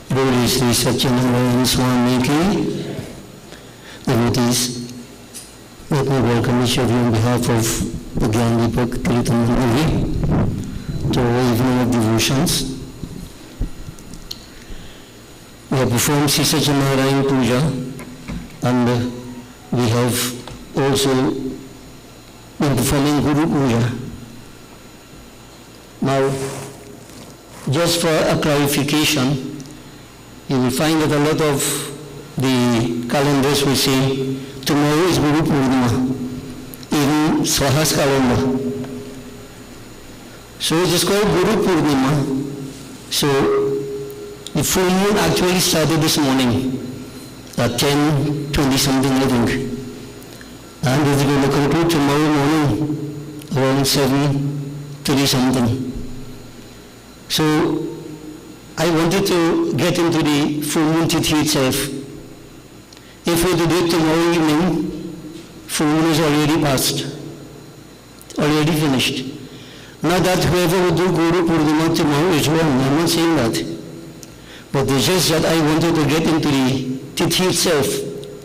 Holy Sri Satyanarayana Swami Ki devotees, let me welcome each of you on behalf of the Gyan Deepak Kirtan Manali to our evening of devotions. We have performed Sri Satyanarayana Puja and we have also been performing Guru Puja. Now, just for a clarification, you will find that a lot of the calendars will say tomorrow is Guru Poornima, even SWAHA's calendar. So it is called Guru Poornima. So the full moon actually started this morning at 10:20 something, I think. And it is going to conclude tomorrow morning around 7:30 something. So I wanted to get into the full moon tithi itself. If we do it tomorrow evening, full moon is already passed, already finished. Not that whoever would do Guru Poornima tomorrow is wrong, I'm not saying that. But it's just that I wanted to get into the tithi itself.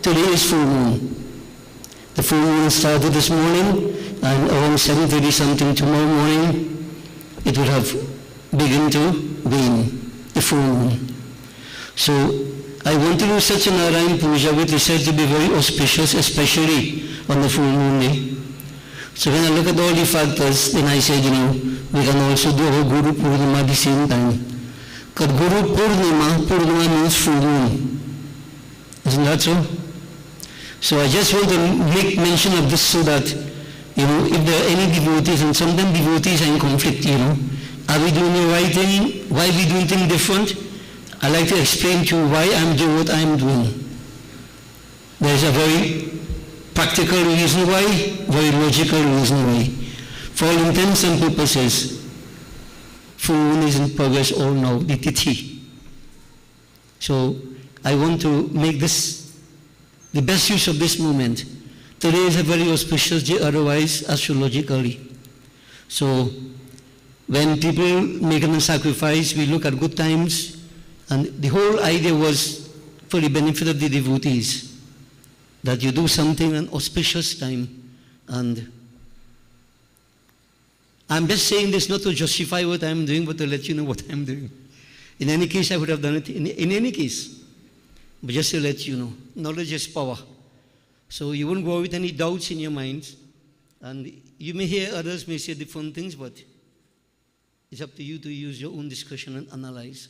Today is full moon. The full moon started this morning, and around 7:30 something tomorrow morning, it will have begun to wane. The full moon. So I want to do such a Narayan Puja which is said to be very auspicious, especially on the full moon day. So when I look at all the factors, then I said, we can also do our Guru Poornima at the same time. Because Guru Poornima means full moon. Isn't that so? So I just want to make mention of this so that, if there are any devotees, and sometimes devotees are in conflict, are we doing the right thing? Why are we doing things different? I like to explain to you why I'm doing what I'm doing. There's a very practical reason why, very logical reason why. For all intents and purposes, full moon is in progress all now, the tithi. So I want to make this the best use of this moment. Today is a very auspicious day otherwise astrologically. So when people make a sacrifice, we look at good times, and the whole idea was for the benefit of the devotees, that you do something in an auspicious time. And I'm just saying this not to justify what I'm doing, but to let you know what I'm doing. In any case, I would have done it in any case. But just to let you know, knowledge is power. So you won't go with any doubts in your minds. And you may hear others may say different things, but it's up to you to use your own discretion and analyze.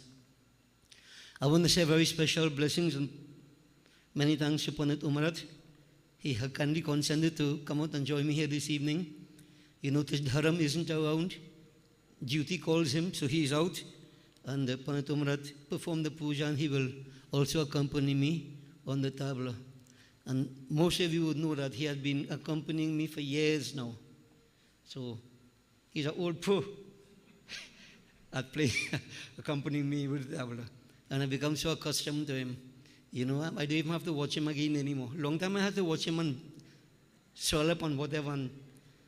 I want to say very special blessings and many thanks to Pandit Umarat. He had kindly consented to come out and join me here this evening. You notice Dharam isn't around. Duty calls him, so he is out. And Pandit Umarat performed the puja, and he will also accompany me on the tabla. And most of you would know that he has been accompanying me for years now. So he's an old pro at play, accompanying me with the tabla. And I've become so accustomed to him. You know, I don't even have to watch him again anymore. Long time I had to watch him and swell up on whatever and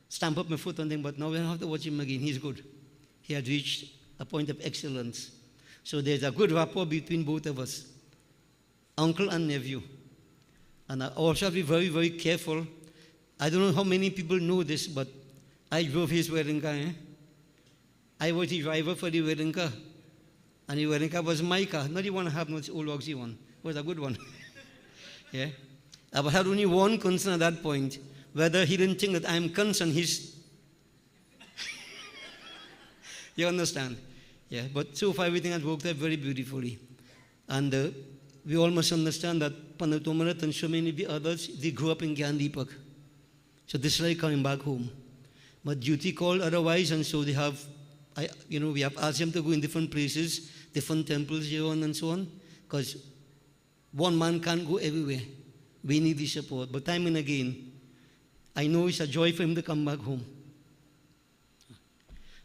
stamp up my foot on thing, but now I don't have to watch him again. He's good. He had reached a point of excellence. So there's a good rapport between both of us, uncle and nephew. And I also have to be very, very careful. I don't know how many people know this, but I drove his wedding car. I was the driver for the wedding car. And the wedding car was my car, not the one I have, not the old Oxy one. It was a good one. Yeah. I had only one concern at that point, whether he didn't think that I'm concerned. You understand? Yeah. But so far everything has worked out very beautifully. And we all must understand that Pandit Umarat and so many of the others, they grew up in Gyandipak. So this is like coming back home. But duty called otherwise, and so they have, we have asked them to go in different places, different temples here on and so on, because one man can't go everywhere. We need the support. But time and again, I know it's a joy for him to come back home.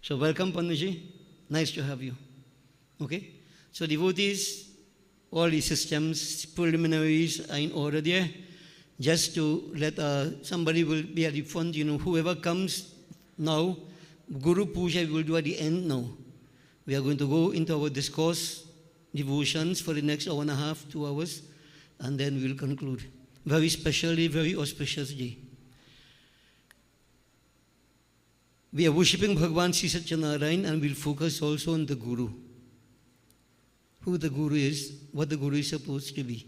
So welcome, Panditji. Nice to have you. Okay? So devotees, all the systems, preliminaries are in order there. Just to let somebody will be at the front, whoever comes now, Guru Puja we will do at the end now. We are going to go into our discourse, devotions for the next hour and a half, 2 hours, and then we will conclude. Very specially, very auspicious day. We are worshipping Bhagavan Sri Satyanarayan, and we'll focus also on the Guru. Who the Guru is, what the Guru is supposed to be.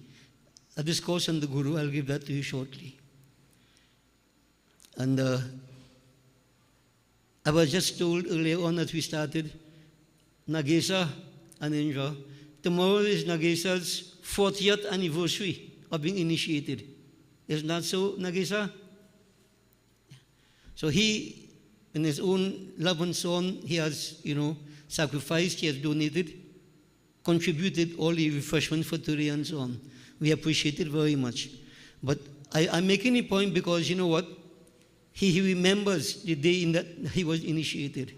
A discourse on the Guru, I'll give that to you shortly. And I was just told earlier on that we started Nagesa and Indra. Tomorrow is Nagesa's 40th anniversary of being initiated. Isn't that so, Nagesa? So he, in his own love and so on, he has, sacrificed, he has donated, contributed all the refreshment for today and so on. We appreciate it very much. But I'm making a point because, you know what? He remembers the day in that he was initiated.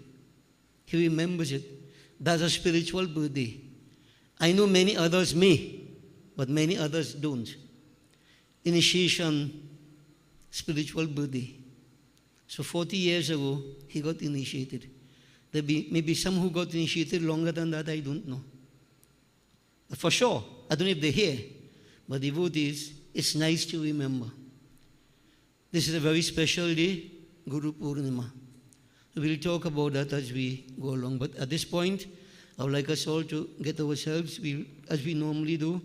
He remembers it. That's a spiritual birthday. I know many others may, but many others don't. Initiation, spiritual birthday. So 40 years ago, he got initiated. There may be some who got initiated longer than that, I don't know. For sure, I don't know if they're here, but devotees, it's nice to remember. This is a very special day, Guru Poornima. We'll talk about that as we go along. But at this point, I would like us all to get ourselves, as we normally do,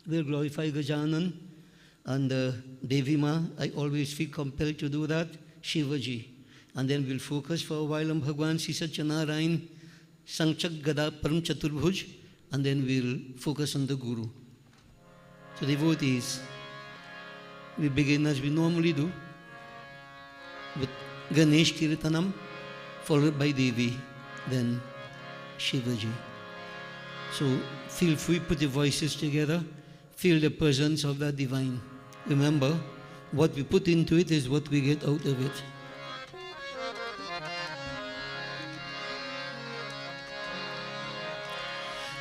we'll glorify Gajanan and Devi Ma. I always feel compelled to do that, Shivaji. And then we'll focus for a while on Bhagavan Sri Satyanarayan, Sanchak Gada Param Chaturbhuj, and then we'll focus on the Guru. So devotees, we begin as we normally do with Ganesh Kirtanam, followed by Devi, then Shivaji. So feel free, put your voices together, feel the presence of that divine. Remember, what we put into it is what we get out of it.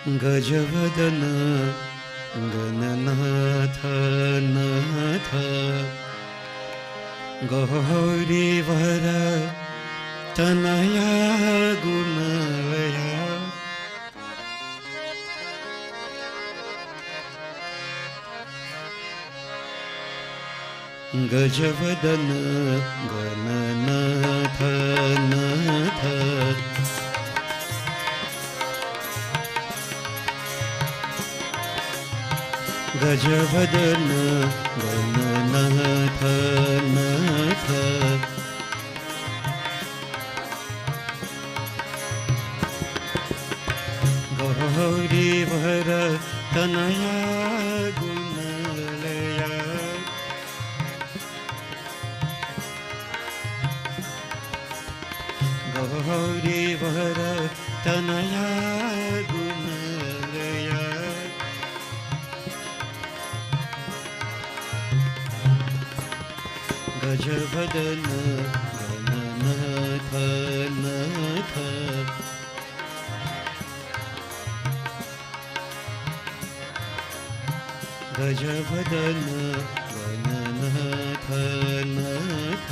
Gajavadana Gananath नाथ गौरीवर तनया गुणलया गजवदन गणनाथ नाथ गजवदन गणनाथ नाथ गौरीवर तनया गुणलया गौरीवर तनया गुणलया गजवदन गणनाथ नाथ गजवदन गणनाथ नाथ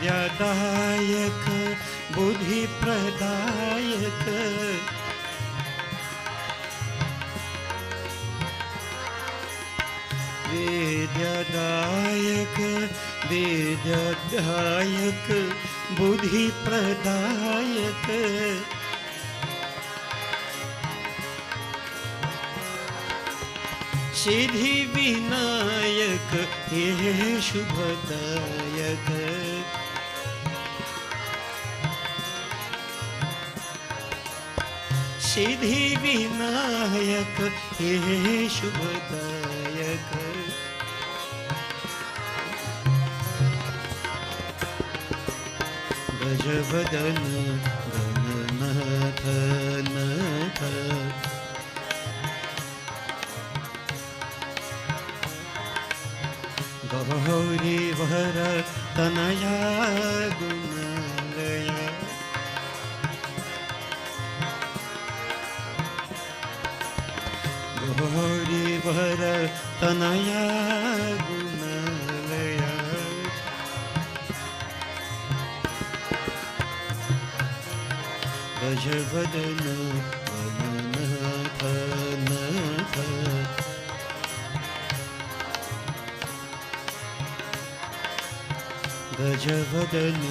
वेद्यदायक बुद्धिप्रदायक वेद्यदायक वेद्यदायक बुद्धिप्रदायक सिद्धि विनायक हे शुभदायक सिद्धि विनायक हे शुभदायक गजवदन गणनाथ नाथ गौरीवर तनया गुणलया गौरीवर तनया गुणलया गजवदन गणनाथ नाथ गजवदन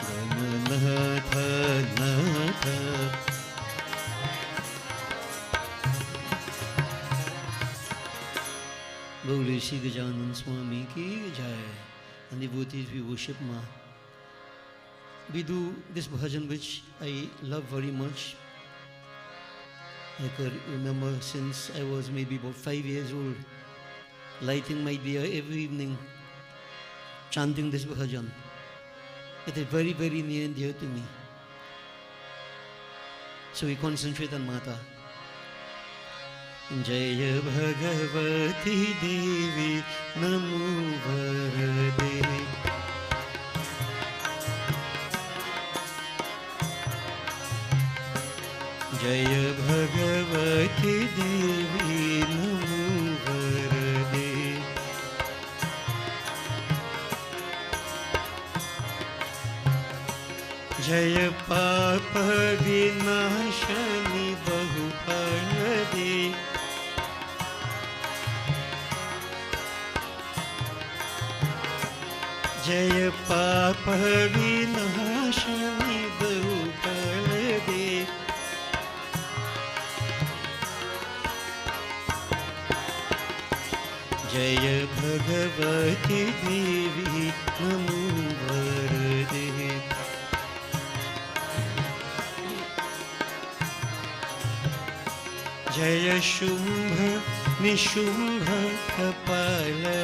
गणनाथ नाथ बोले श्री गजानन स्वामी की जय. And devotees, we worship Ma. We do this bhajan which I love very much. I could remember since I was maybe about 5 years old, lighting my diya every evening, chanting this bhajan. It is very, very near and dear to me. So we concentrate on Mata. जय भगवती देवी नमो वरदे. जय भगवती देवी नमो वरदे. जय पाप विनाशनी बहुफलदे. जय पाप विनाशनी बहुफलदे. जय भगवती देवी नमो वरदे. जय शुंभ निशुंभ कपालधारे.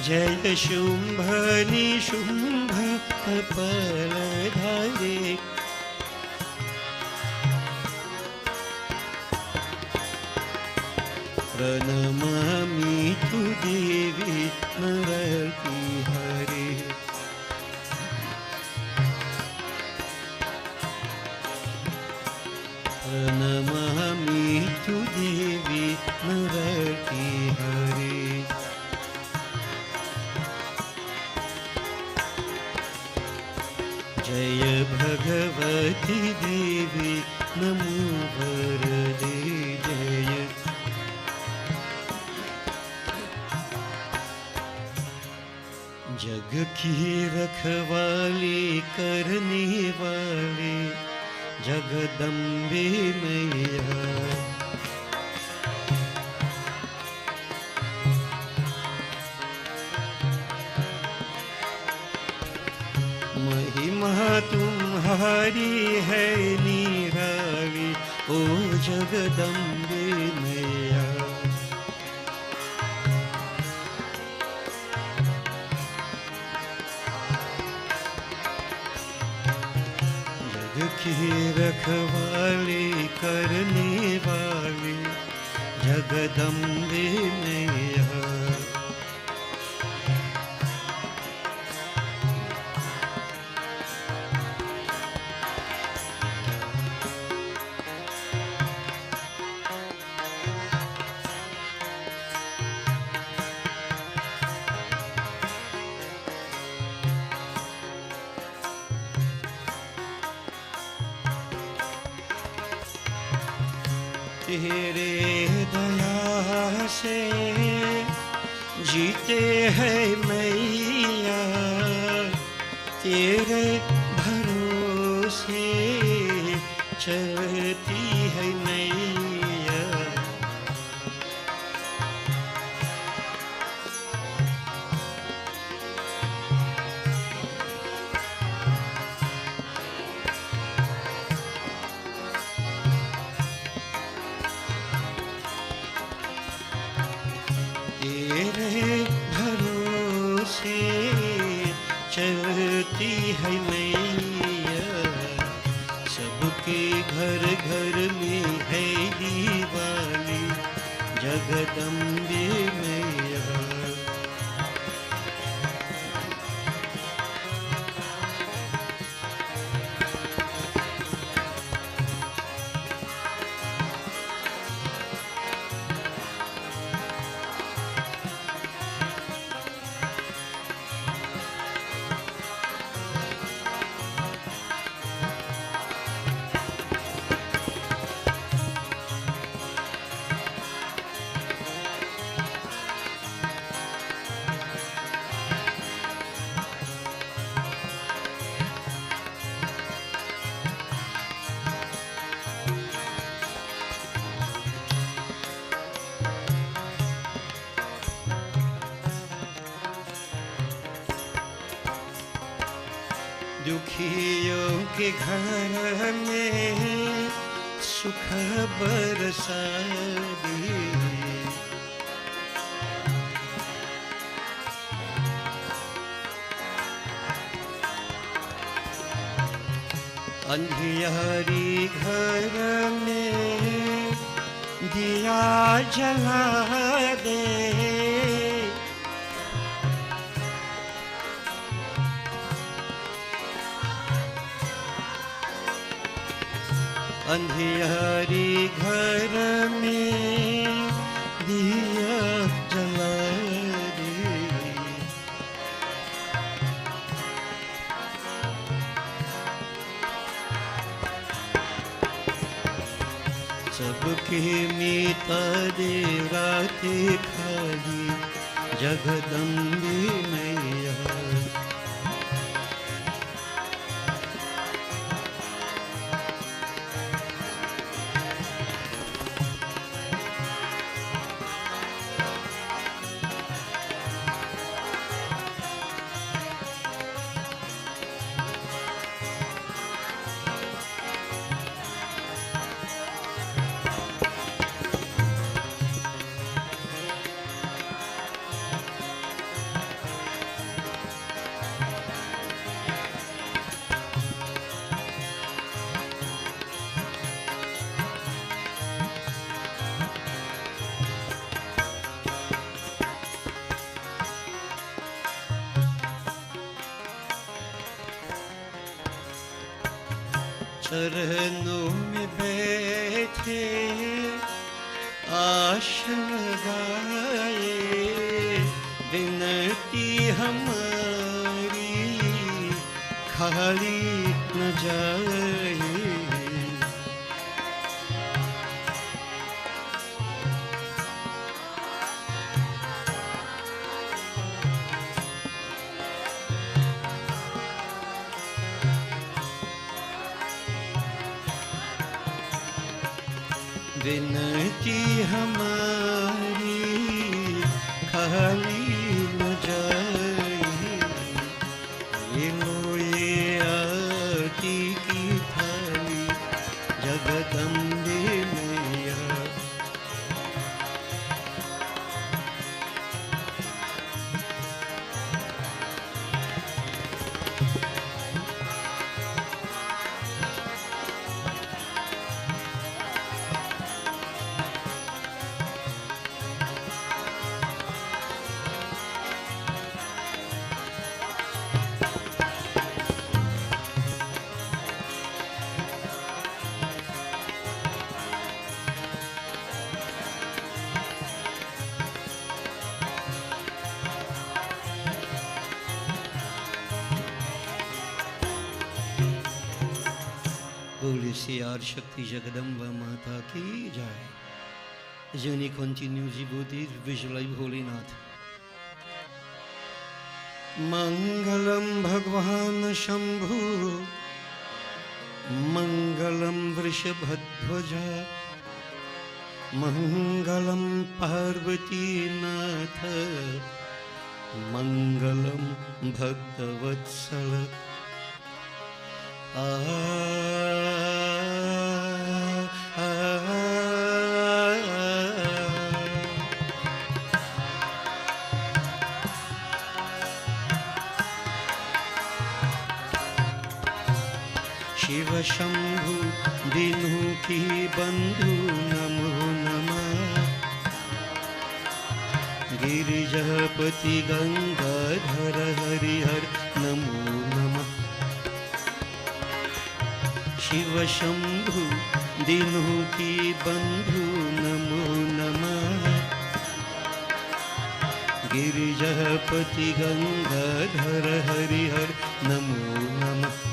जय शुंभ निशुंभ कपालधारे. प्रणमामि तु देवी नरतिहरे। प्रणमामि तु देवी नरतिहरे। जय भगवती देवी नमो वरदे जय। जग की रखवाली करने वाले जगदम्बे मैया। महिमा तुम्हारी है निराली ओ जगदम्बे मैया। जग की रखवाली करने वाली जगदम्बे मैया। तेरे दया से जीते हैं मैया। तेरे भरोसे चलती है मैया। तेरे भरोसे चलती है मैया। सबके घर घर में है दीवाली जगदम्बे मैया। दुखियों के घर में सुख बरसा दे। अंधियारी घर में दिया जला दे। अंधियारी घर में दिया जला दे। सबके मीता दे रातें खाली जगदम्बे मैया। चरणों में बैठे आश लगाए, विनती हमारी खाली न जाए। विनती हमारी खाली न जाए। ये लो ये आरती की थाली जगदम्बे मैया। बोले से आर शक्ति जगदम्बा माता की जाए। The journey continues, devotees visualize Holynath. Mangalam Bhagwan Shambhu, Mangalam Vrishabhadvaja, Mangalam Parvati Natha, Mangalam Bhaktavatsala. Shiv Shambhu दीनों की बंधु नमो नमः। गिरिजापति गंगाधर हरिहर नमो नमः। शिव शंभु दीनों की बंधु नमो नमः। गिरिजापति गंगाधर हरिहर नमो नमः।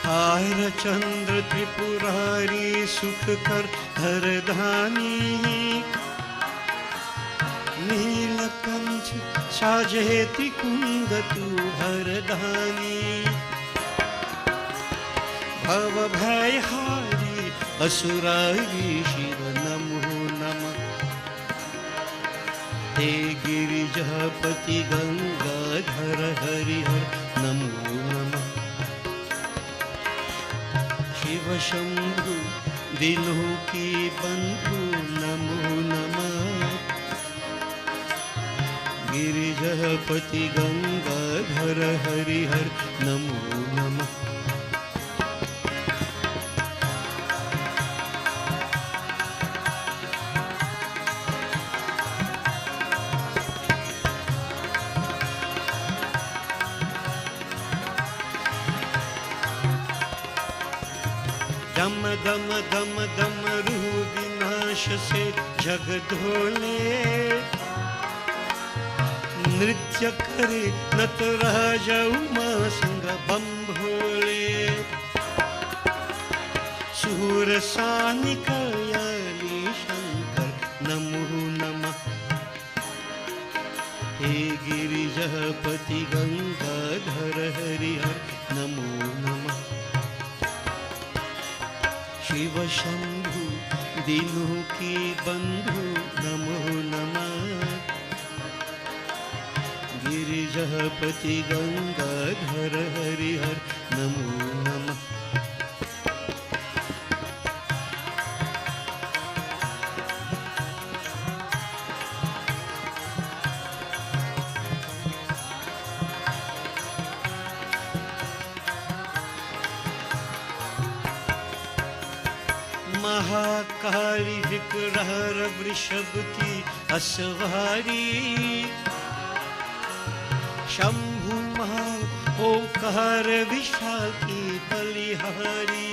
हाय चंद्र त्रिपुरारी सुख कर हरधानी। नीलकंठ साजे त्रिकुंद तू हरधानी। भव भयहारी असुरारी शिव नमो नमः। हे गिरिजापति गंगाधर हरिहर नमो नमः। शिव शंभु दिनों की बंधु नमो नमः। गिरिजापति गंगाधर हरिहर नमो नमः। दम दम दम दम रूह विनाश से जग धोले। नृत्य करे नटराज उमा संग बम भोले। सूरसानिक यानी शंकर नमो नमः। हे गिरिजापति गंगाधर हरिहर नमो नमः। शिव शंभु दीनों की बंधु नमो नमः। गिरिजापति गंगाधर हरिहर नमो नमः। महाकाली विग्रह वृषभ की असवारी, शंभु महा ओंकार विशाल की बलिहारी,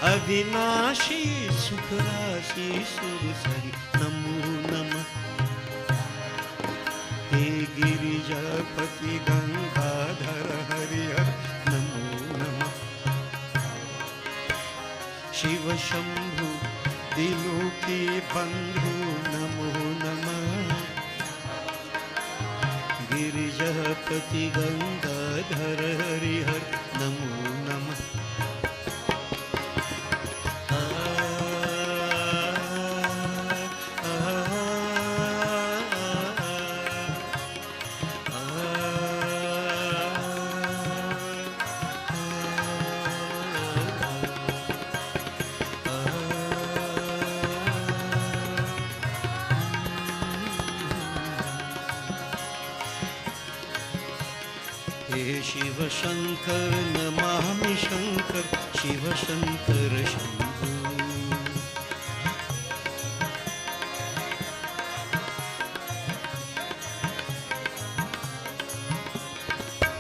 अविनाशी सुखराशि सुरसरी नमो नमः। हे गिरिजापति गंगाधर हरिहर नमो नमः। शिव शंभु दिलों के बंधु नमो नमः। गिरिजापति गंगाधर हरिहर नमो नमः। हे शिव शंकर नमामि शंकर, शिव शंकर शंभु।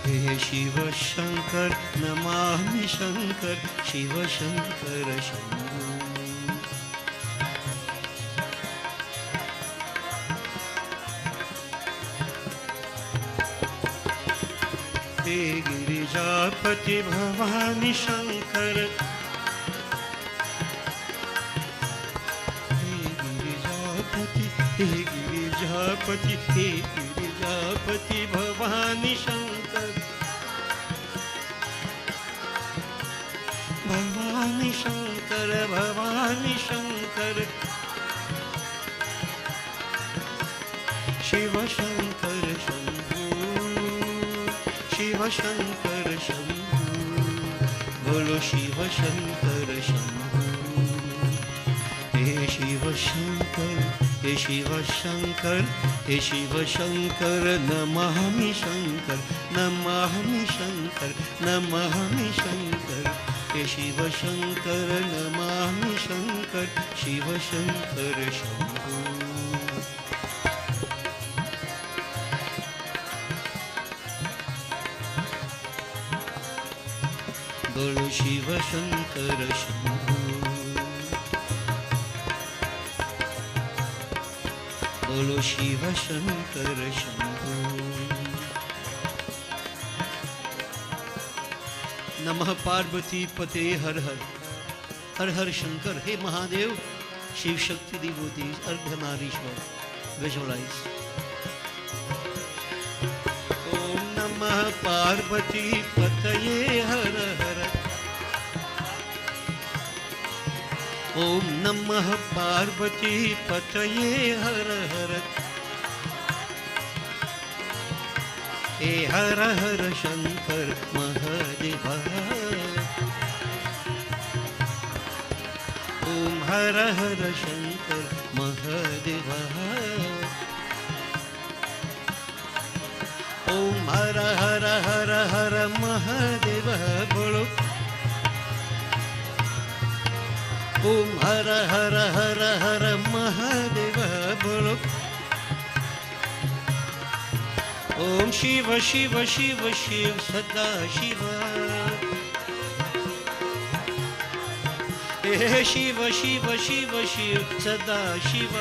हे शिव शंकर नमामि शंकर, शिव शंकर शंभु। हे गिरिजापति भवानी शंकर, हे गिरिजापति, हे गिरिजापति, हे गिरिजापति भवानी शंकर, भवानी शंकर, भवानी शंकर, शिव शंकर शंभु, शिव शंकर शंभु। बोलो शिव शंकर शंभु। हे शिव शंकर, हे शिव शंकर, हे शिव शंकर नमामि शंकर, नमामि शंकर, नमामि शंकर। हे शिव शंकर नमामि शंकर, शिव शंकर शंभु। बोलो शिव शंकर शंभु। बोलो शिव शंकर शंभु। नमः पार्वती पते हर हर, हर हर शंकर। हे महादेव, शिव शक्ति डिवोटीज, अर्धनारीश्वर, विजुअलाइज। ओम नमः पार्वती पतये हर हर। ओम नमः पार्वती पतये हर हर। हे हर हर शंकर महादेव। ओम हर हर शंकर महादेव। ओम हर हर हर हर महादेव। बोलो ओम हर हर हर हर महादेव। बोलो ओम शिव शिव शिव शिव सदा शिव। हे शिव शिव शिव शिव सदा शिव।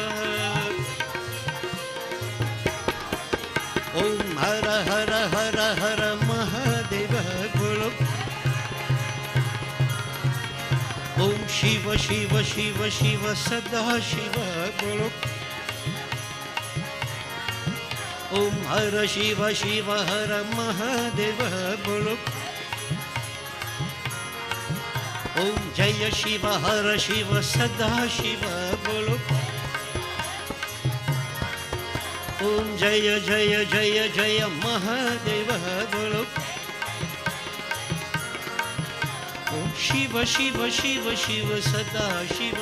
ओम हर हर हर हर महादेव। बोलो ओम शिव शिव शिव शिव सदा शिव। बोलो ओम हर शिव शिव हर महादेव। बोलो ओम जय शिव हर शिव सदा शिव। बोलो ओम जय जय जय जय महादेव। बोलो ओम शिव शिव शिव शिव सदा शिव।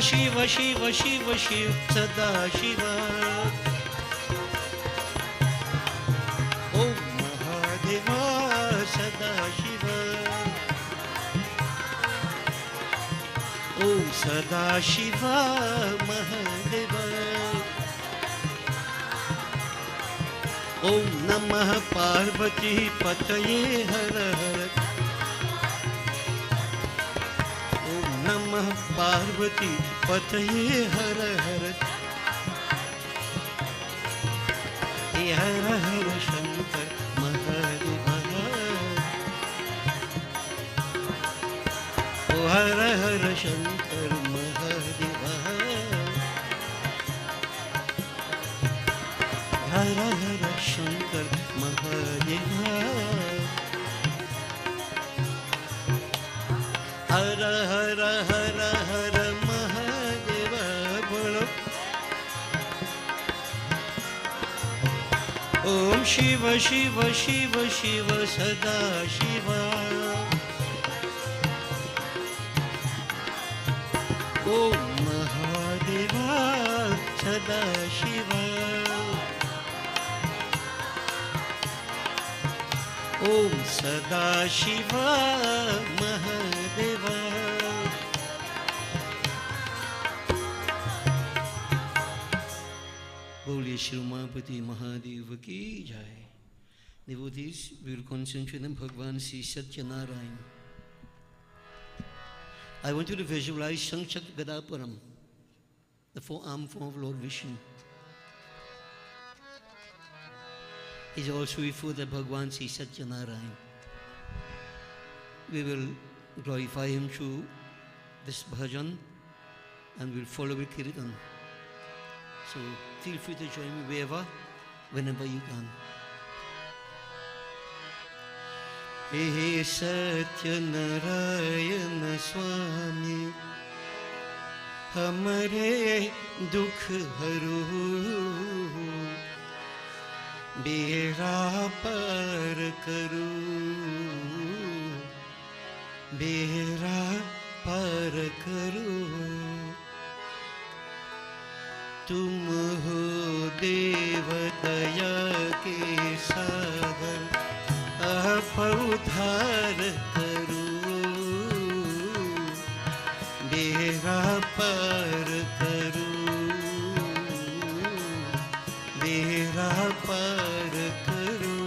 शिव शिव शिव शिव सदा शिव। ओम महादेवा सदाशिव महादेव ओम नमः पार्वती पतये हर हर ओम नमः पार्वती पतये हर हर हे हर हर शंकर महादेव ओ हर हर शंकर महादेव हर हर शंकर महादेव हर हर हर हर महादेव बोलो ओम शिव शिव शिव शिव सदा शिवा ओम महादेवा सदा शिवा ओम सदा शिवा महादेवा बोलिए शिव उमापति महादेव की जय। Devotees, we will concentrate on Bhagwan Sri Satyanarayan. I want you to visualize Sanchak Gadaparam, the four-armed form of Lord Vishnu. Is also before the Bhagwan Sri Satyanarayan. We will glorify him through this bhajan and we'll follow with kirtan. So feel free to join me wherever, whenever you can. हे सत्यनारायण स्वामी हमारे दुख हरो बेड़ा पार करो बेड़ा पार करो तुम हो देव दया के सागर आप उद्धार करो बेड़ा पार करो बेड़ा पार करो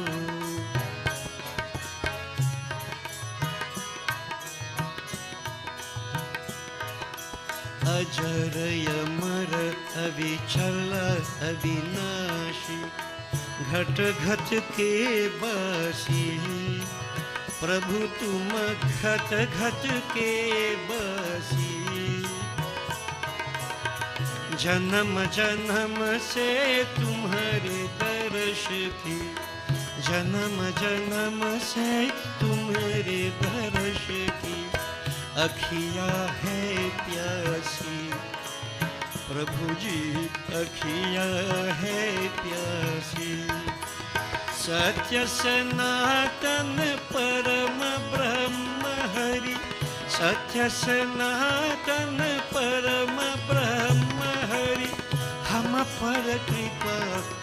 अजर अमर अविचल अविनाशी घट घट के बासी प्रभु तुम घट घट के बासी जन्म जन्म से तुम्हारे दर्श की जन्म जन्म से तुम्हारे दर्श की अखियाँ है प्यासी प्रभु जी अखियाँ है प्यासी सत्य सनातन परम ब्रह्म हरि सत्य सनातन परम ब्रह्म हरि हम पर कृपा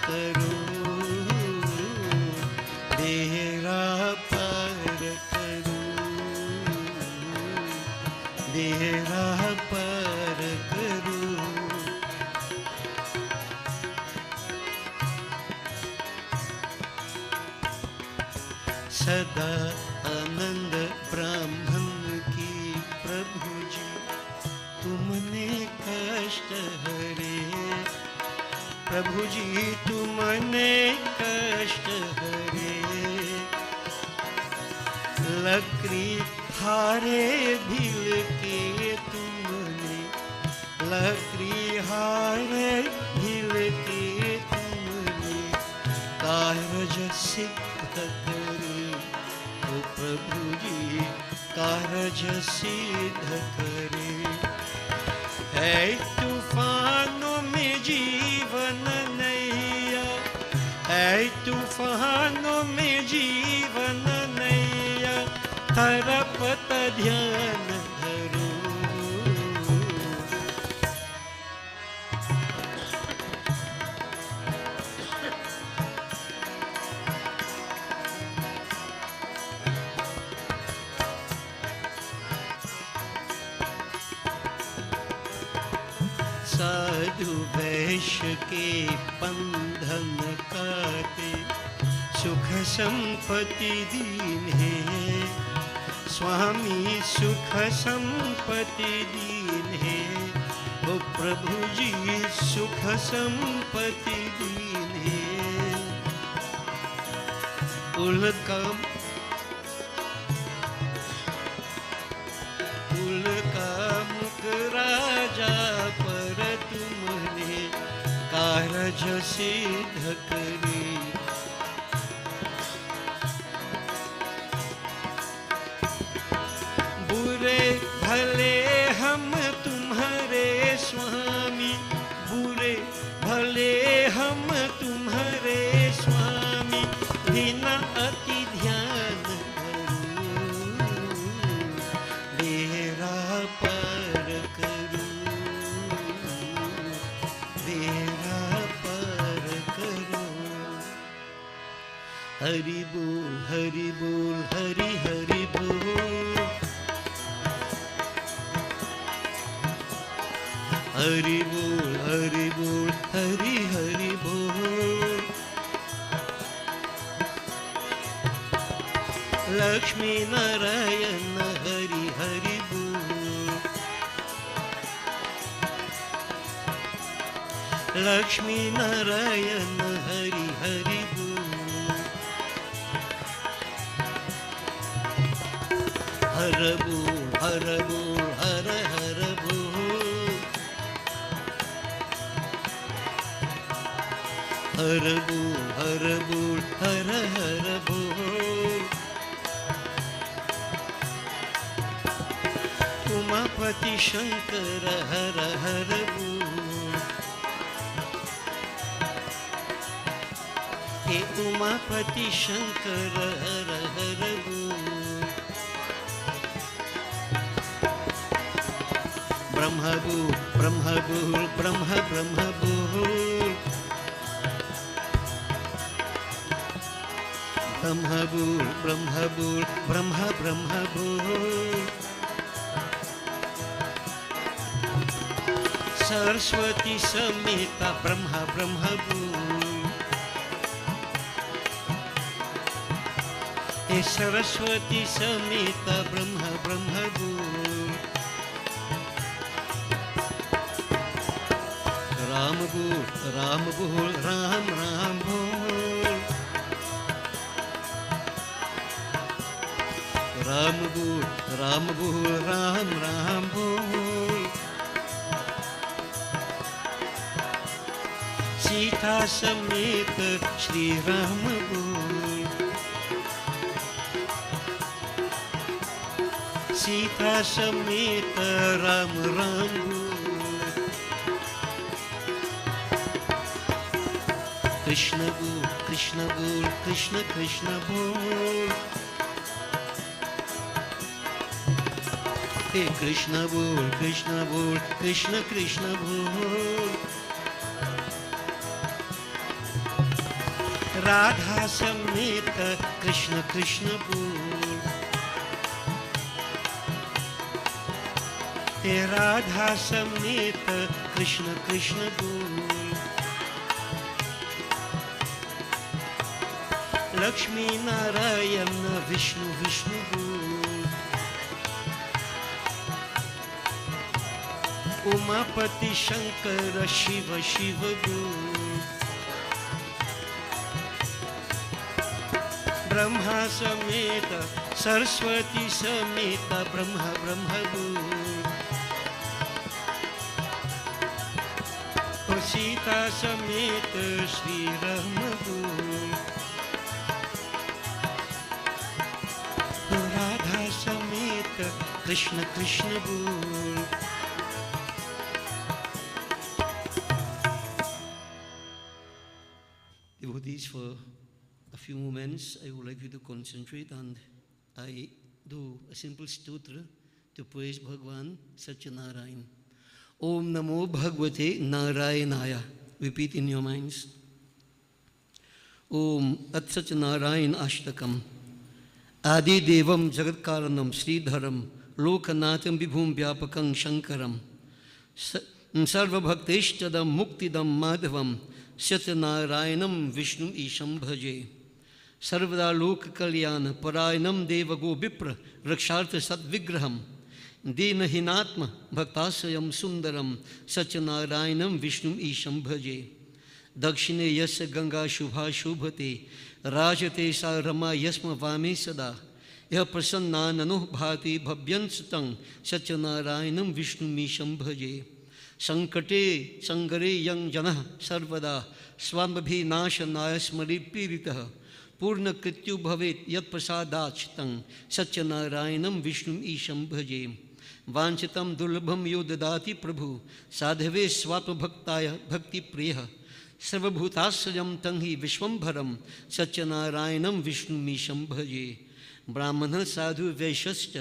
करो बेड़ा पार करो बेड़ा पार करो सदा आनंद ब्राह्मण की प्रभु जी तुमने कष्ट हरे प्रभु जी तुमने कष्ट हरे लकड़ी हारे भील के तुमने लकड़ी हारे भील के तुमने कारज सिद्ध करे ओ प्रभु जी कारज सिद्ध करे है तूफानों में जीवन नैया है तूफानों में जीवन नैया तरपत ध्यान धरो साधु वैश्य के बंधन काटे, सुख संपत्ति दीन है स्वामी, सुख संपत्ति दीन है। ओ प्रभु जी सुख संपत्ति दीन है। उल्का मुख राजा पर तुमने कारज सिद्ध करे। बुरे भले हम तुम्हारे स्वामी, बुरे भले हम तुम्हारे स्वामी, बिना अति ध्यान करूं, बेड़ा पार करूं, बेड़ा पार करूं। हरि बोल हरि बोल हरि हरि बोल, हरि बोल हरि बोल हरि हरि बोल। लक्ष्मी नारायण हरि हरि बोल, लक्ष्मी नारायण हरि हरि बोल। हर बोल हर बोल हर हर बोल, हर बोल हर हर बोल। उमापति शंकर हर हर बोल, हे उमापति शंकर हर हर बोल। ब्रह्म बोल ब्रह्म बोल ब्रह्म ब्रह्म बोल, ब्रह्म बोल ब्रह्म बोल ब्रह्म ब्रह्म बोल। सरस्वती समेता ब्रह्म ब्रह्म बोल, हे सरस्वती समेता ब्रह्म ब्रह्म बोल। राम बोल राम राम बोल, राम बोल राम राम बोल। सीता समेत श्री राम बोल, सीता समेत राम राम बोल। कृष्ण बोल कृष्ण कृष्ण बोल, हे कृष्ण बोल कृष्ण कृष्ण बोल। राधा समेत कृष्ण कृष्ण बोल, हे राधा समेत कृष्ण कृष्ण बोल। लक्ष्मी नारायण विष्णु विष्णु बोल, उमापति शंकर शिव शिव बोल। ब्रह्मा समेत सरस्वती समेत ब्रह्म ब्रह्म बोल। सीता समेत श्री राम बोल, राधा समेत कृष्ण कृष्ण बोल। Devotees, for a few moments I would like you to concentrate, and I do a simple stotra to praise Bhagwan Satyanarayan. Om Namo Bhagavate Narayanaya. Repeat in your minds. Om At Satyanarayan Ashtakam Adi Devam Jagatkaranam Sridharam Lokanatham Vibhum Vyapakam Shankaram सर्वभक्तेष्टदं मुक्तिदं माधवं सत्यनारायणं Vishnu ईशं भजे। सर्वदा लोक कल्याण परायणं देवगो विप्र रक्षार्थ सद्विग्रहं दीनहीनात्म भक्ताश्रयं सुंदरं सत्यनारायणं विष्णु ईशं भजे। दक्षिणे यस्य गंगा शुभा शोभते राजते सा रमा यस्म वामे सदा यह प्रसन्नाननो भाति भव्यंसतं सत्यनारायणं विष्णुमीशं भजे। संकटे संगरे यं जनः सर्वदा स्वामभिनाशनाय स्मरि पीडितः पूर्णकृत्यु भवेत् यत्प्रसादाच्तं सत्यनारायणं विष्णुम् ईशं भजे। वाञ्छितं दुर्लभं यो ददाति प्रभु साधवे स्वात्मभक्ताय भक्तिप्रियः सर्वभूताश्रयं तं हि विश्वम्भरं सत्यनारायणं विष्णुमीशं भजे। ब्राह्मणः साधु वैश्यश्च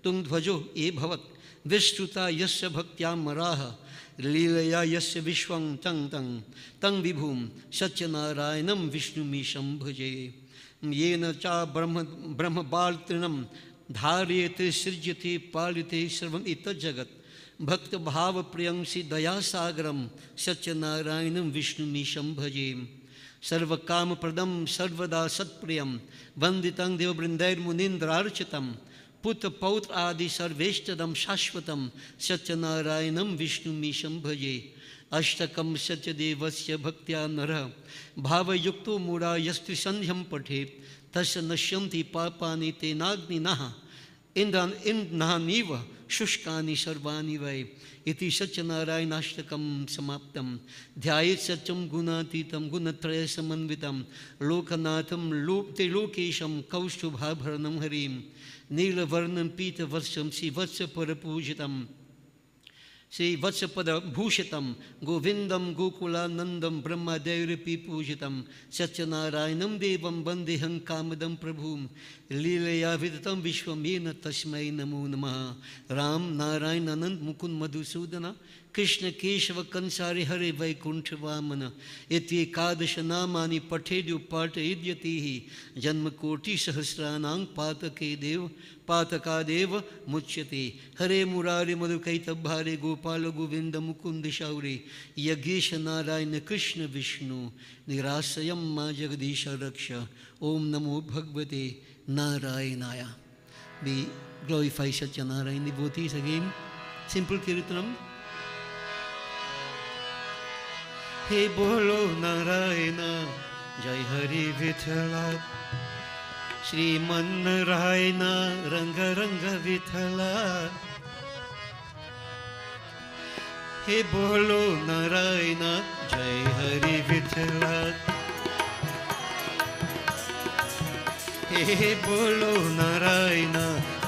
तुङ्गध्वजो ये भवत् विश्रुता यस्य भक्त्या मराः लीलया यस्य विश्वं तं तं तं विभुं सत्यनारायणं विष्णुमीशं भजे। येन चा ब्रह्मबालतृणं धारयते सृज्यते पाल्यते सर्वम् एतज्जगत् भक्तभावप्रियंसि दयासागरं सत्यनारायणं विष्णुमीशं भजे। सर्वकामप्रदं सर्वदा सत्प्रियं वन्दितं देववृन्दैर्मुनीन्द्रार्चितं पुत्रपौत्र आदि सर्वेष्टदं शाश्वतं सत्यनारायणं विष्णुमीशं भजे। अष्टकं सत्यदेवस्य भक्त्या नरः भावयुक्तो मूढा यस्त्रिसन्ध्यं पठेत् तस्य नश्यन्ति पापानि तेनाग्निना इंद्रानीव शुष्कानि सर्वाणि वै। इति सत्यनारायणाष्टकं समाप्तं। ध्यायेत् सत्यं गुणातीतं गुणत्रयसमन्वितं लोकनाथं त्रिलोकेशं कौस्तुभाभरणं हरिं नीलवर्णं पीतवत्सं श्रीवत्सपरपूजितं श्रीवत्सपदभूषितं गोविन्दं गोकुलानन्दं ब्रह्मदैरपि पूजितं सत्यनारायणं देवं वन्देऽहं कामदं प्रभुं लीलया विदितं विश्वं येन तस्मै नमो नमः। राम नारायण अनंत मुकुंद मधुसूदन कृष्ण केशव कंसारि हरे वैकुंठ वामन इत्येकादश नामानि पठेद्यु पाठयेद्यतिः जन्मकोटिसहस्राणां पातकादेव मुच्यते। हरे मुरारे मधुकैतभारे गोपाल गोविंद मुकुंद शौरे यज्ञेश नारायण कृष्ण विष्णु निराश्रयं मा जगदीश रक्ष। ओम नमो भगवते नारायणाय। We glorify Satyanarayan devotees again. Simple Kirtanam. हे बोलो नारायणा जय हरि विठला श्रीमन नारायण रंग रंग विठला। हे बोलो नारायण जय हरि विठला। हे बोलो नारायण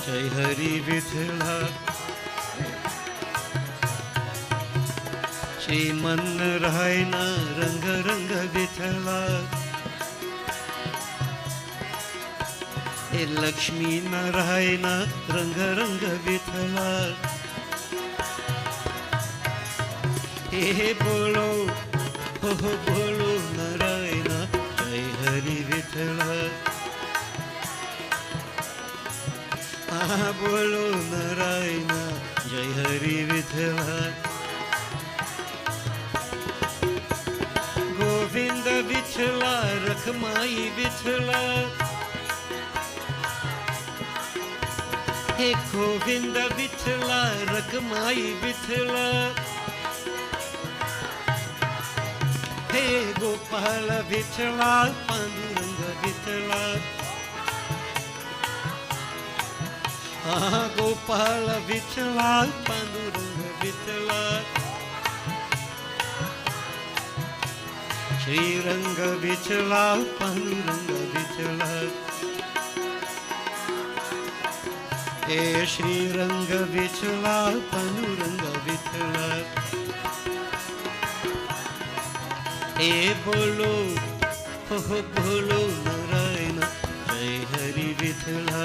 जय हरि विठला। श्रीमन नारायण रंग रंग विठला। हे लक्ष्मी नारायण रंग रंग विठला। हे बोलो हो बोलो नारायण जय हरि विठला। बोलो नारायण जय हरि विठला। गोविंद विठला रखमाई विठला। हे गोविंद विठला रखमाई विठला। हे गोपाल विठला पांडुरंग विठला। गोपाल विठला पांडुरंग विठला। श्रीरंग विठला पांडुरंग विठला। हे श्रीरंग विठला पांडुरंग विठला। हे बोलो हो बोलो नारायण जय हरि विठला।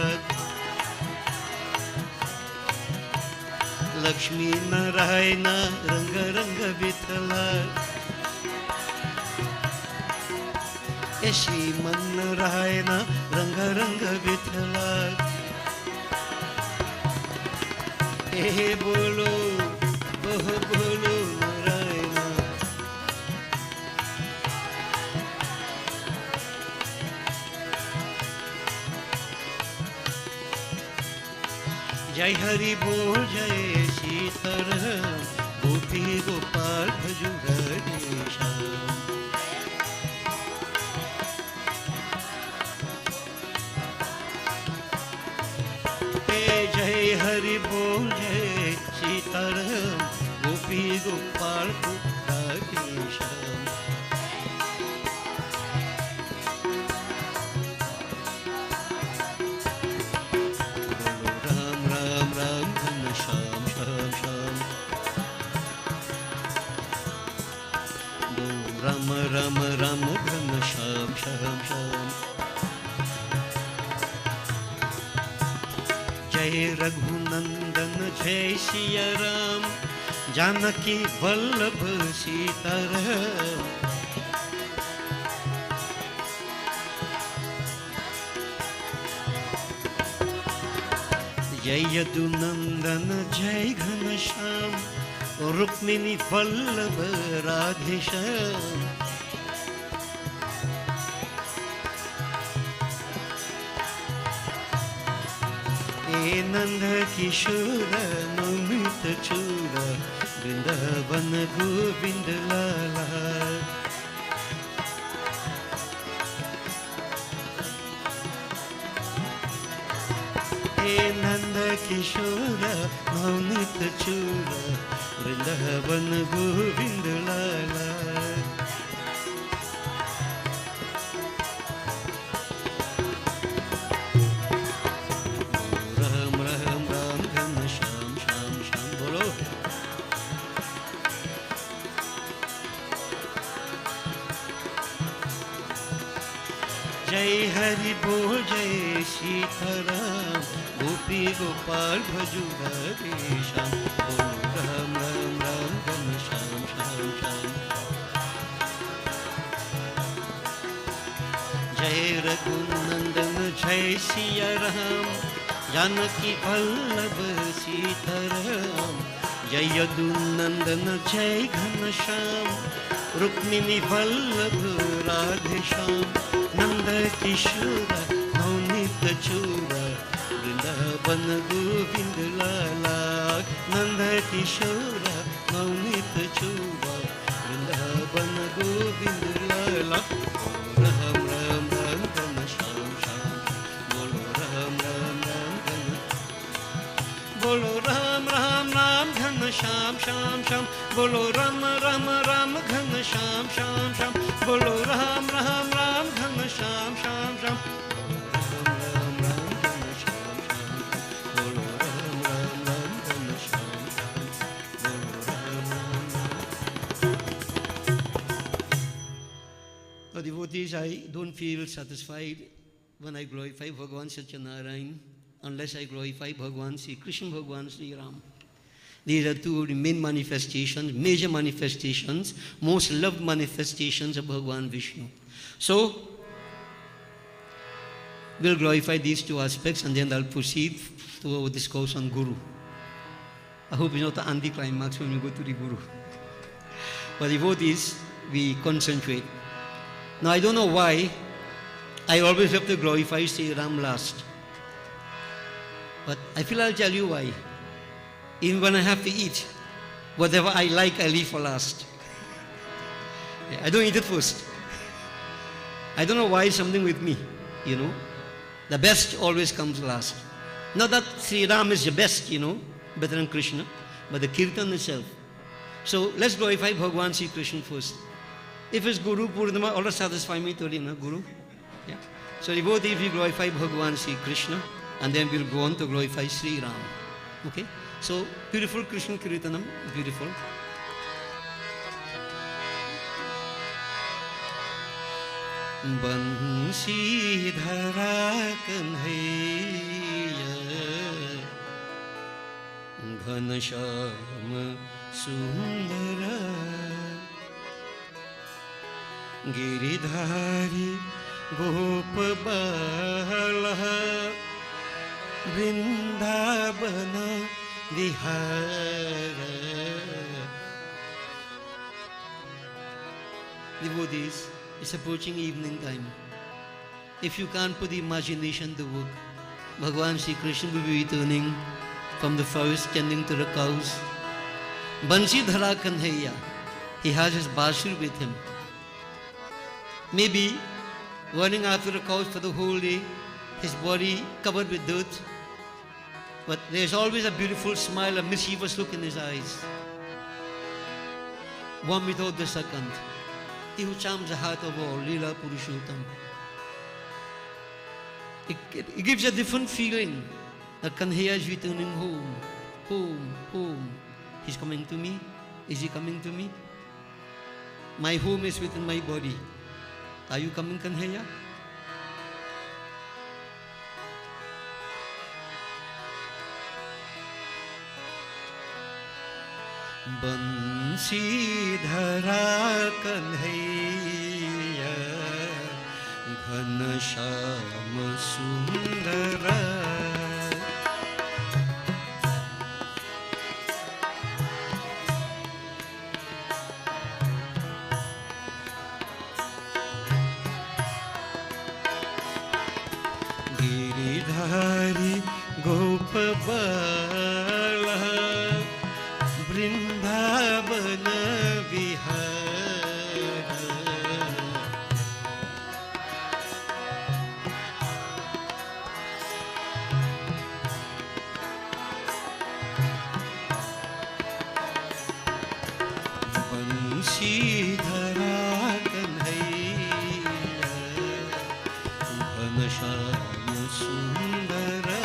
लक्ष्मी नारायण रंग रंग विठला। श्रीमन नारायण रंग रंग विठला। हे बोलो नारायण जय हरि बोल जय सीताराम गोपी गोपाल भजू श्याम जय हरि बोल जय सीताराम गोपी Gopal भजू Shyam Ram Ram Ram Sham Sham Sham Jai Raghunandan Jai Siya Ram Janaki Vallabh Sitaram Jai Yadunandan Jai Ghanasham Rukmini Vallabh Radhesham Nanda Kishora Namit Chura Vrindavan Govind Lala Nanda Kishora Namit Chura Vrindavan Govind Lala जय हरि बोल जय सीताराम गोपी गोपाल भजू श्याम राम राम राम घन श्याम श्याम श्याम जय रघुनंदन जय सिया राम जानकी वल्लभ सीताराम जय यदुनंदन जय घनश्याम रुक्मिणी वल्लभ राधेश्याम नंद किशोर नवनीत चूर वृंदावन गोविंद लाला नंद किशोर नवनीत चूर वृंदावन गोविंद लाला राम राम राम घन श्याम श्याम बोलो राम राम राम घन बोलो राम राम राम घन श्याम श्याम श्याम बोलो राम राम राम घन श्याम श्याम श्याम बोलो राम राम राम घन श्याम श्याम श्याम राम राम घन श्याम श्याम बोलो राम राम राम घन श्याम श्याम बोलो Ram Ram Ram devotees, I don't feel satisfied when I glorify Bhagavan Satyanarayan unless I glorify Bhagavan Sri Krishna Bhagavan Sri Ram. These are two of the main manifestations, major manifestations, most loved manifestations of Bhagavan Vishnu. So, we'll glorify these two aspects and then I'll proceed to our discourse on Guru. I hope it's not an anticlimax when we go to the Guru. But devotees, we concentrate. Now, I don't know why I always have to glorify Sri Ram last. But I feel I'll tell you why. Even when I have to eat, whatever I like, I leave for last. I don't eat it first. I don't know why, something with me, you know. The best always comes last. Not that Sri Ram is the best, you know, better than Krishna, but the Kirtan itself. So let's glorify Bhagavan Sri Krishna first. If it's Guru, Poornima, always satisfy me to him, Guru. Yeah. So devotees, we glorify Bhagavan Sri Krishna, and then we'll go on to glorify Sri Ram. Okay? So, beautiful Krishna Kirtanam, beautiful. Bansi dhara kanhaiya Ghanasham sundara Giridhari gopabala Vrindavana Vihara. Devotees, it's approaching evening time. If you can't put the imagination to work, Bhagavan Sri Krishna will be returning from the forest tending to the cows. Bansi dhara kanhaiya. He has his basur with him. Maybe running after the cows for the whole day, his body covered with dirt. But there's always a beautiful smile, a mischievous look in his eyes. One without the second. He who charms the heart of all, Leela Purushottam. It gives a different feeling that Kanhaiya is returning home, home, home. He's coming to me. Is he coming to me? My home is within my body. Are you coming, Kanhaiya? Bansi dhara kanhaiya घन श्याम सुंदरा गिरिधारी गोप बाला वृंदावन विहार बंशीधरा कन्हैया घनश्याम सुंदरा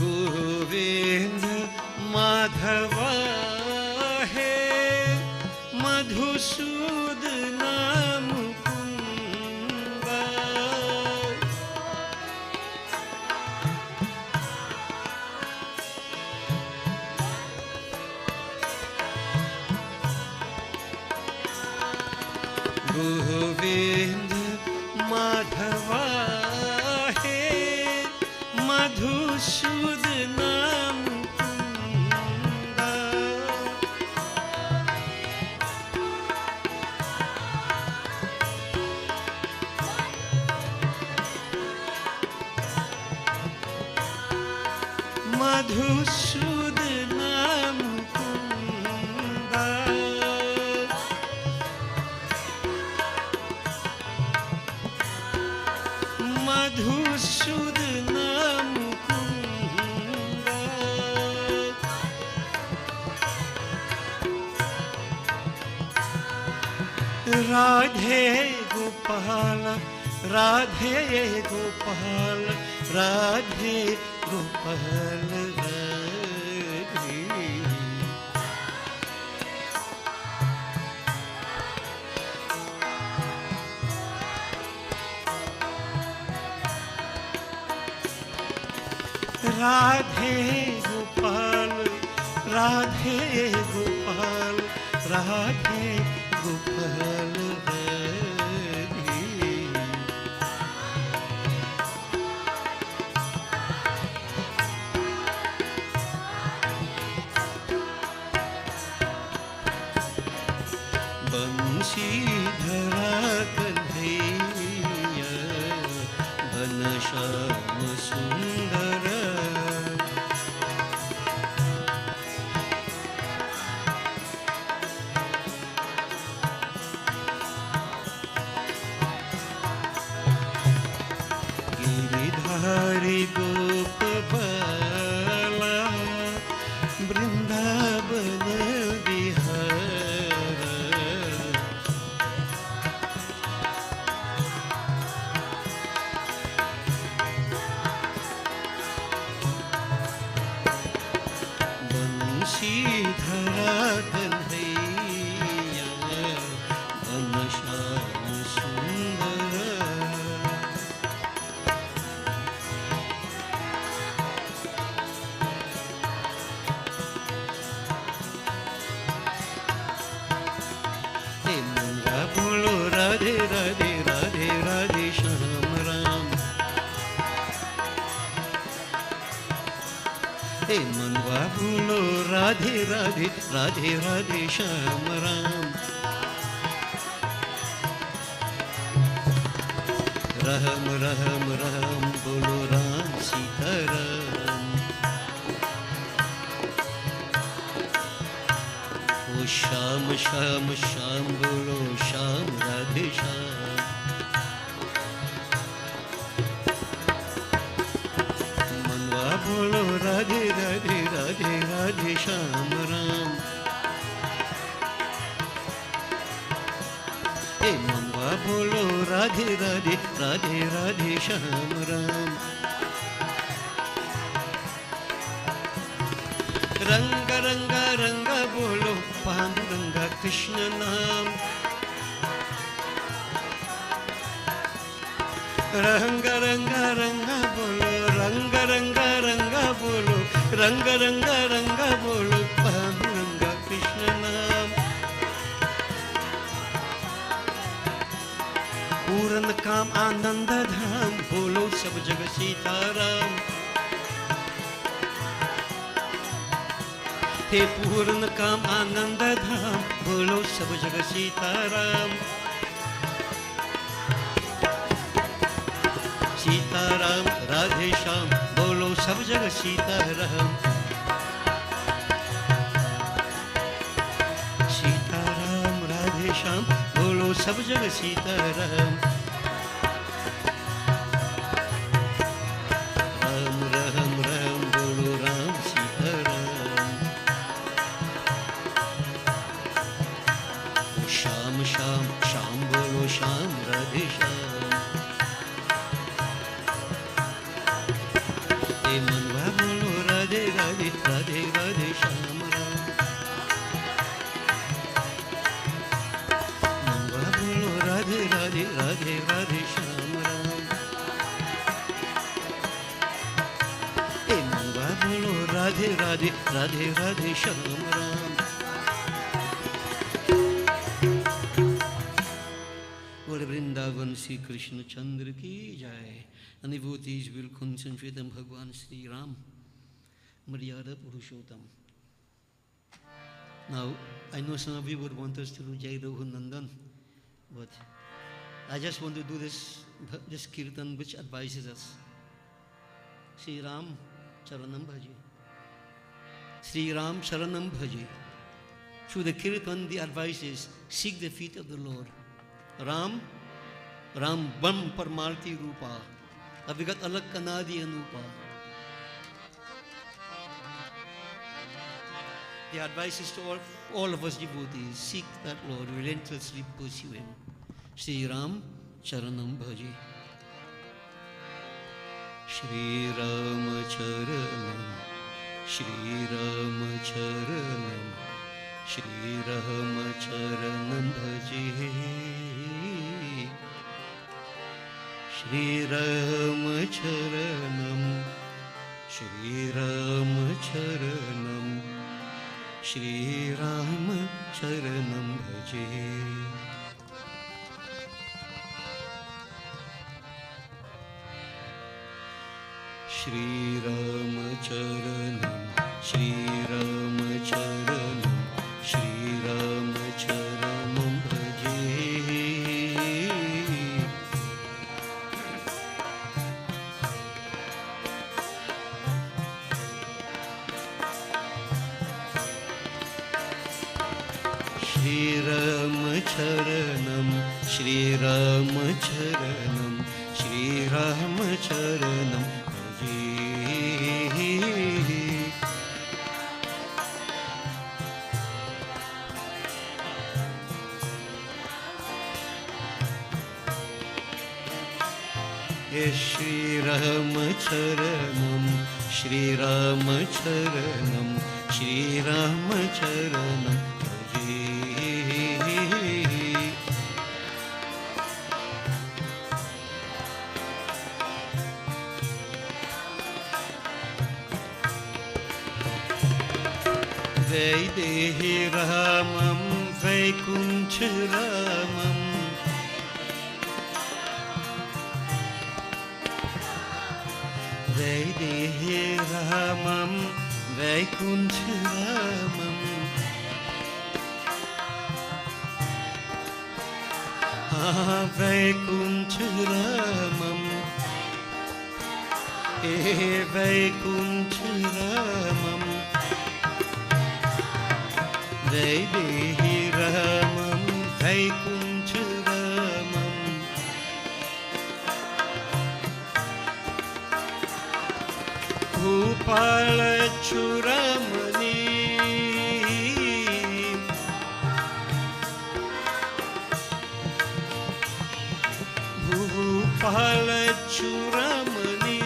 गोविंद माधवा है मधुसूदन मुकुंदा गोविंद माधवा है मधुसूदन मुकुंदा मधुसूदन मुकुंदा मधुसूदन मुकुंदा राधे गोपाल राधे गोपाल राधे गोपाल राधे राधे गोपाल राधे गोपाल राधे गोपाल राधे बंशीधरा कन्हैया घनश्याम सुंदरा गिरिधारी गोप बाला वृंदावन विहार बंशीधरा कन्हैया घनश्याम सुंदरा बोलो राधे राधे राधे राधे श्याम राम। हे मनवा बोलो राधे राधे राधे राधे श्याम राम रहम रहम रहम बोलो राम सीताराम ओ श्याम श्याम श्याम बोलो श्याम राधे श्याम मनवा बोलो राधे राधे राधे राधे श्याम राम हे मनवा बोलो राधे राधे राधे राधे श्याम राम रंग रंगा रंगा बोलो पांडुरंगा कृष्ण नाम रंग रंगा रंगा बोलो रंग रंगा रंगा बोलो रंग रंगा रंगा बोलो पांडुरंगा कृष्ण नाम पूर्ण काम आनंद धाम बोलो सब जग सीताराम हे पूर्ण काम आनंद धाम बोलो सब जग सीताराम सीताराम राधे श्याम बोलो सब जग सीताराम सीताराम राधे श्याम बोलो सब जग सीताराम राम राम राम बोलो राम सीताराम श्याम श्याम श्याम बोलो श्याम राधे श्याम हे मनवा बोलो राधे राधे राधे राधे श्याम राम मनवा बोलो राधे राधे राधे राधे श्याम राम हे मनवा बोलो राधे राधे राधे राधे श्याम राम बोले वृंदावन श्री कृष्ण चंद्र की जय अनुभूतिज will concentrate on Bhagwan Sri Ram, Maryada Purushottam. Now, I know some of you would want us to do Jai Raghunandan, but I just want to do this kirtan which advises us. Sri Ram Charanam Bhaji. Sri Ram Charanam Bhaji. Through the kirtan, the advice is seek the feet of the Lord. Ram, Ram Bam Parmarti Rupa. Avigat Alak Kanadi Anupa. The advice is to all of us devotees, seek that Lord, relentlessly pursue Him. Sri Ram Charanam Bhaji. Shri Ram Charanam, Shri Ram Charanam, Shri Ram Charanam Bhaji. Shri Ram Charanam, Shri Ram Charanam, Shri Ram Charanam Bhaje. Shri Ram Charanam, Shri Ram Charanam, Shri Ram Charanam Bhaje. Shri Ram Charanam, Shri Ram Charanam, Shri Ram Charanam Bhaje. Shri Ram Charanam, Shri Ram Charanam, Shri Ram Charanam Bhaje. Vaidehi Ramam, Vaikuncha Ramam, Vaidehi Ramam, वैकुण्ठरामम् वैकुण्ठरामम् वैकुण्ठरामम् Vaidehi रामं वैकुण्ठरामम् भूपालचूडामणि भूपालचूडामणि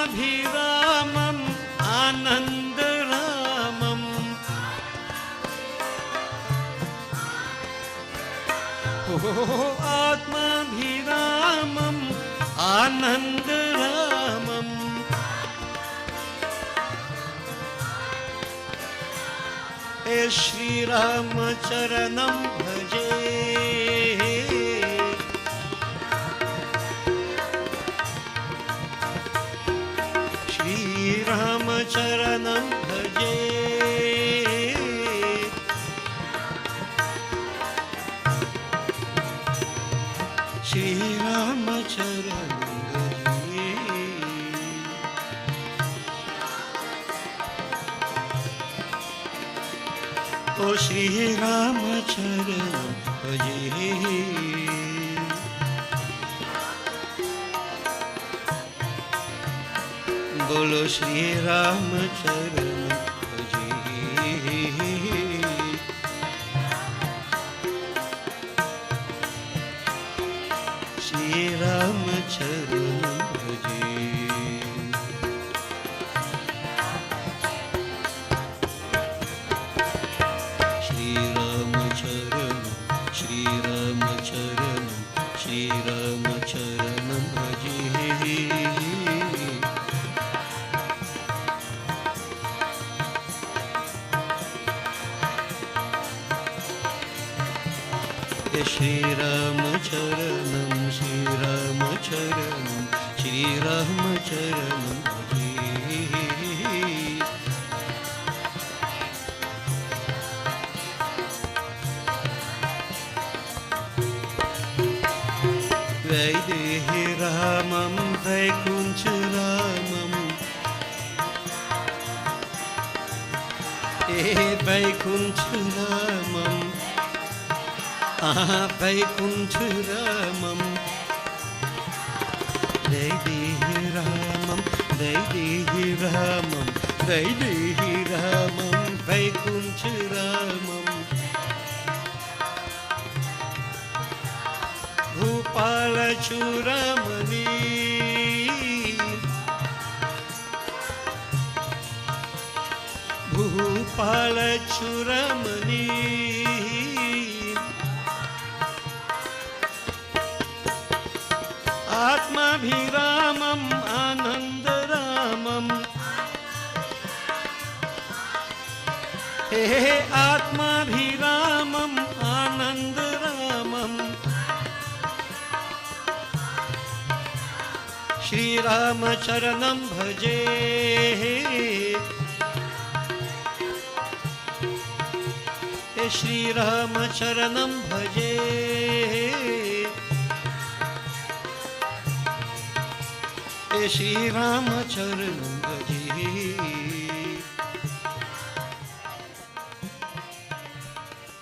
आत्माभिरामम् आनन्दरामम् आत्माभिरामम् आनन्दरामम् हे श्रीरामचरणं भजे श्रीरामचरणं भजे श्रीरामचरणं भजे ओ श्रीरामचरणं भजे बोलो श्री रामचरण भजे श्री रामचरण भजे श्री रामचरण श्री रामचरण श्री रामचरण भजे श्रीरामचरणं श्रीरामचरणं श्रीरामचरणं भजे वैदेहि रामं वैकुण्ठरामम् वैकुण्ठरामम् वैकुण्ठरामम् वैदेहि रामं वैदेहि रामं वैदेहि रामं वैकुण्ठरामम् भूपालचूडामणि भूपालचूडामणि आत्माभिरामम् आनन्दरामम् हे आत्माभिरामम् आनन्दरामम् श्रीरामचरणं भजे हे श्रीरामचरणं भजे हे श्रीरामचरणं भजे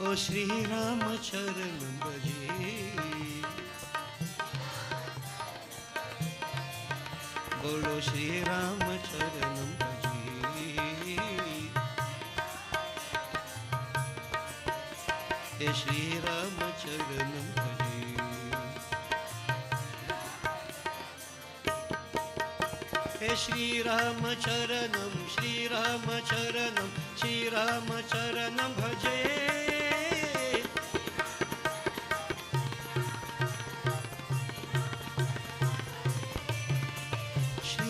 ओ श्रीरामचरणं भजे बोलो श्रीरामचरणं भजे हे श्रीरामचरणं भजे हे श्रीरामचरणं श्रीरामचरणं श्रीरामचरणं भजे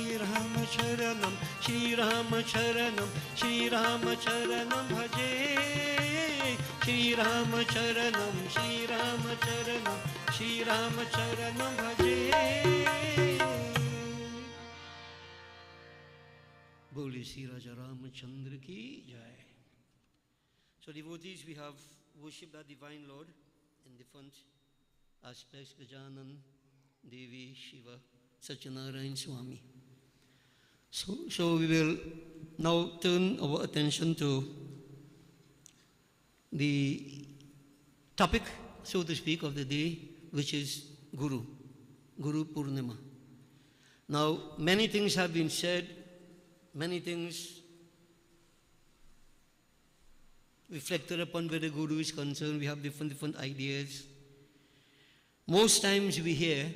श्रीरामचरणं श्रीरामचरणं श्रीरामचरणं भजे श्रीरामचरणं श्रीरामचरणं श्रीरामचरणं भजे। बोले श्री राजा रामचंद्र की जय। So devotees, we have worshipped our divine Lord in different aspects, Gajanan, Devi, Shiva, Satyanarayan Swami. So we will now turn our attention to the topic, so to speak, of the day, which is Guru Poornima. Now, many things have been said, many things reflected upon where the Guru is concerned. We have different ideas. Most times we hear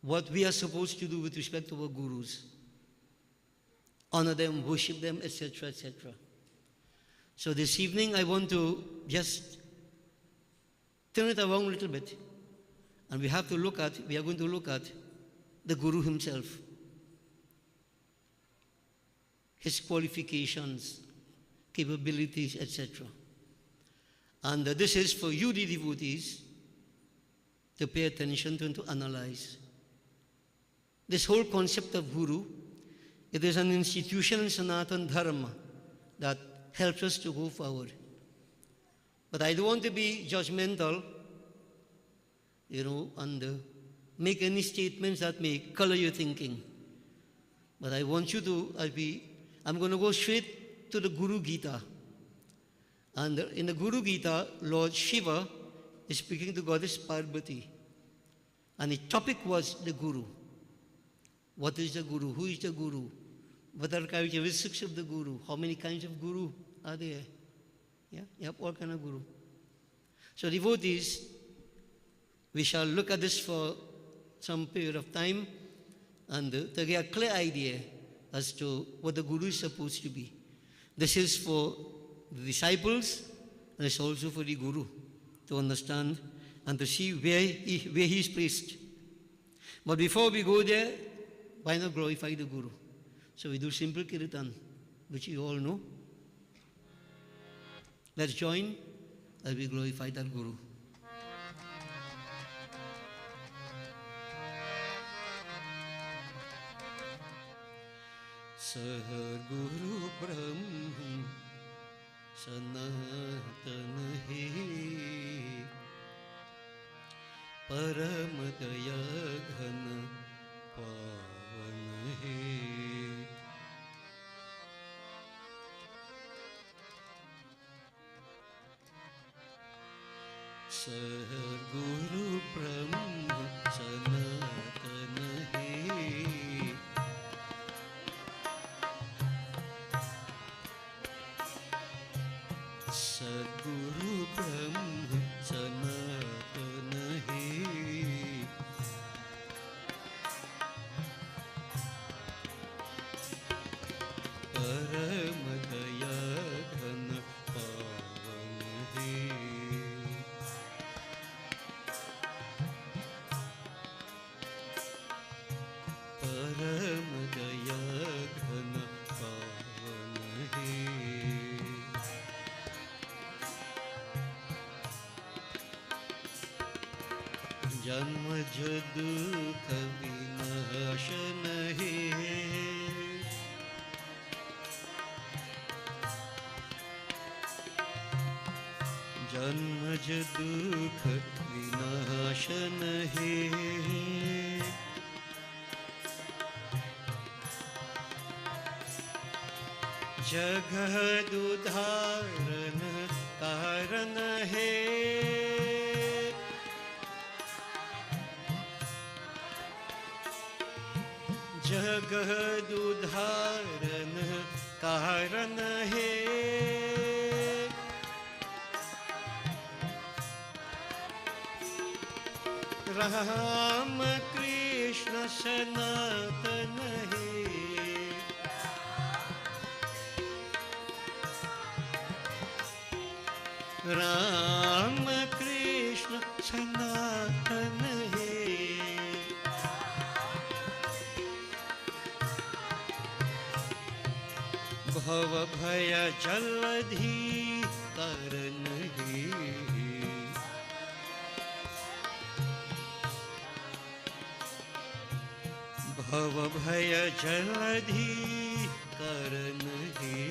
what we are supposed to do with respect to our Gurus. Honor them, worship them, etc., etc. So this evening I want to just turn it around a little bit. And we are going to look at the Guru himself, his qualifications, capabilities, etc. And this is for you, the devotees, to pay attention to and to analyze. This whole concept of Guru, it is an institution in Sanatana Dharma that helps us to go forward. But I don't want to be judgmental, and make any statements that may color your thinking. But I want you to, I'm going to go straight to the Guru Gita. And in the Guru Gita, Lord Shiva is speaking to Goddess Parvati. And the topic was the Guru. What is the Guru? Who is the Guru? What are the characteristics of the Guru? How many kinds of Guru are there? Yeah, you have all kinds of Guru. So devotees, we shall look at this for some period of time and to get a clear idea as to what the Guru is supposed to be. This is for the disciples and it's also for the Guru to understand and to see where he is placed. But before we go there, why not glorify the Guru? So we do simple kirtan, which you all know. Let's join as we glorify that Guru. Sadguru Brahm Sanatana He Param Daya Ghana Pavan He Sadguru Brahm Sanatana He Sadguru Brahm Sanatana He Param Daya Ghana Pavan He Param Daya Ghana Pavan He Janma Dukha Vinashana He Janma Dukha Vinashana He Jagad Udharan Karan Hai Jagad Udharan Karan Hai Ram Krishna Sanatana Hai Ram Krishna Sanatana Hai Bhava Bhaya Jaladhi कारण हे भव भय जलधि कारण हे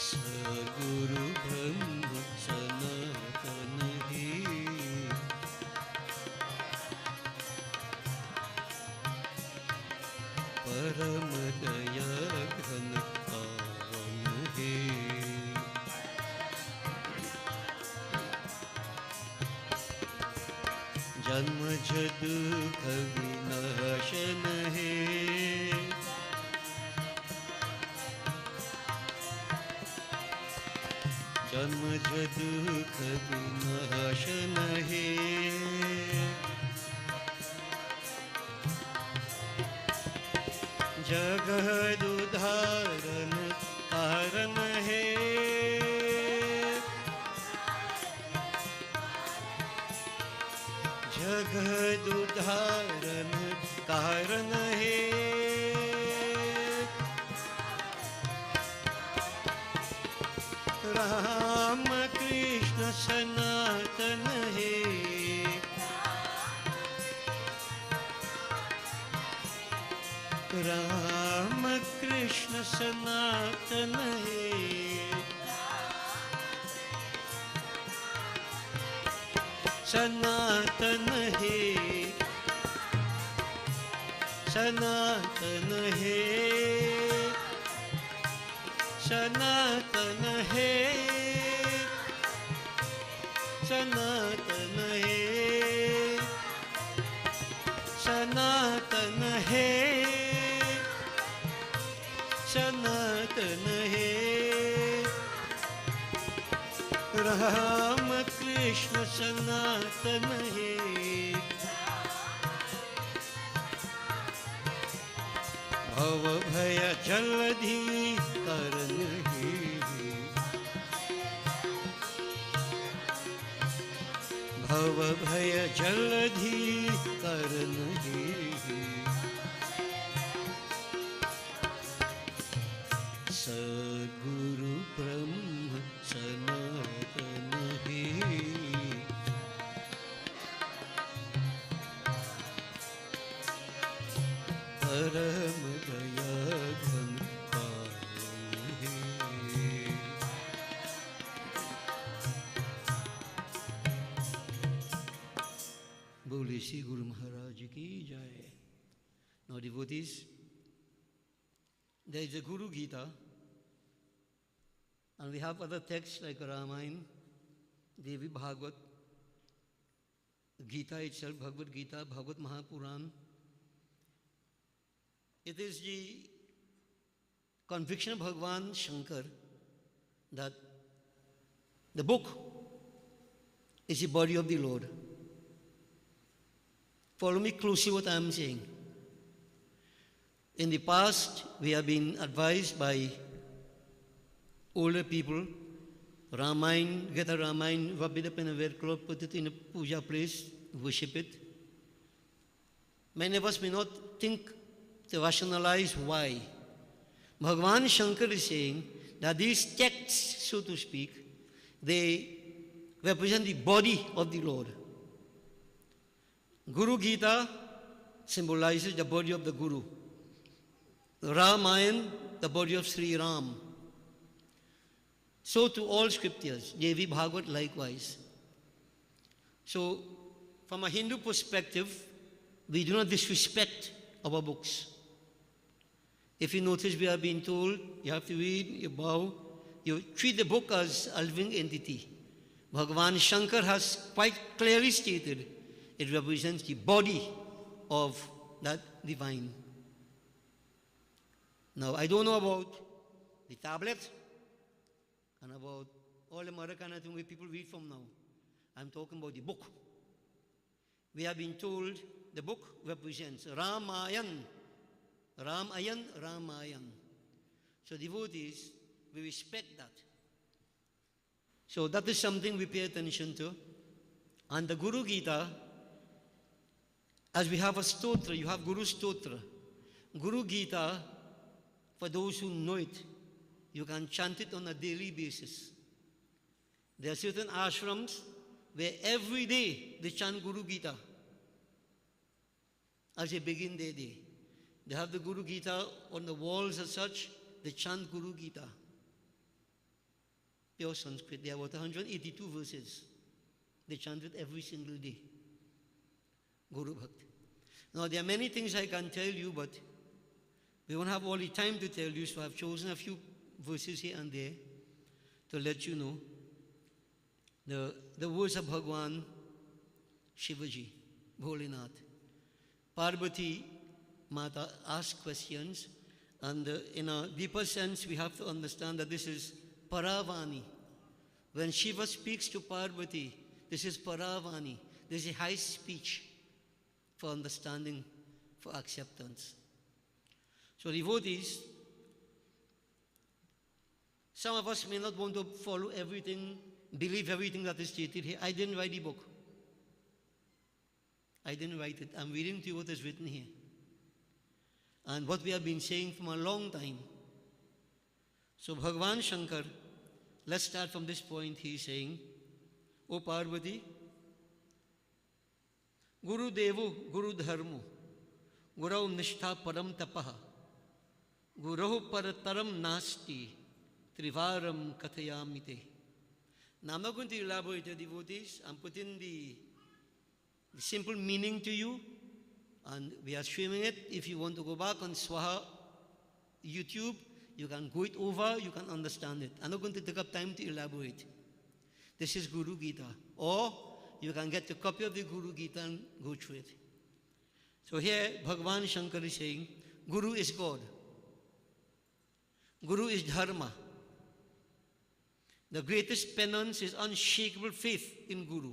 सद्गुरु ब्रह्म सनातन हे परम दया घन पावन हे जन्म दुख विनाशन हे जन्म दुख विनाशन हे जगद उद्धारण कारण हे जगद उद्धारण कारण हे राम कृष्ण सनातन हे राम कृष्ण सनातन हे सनातन हे सनातन हे सनातन हे सनातन हे सनातन हे सनातन हे राम कृष्ण सनातन हे भव भय जलधि कारण हे भव भय जलधि कारण हे सद्गुरु ब्रह्म सनातन हे परम दया घन पावन हे बोले श्री गुरु महाराज की जय. Now devotees, there is a Guru Gita, and we have other texts like Ramayana, Devi Bhagavad, Gita itself, Bhagavad Gita, Bhagavad Mahapuran. It is the conviction of Bhagavan Shankar that the book is the body of the Lord. Follow me closely what I am saying. In the past, we have been advised by older people, Ramayana, get a Ramayana, rub it up in a wet cloth, put it in a puja place, worship it. Many of us may not think to rationalize why. Bhagavan Shankar is saying that these texts, so to speak, they represent the body of the Lord. Guru Gita symbolizes the body of the Guru. Ramayana, the body of Sri Ram. So to all scriptures, Devi Bhagavad likewise. So, from a Hindu perspective, we do not disrespect our books. If you notice, we are being told you have to read, you bow, you treat the book as a living entity. Bhagavan Shankar has quite clearly stated it represents the body of that divine. Now, I don't know about the tablet and about all the other kind of things where people read from now. I'm talking about the book. We have been told the book represents Ramayana. Ramayana, Ramayana. So devotees, we respect that. So that is something we pay attention to. And the Guru Gita, as we have a stotra, you have Guru Stotra. Guru Gita For those who know it, you can chant it on a daily basis. There are certain ashrams where every day they chant Guru Gita as they begin their day. They have the Guru Gita on the walls as such. They chant Guru Gita. Pure Sanskrit. There are about 182 verses. They chant it every single day. Guru Bhakti. Now there are many things I can tell you, but we won't have all the time to tell you, so I've chosen a few verses here and there to let you know the words of Bhagwan Shivaji, Bholinath. Parvati Mata asked questions, and in a deeper sense, we have to understand that this is Paravani. When Shiva speaks to Parvati, this is Paravani. This is high speech for understanding, for acceptance. So devotees, some of us may not want to follow everything, believe everything that is stated here. I didn't write the book. I didn't write it. I'm reading to you what is written here. And what we have been saying from a long time. So Bhagavan Shankar, let's start from this point. He is saying, O Parvati, Guru Devo, Guru Dharmo, Gurau Nishtha Param Tapaha, Guru Parataram Nasti, Trivaram Kathayamite. Now I'm not going to elaborate the devotees. I'm putting the simple meaning to you, and we are streaming it. If you want to go back on SWAHA YouTube, you can go it over, you can understand it. I'm not going to take up time to elaborate. This is Guru Gita. Or you can get a copy of the Guru Gita and go through it. So here, Bhagavan Shankar is saying, Guru is God. Guru is Dharma. The greatest penance is unshakable faith in Guru.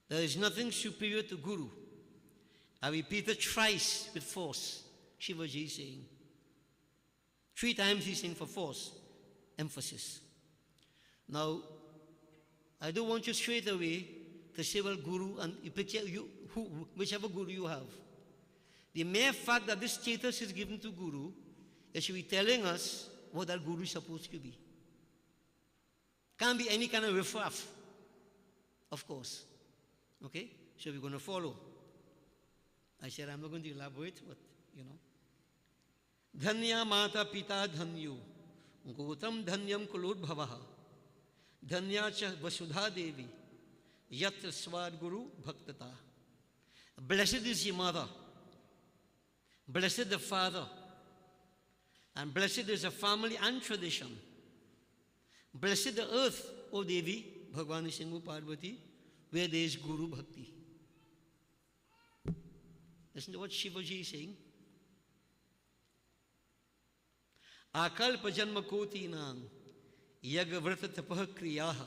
There is nothing superior to Guru. I repeat it thrice with force, Shivaji is saying. 3 times he's saying for force, emphasis. Now, I don't want you straight away to say, well, Guru, and whichever Guru you have. The mere fact that this status is given to Guru, it should be telling us what that Guru is supposed to be. Can't be any kind of riffraff, of course. Okay? So we're going to follow. I said I'm not going to elaborate, but you know. Dhanya Mata Pita Dhanyu, Gotam Dhanyam Kuludbhavaha, Dhanya Cha Vasudha Devi, Yatra Swad Guru Bhaktata. Blessed is your mother, blessed the father, and blessed is the family and tradition. Blessed the earth, O Devi, Bhagwan Singhu Parvati, where there is Guru Bhakti. Listen to what Shivaji is saying. Akalpa janma koti nang yaga vrata tapah kriyaha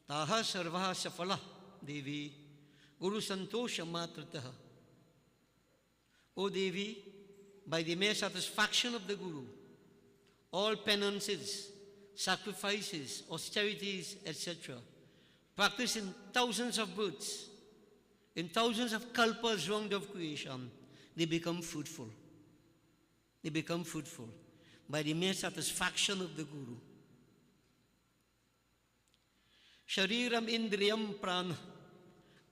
taha sarvaha safala Devi Guru santosha matrataha. O Devi, by the mere satisfaction of the Guru, all penances, sacrifices, austerities, etc., practiced in thousands of births, in thousands of kalpas wronged of creation, they become fruitful. They become fruitful by the mere satisfaction of the Guru. Shariram indriyam prana,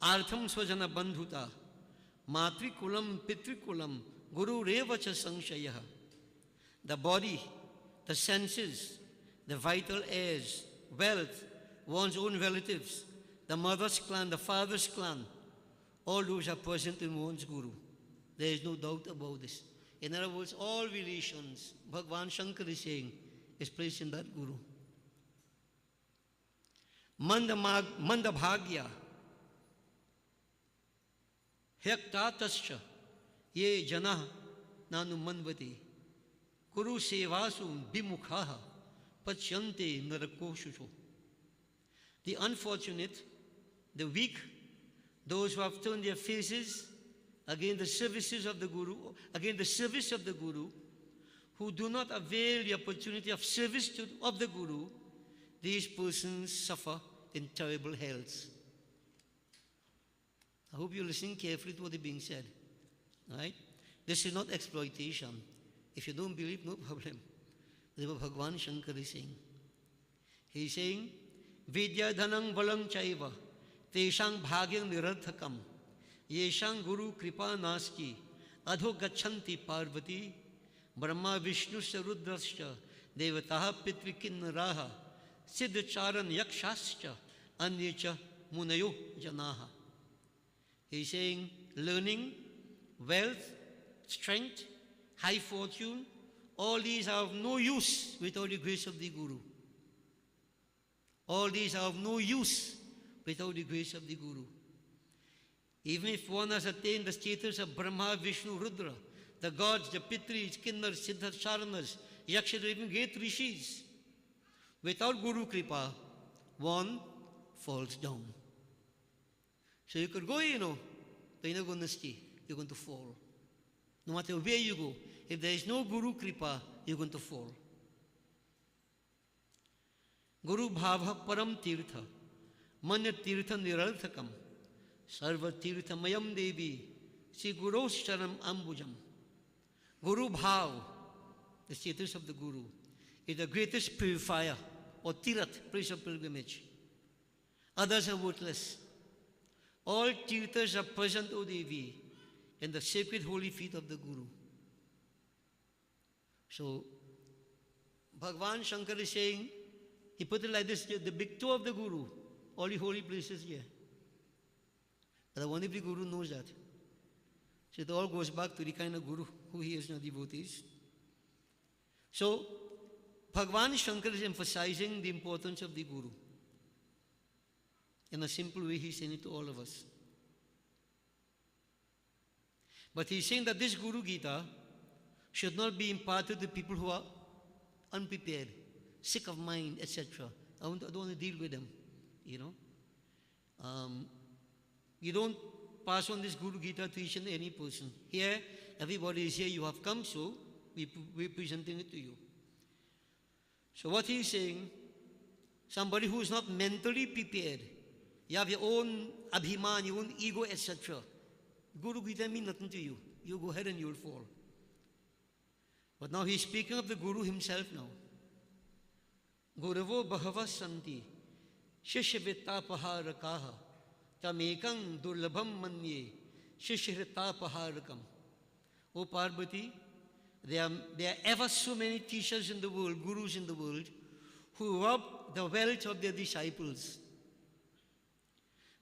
artham swajana bandhuta, matrikulam pitrikulam, guru revacha sangshayaha. The body, the senses, the vital heirs, wealth, one's own relatives, the mother's clan, the father's clan, all those are present in one's Guru. There is no doubt about this. In other words, all relations, Bhagavan Shankar is saying, is placed in that Guru. Manda bhagya, hyaktatascha, ye jana nanu manvati, Guru sevasu bimukhaha, pachyante narakoshucho. The unfortunate, the weak, those who have turned their faces against the services of the Guru, against the service of the Guru, who do not avail the opportunity of service of the Guru, these persons suffer in terrible hells. I hope you're listening carefully to what is being said. Right? This is not exploitation. If you don't believe, no problem. That's what Bhagavan Shankar is saying. He is saying, Vidya dhanang balang chaiva, teshang bhagyang nirarthakam, yeshang guru kripa nasti, adho gachanti parvati, brahma vishnusya rudrascha, devataha pitvikinnaraha, siddhacharan yakshascha, anyecha munayo janaha. He is saying, learning, wealth, strength, high fortune, all these are of no use without the grace of the Guru. All these are of no use without the grace of the Guru. Even if one has attained the status of Brahma, Vishnu, Rudra, the gods, the Pitris, Kinnars, Siddhacharanas, Yakshas, even great rishis, without Guru Kripa, one falls down. So you could go, but you're not going to stay. You're going to fall. No matter where you go, if there is no Guru Kripa, you're going to fall. Guru Bhava Param Tirtha, Manya Tirtha Nirarthakam, Sarva Tirtha Mayam Devi, Sri Guru Sharam Ambujam. Guru Bhav, the status of the Guru, is the greatest purifier, or Tirat, place of pilgrimage. Others are worthless. All Tirthas are present, O Devi, in the sacred holy feet of the Guru. So, Bhagavan Shankar is saying, he put it like this, the big toe of the Guru, all the holy places here. But the one every Guru knows that. So it all goes back to the kind of Guru who he is now, devotees. So, Bhagavan Shankar is emphasizing the importance of the Guru. In a simple way, he's saying it to all of us. But he's saying that this Guru Gita should not be imparted to people who are unprepared, sick of mind, etc. I don't want to deal with them, You don't pass on this Guru Gita to each and any person. Here, everybody is here, you have come, so we're presenting it to you. So what he's saying, somebody who is not mentally prepared, you have your own abhiman, your own ego, etc. Guru Gita means nothing to you. You go ahead and you'll fall. But now he's speaking of the Guru himself now. Guravo bahava santi, shishyavittapaharakaha, tamekang durlabham manye, shishyavittapaharakam. O Parvati, there are ever so many teachers in the world, gurus in the world, who rob the wealth of their disciples.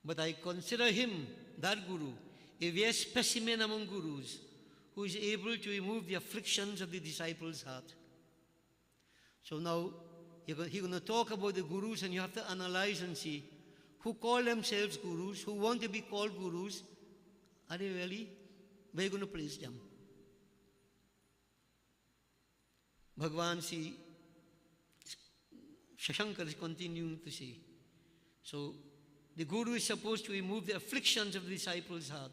But I consider him, that Guru, a rare specimen among gurus, who is able to remove the afflictions of the disciples' heart. So now, he's going to talk about the gurus, and you have to analyze and see who call themselves gurus, who want to be called gurus. Are they really? Where are you going to place them? Bhagavan Shashankar is continuing to say. So, the Guru is supposed to remove the afflictions of the disciples' heart.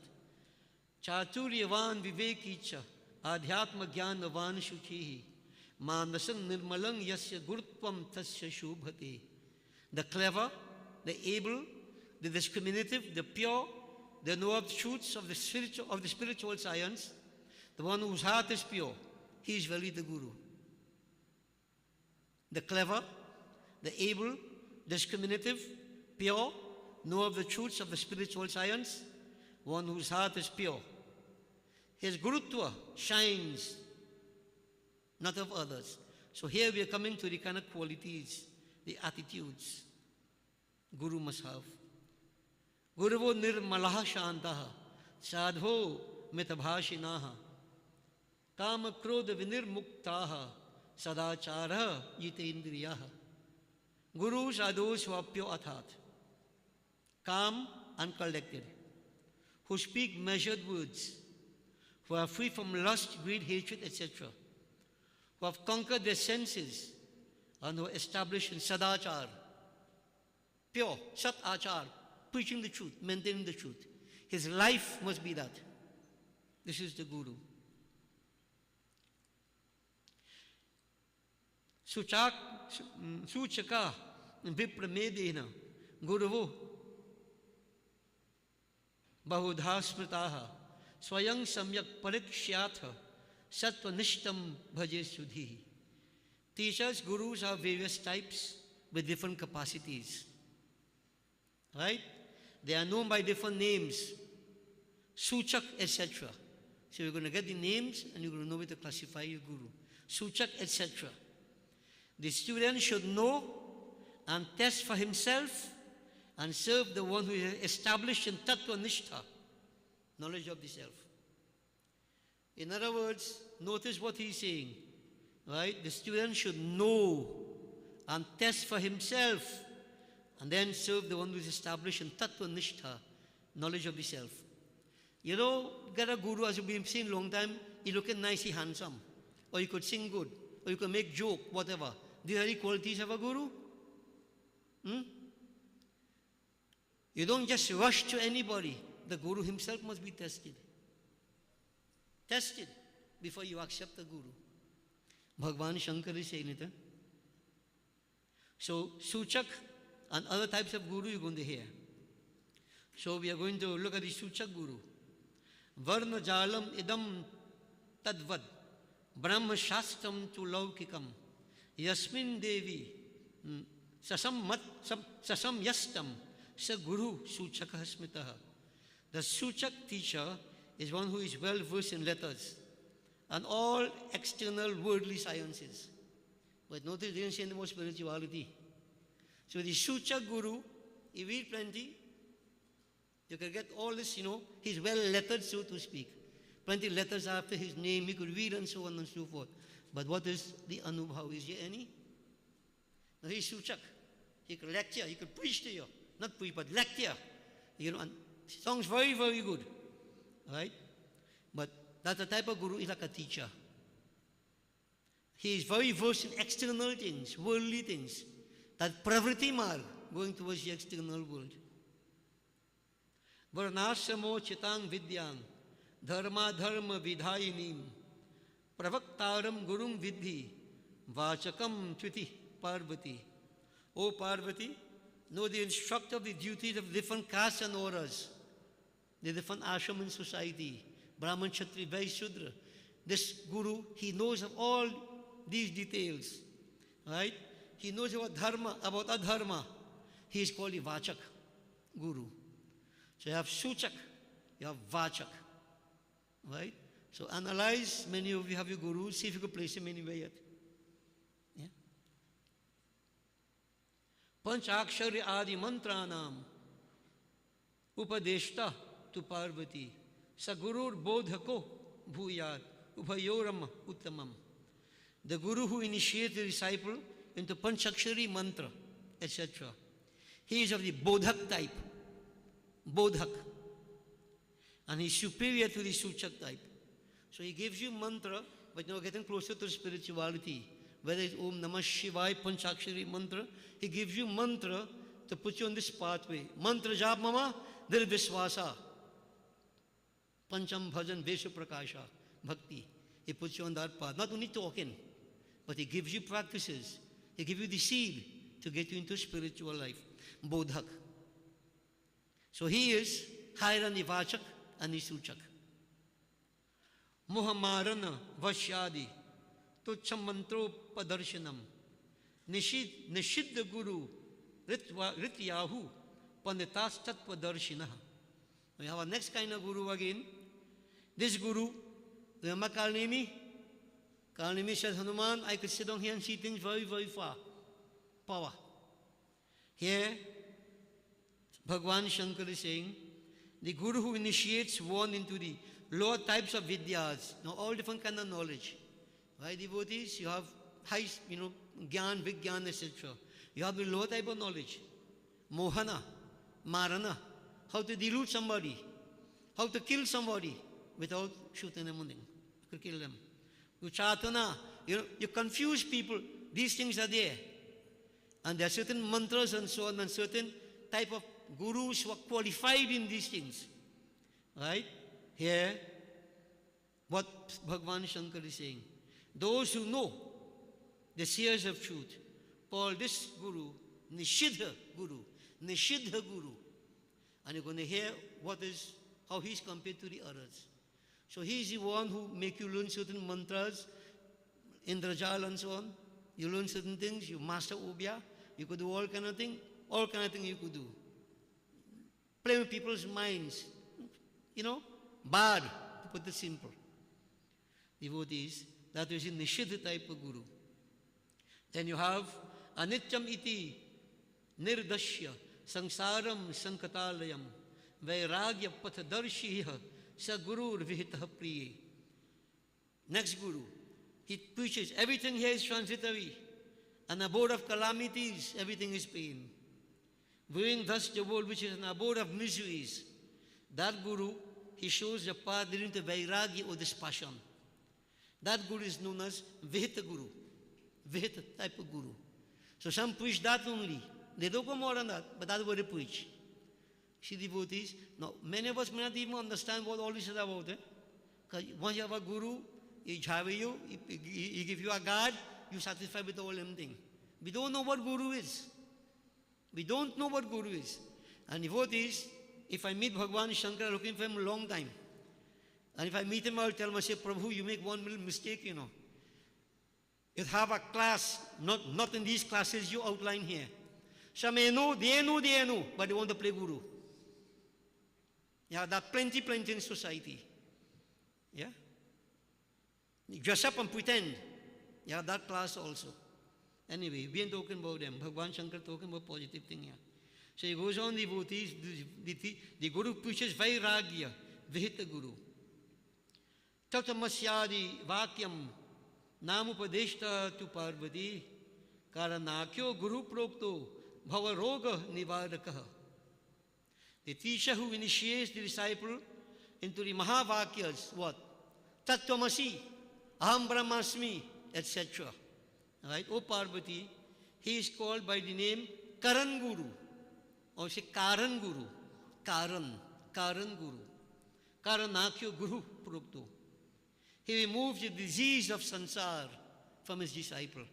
Chaturyavan vivekicha adhyatma jnanavan shuchihi manasam nirmalang yasya gurutvam tasya shubhate. The clever, the able, the discriminative, the pure, the know of the truths of the spiritual science, the one whose heart is pure, he is really the Guru. The clever, the able, discriminative, pure, know of the truths of the spiritual science, one whose heart is pure. His Gurutva shines, not of others. So here we are coming to the kind of qualities, the attitudes Guru must have. Guruvo nirmalaha shantaha, sadho mitabhashinaha, kama krodha vinirmuktaha, sadachara yitendriyaha. Gurus are those who are pure at heart, calm and collected, who speak measured words, who are free from lust, greed, hatred, etc., who have conquered their senses and who are established in sadachar, pure, sat achar, preaching the truth, maintaining the truth. His life must be that. This is the Guru. Suchaka vipramedena guruvo bahudha smritaha swayang samyak parikshyatha Satvanishtam bhaje sudhi. Teachers, gurus have various types with different capacities. Right? They are known by different names. Suchak, etc. So you're going to get the names and you're going to know where to classify your guru. Suchak, etc. The student should know and test for himself and serve the one who is established in Tattva Nishtha, knowledge of the self. In other words, notice what he's saying. Right? The student should know and test for himself and then serve the one who is established in Tattva Nishtha, knowledge of the self. You know, get a guru, as you've been seeing a long time, he looking nice, he handsome. Or you could sing good, or you could make joke, whatever. Do you have any qualities of a guru? You don't just rush to anybody. The guru himself must be tested. Tested before you accept the guru. Bhagwan Shankar is saying it. So, Suchak and other types of guru you're going to hear. So, we are going to look at the Suchak guru. Varna jalam idam tadvad brahma shastram tu laukikam yasmin devi sasam yastam sa guru suchaka smitaha. The Suchak teacher is one who is well versed in letters and all external worldly sciences. But notice they didn't say anything about spirituality. So the Suchak guru, he read plenty. You can get all this, he's well lettered, so to speak. Plenty letters after his name, he could read and so on and so forth. But what is the anubhav? Is there any? Now he's Suchak. He could lecture, he could preach to you. Not preach, but lecture. And sounds very, very good. Right? But that's the type of guru is like a teacher. He is very versed in external things, worldly things. That pravritti marg, going towards the external world. Varnasamo chitang vidyang dharma dharma vidhayinim pravaktaram gurum vidhi vachakam tviti Parvati. O Parvati, know the instructor of the duties of different castes and auras, the different ashram in society, Brahman, Kshatriya, Vaishya, Shudra. This guru, he knows of all these details, right? He knows about dharma, about adharma. He is called the Vachak guru. So you have Suchak, you have Vachak, right? So analyze, many of you have your gurus, see if you could place him anywhere yet. Yeah? Panchakshari adi mantranam upadeshta tu Parvati sagurur bodhako bhuyat ubhayoram uttamam. The guru who initiates the disciple into Panchakshari mantra, etc. He is of the bodhak type. Bodhak. And he is superior to the Suchak type. So he gives you mantra, but now getting closer to spirituality. Whether it's Om Namah Shivaya, Panchakshari mantra, he gives you mantra to put you on this pathway. Mantra jap mama, dir viswasa. Pancham bhajan vesha prakasha, bhakti. He puts you on that path. Not only talking, but he gives you practices. He gives you the seed to get you into spiritual life. Bodhak. So he is higher than the Vachak and the Suchak. Muhammarana Vashyadi Tucham Mantro Padarshanam Nishidha Guru Rityahu Panditas Tattva Darshinaha. We have our next kind of guru again. This guru, remember Kalnemi? Kalnemi said, Hanuman, I could sit down here and see things very, very far. Power. Here, Bhagwan Shankar is saying, the guru who initiates one into the lower types of vidyas, now all different kind of knowledge. Right, devotees? You have high, Gyan, Vigyan, etc. You have the lower type of knowledge. Mohana, Marana, how to delude somebody, how to kill somebody without shooting them on them. You could kill them. Uchatana, you confuse people. These things are there. And there are certain mantras and so on, and certain type of gurus who are qualified in these things. Right? Here, what Bhagwan Shankar is saying. Those who know the seers of truth call this guru Nishidha Guru. Nishidha Guru. And you're going to hear how he is compared to the others. So he is the one who make you learn certain mantras, Indrajal and so on. You learn certain things, you master Ubya, you could do all kind of thing you could do. Play with people's minds, bad, to put it simple. Devotees, that is a Nishidha type of guru. Then you have Anityam iti nirdashya samsaram sankatalayam vairagya pathadarshih sa gurur vihitah priye. Next guru, he preaches everything here is transitory. An abode of calamities, everything is pain. Viewing thus the world which is an abode of miseries, that guru, he shows the path leading to vairagya or dispassion. That guru is known as Vihita guru. Vihita type of guru. So some preach that only. They don't go more than that, but that's what they preach. See, devotees, now many of us may not even understand what all this is about. Because once you have a guru, he java you, he give you a guard, you satisfy with all them things. We don't know what guru is. We don't know what guru is. And devotees, if I meet Bhagwan Shankara looking for him a long time, and if I meet him, I'll tell him, I say, Prabhu, you make one little mistake, You have a class, not in these classes you outline here. Some may know, they know, but they want to play guru. Yeah, there are plenty in society. Yeah? You dress up and pretend. Yeah, that class also. Anyway, we ain't talking about them. Bhagwan Shankar talking about positive thing here. So he goes on, devotees, the guru preaches vairagya, vihita guru. Tatamasyadi vakyam namupadeshta tu parvati karanakyo guru prokto bhavaroga nivadakaha. The teacher who initiates the disciple into the Mahavakyas, what? Tattvamasi, Aham Brahmasmi, etc. Right? O Parvati, he is called by the name Karan Guru, or say Karan Guru, Karan Guru, Karanakyo Guru Prokto. He removes the disease of sansar from his disciple.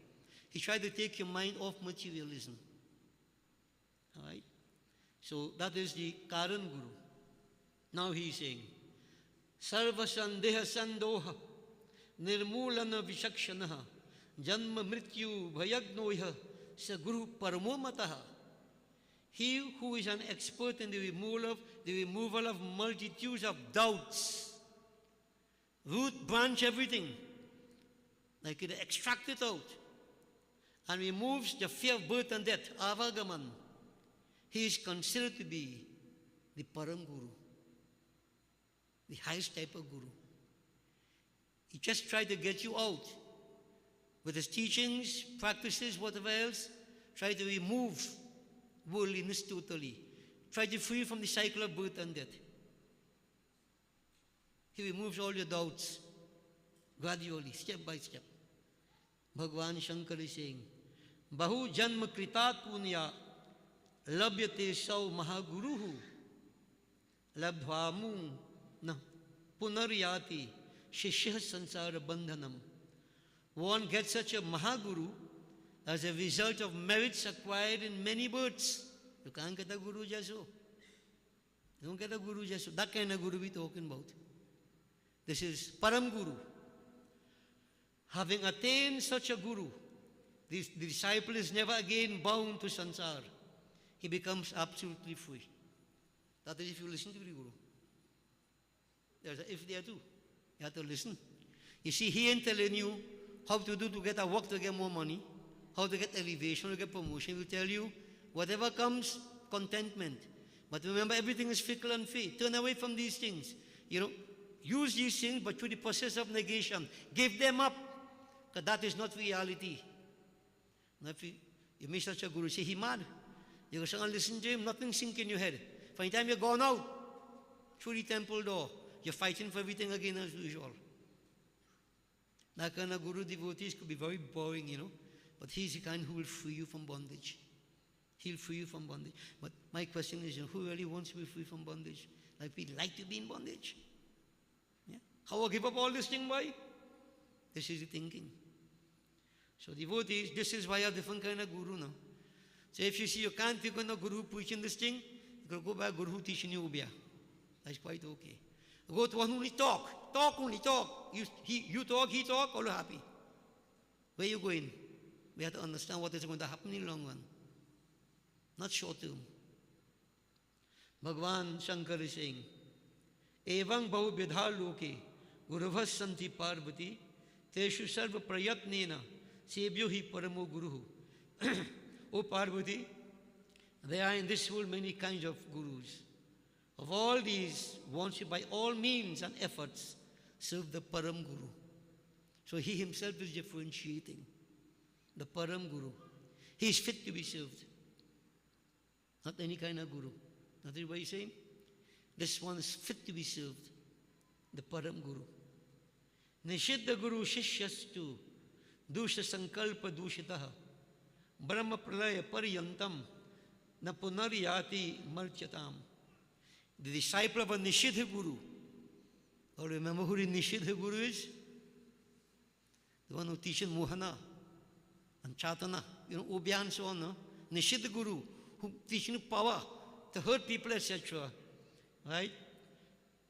He tried to take your mind off materialism. All right? So that is the Karan Guru. Now he is saying, Sarva Sandeha Sandoha Nirmulana Vishakshanaha Janma Mrityu Bhayagnoha Sa Guru Paramomataha. He who is an expert in the removal of multitudes of doubts, root, branch, everything, like it extract it out and removes the fear of birth and death, avagaman. He is considered to be the Param Guru, the highest type of Guru. He just tried to get you out with his teachings, practices, whatever else, try to remove worldliness totally, try to free you from the cycle of birth and death. He removes all your doubts gradually, step by step. Bhagwan Shankar is saying, Bahu Janma Kritat Punya Labhyate Sau Mahaguruhu Labdhvamu Na Punaryati Shishya Sansara Bandhanam. One gets such a Mahaguru as a result of merits acquired in many births. You can't get a Guru just so. You don't get a Guru just so. That kind of Guru we're talking about. This is Param Guru. Having attained such a Guru, the disciple is never again bound to sansar. He becomes absolutely free. That is if you listen to the Guru. There's an if there too. You have to listen. You see, he ain't telling you how to do to get a work to get more money, how to get elevation, to get promotion. He will tell you, whatever comes, contentment. But remember, everything is fickle and fate. Turn away from these things. Use these things, but through the process of negation. Give them up, because that is not reality. Now if you meet such a guru, say, he mad. You go, listen to him, nothing sink in your head. From the time you're gone out, through the temple door, you're fighting for everything again as usual. That kind of guru devotees could be very boring, but he's the kind who will free you from bondage. He'll free you from bondage. But my question is, who really wants to be free from bondage? Like we like to be in bondage. Yeah? How I give up all this thing, why? This is the thinking. So devotees, this is why I have different kind of guru now. So if you see you can't pick on a guru preaching this thing, you can go back guru teaching you Ubya. That's quite okay. Go to one who only talk, only talk. You talk, he talk, all happy. Where you going? We have to understand what is going to happen in the long run, not short term. Bhagwan Shankar is saying, Evang Bahu Bidha Loke, Guruvas Santi Parvati, Teshu Sarva Prayatnena, Sebyo Hi Paramo Guru. O Parvati, there are in this world many kinds of gurus. Of all these, one should by all means and efforts serve the Param Guru. So he himself is differentiating the Param Guru. He is fit to be served. Not any kind of guru. Not what he's saying. This one is fit to be served. The Param Guru. Nishiddha Guru Shishyastu Dusha Sankalpa Dushitaha Brahma Pralaya Pariyantam Na Punaryati Marchatam. The disciple of a Nishiddha Guru. Or remember who the Nishiddha Guru is? The one who teaches Mohana and Chatana, Ubya and so on. No? Nishiddha Guru, who teaches power to hurt people, etc. Right?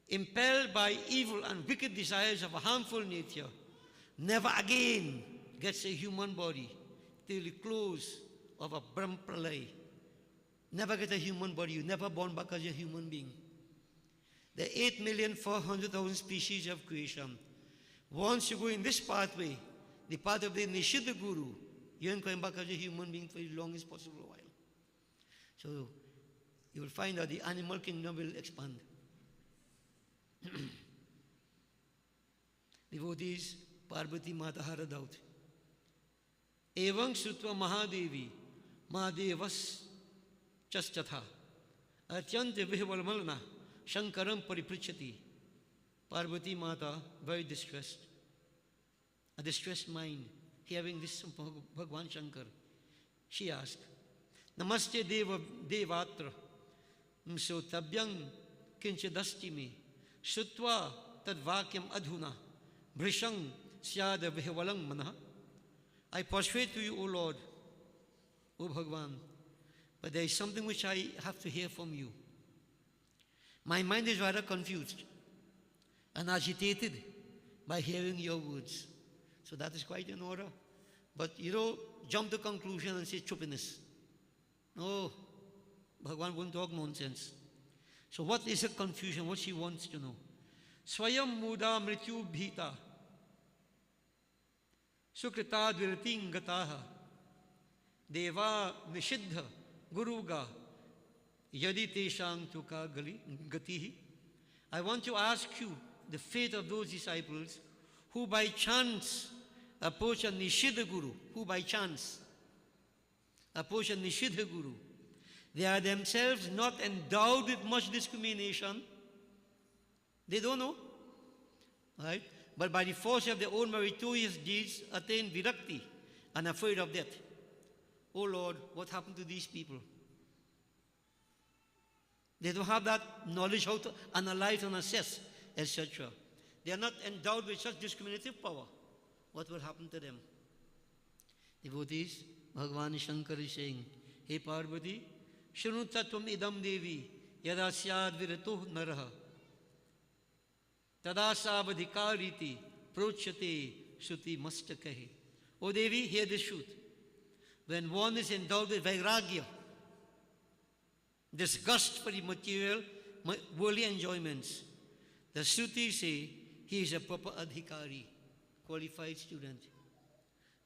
Impelled by evil and wicked desires of a harmful nature, never again gets a human body till the close of a Brahm Pralay. Never get a human body. You're never born back as a human being. The 8,400,000 species of creation. Once you go in this pathway, the path of the Nishiddha Guru, you ain't going back as a human being for the longest possible while. So you will find that the animal kingdom will expand. Devotees, Parvati Mata harad out. Evang Sutva Mahadevi, Mahadevas Chaschatha, Atyanta Vihavalmalana, Shankaram Pariprichati. Parvati Mata, very distressed. A distressed mind, hearing this from Bhagwan Shankar. She asked, Namaste Devatra, Msotabyang Kinchadastimi, Sutva Tadvakyam Adhuna, Brishang Syada Vihawalang Mana. I prostrate to you, O Lord, O Bhagwan, but there is something which I have to hear from you. My mind is rather confused and agitated by hearing your words. So that is quite in order. But you don't jump to conclusion and say chupiness. No, Bhagwan won't talk nonsense. So what is her confusion? What she wants to know? Swayam muda mrityu bhita sukrita dvirating gataha deva nishiddha guruga yadi teshang tuka gatihi. I want to ask you the fate of those disciples who by chance approach a Nishiddha Guru, who by chance approach a Nishiddha Guru. They are themselves not endowed with much discrimination. They don't know, right? But by the force of their own meritorious deeds attain virakti and afraid of death. Oh Lord, what happened to these people? They don't have that knowledge how to analyze and assess, etc. They are not endowed with such discriminative power. What will happen to them? Devotees, Bhagavan Shankar is saying, Hey Parvati, Shrunutattvam idam devi yada syad viratuh naraha tada savadhikariti prochate shuti mastakahe. O Devi, hear this truth. When one is endowed with vairagya, disgust for the material, worldly enjoyments, the Shrutis say he is a proper adhikari, qualified student.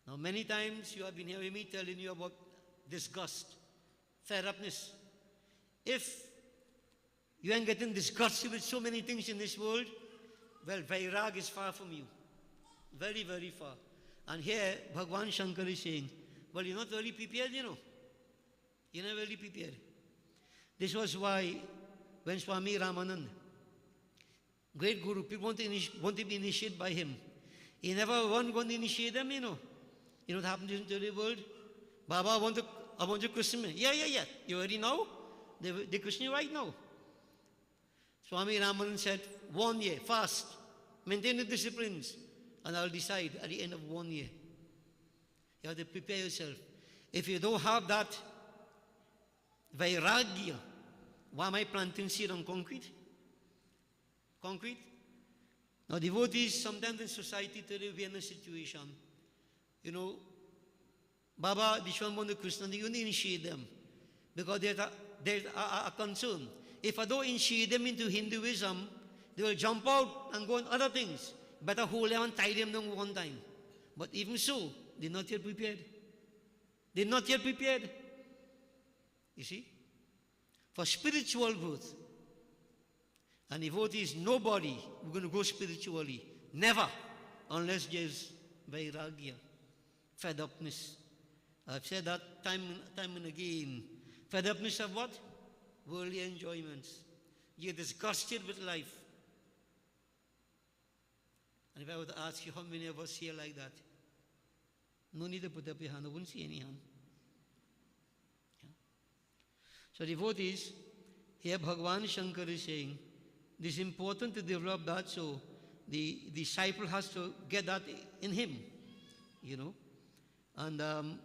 Now many times you have been hearing me telling you about disgust, fed-upness. If you ain't getting disgusted with so many things in this world, well, Vairag is far from you. Very, very far. And here, Bhagwan Shankar is saying, well, you're not really prepared, you know. You're not really prepared. This was why when Swami Ramanand, great guru, people want to be initiated by him. He never one going to initiate them, you know. You know what happens in the world? Baba, I want to christen me. Yeah. You already know? They christen you right now. Swami Ramanand said, 1 year, fast, maintain the disciplines, and I'll decide at the end of 1 year. You have to prepare yourself. If you don't have that vairagya, why am I planting seed on concrete? Concrete? Now devotees, sometimes in society today we are in a situation, Baba, Vishwambandhu Krishna, you initiate them. Because there's a concern. If I don't initiate them into Hinduism, they will jump out and go on other things. Better hold them and tie them down one time. But even so, they're not yet prepared. They're not yet prepared. You see? For spiritual growth. And devotees, nobody is going to go spiritually. Never. Unless there's vairagya. Fed upness. I've said that time and again. Fed upness of what? Worldly enjoyments. You're disgusted with life. And if I were to ask you how many of us here like that, no need to put up your hand. I wouldn't see any hand. Yeah. So devotees, here Bhagavan Shankar is saying, it is important to develop that, so the disciple has to get that in him, And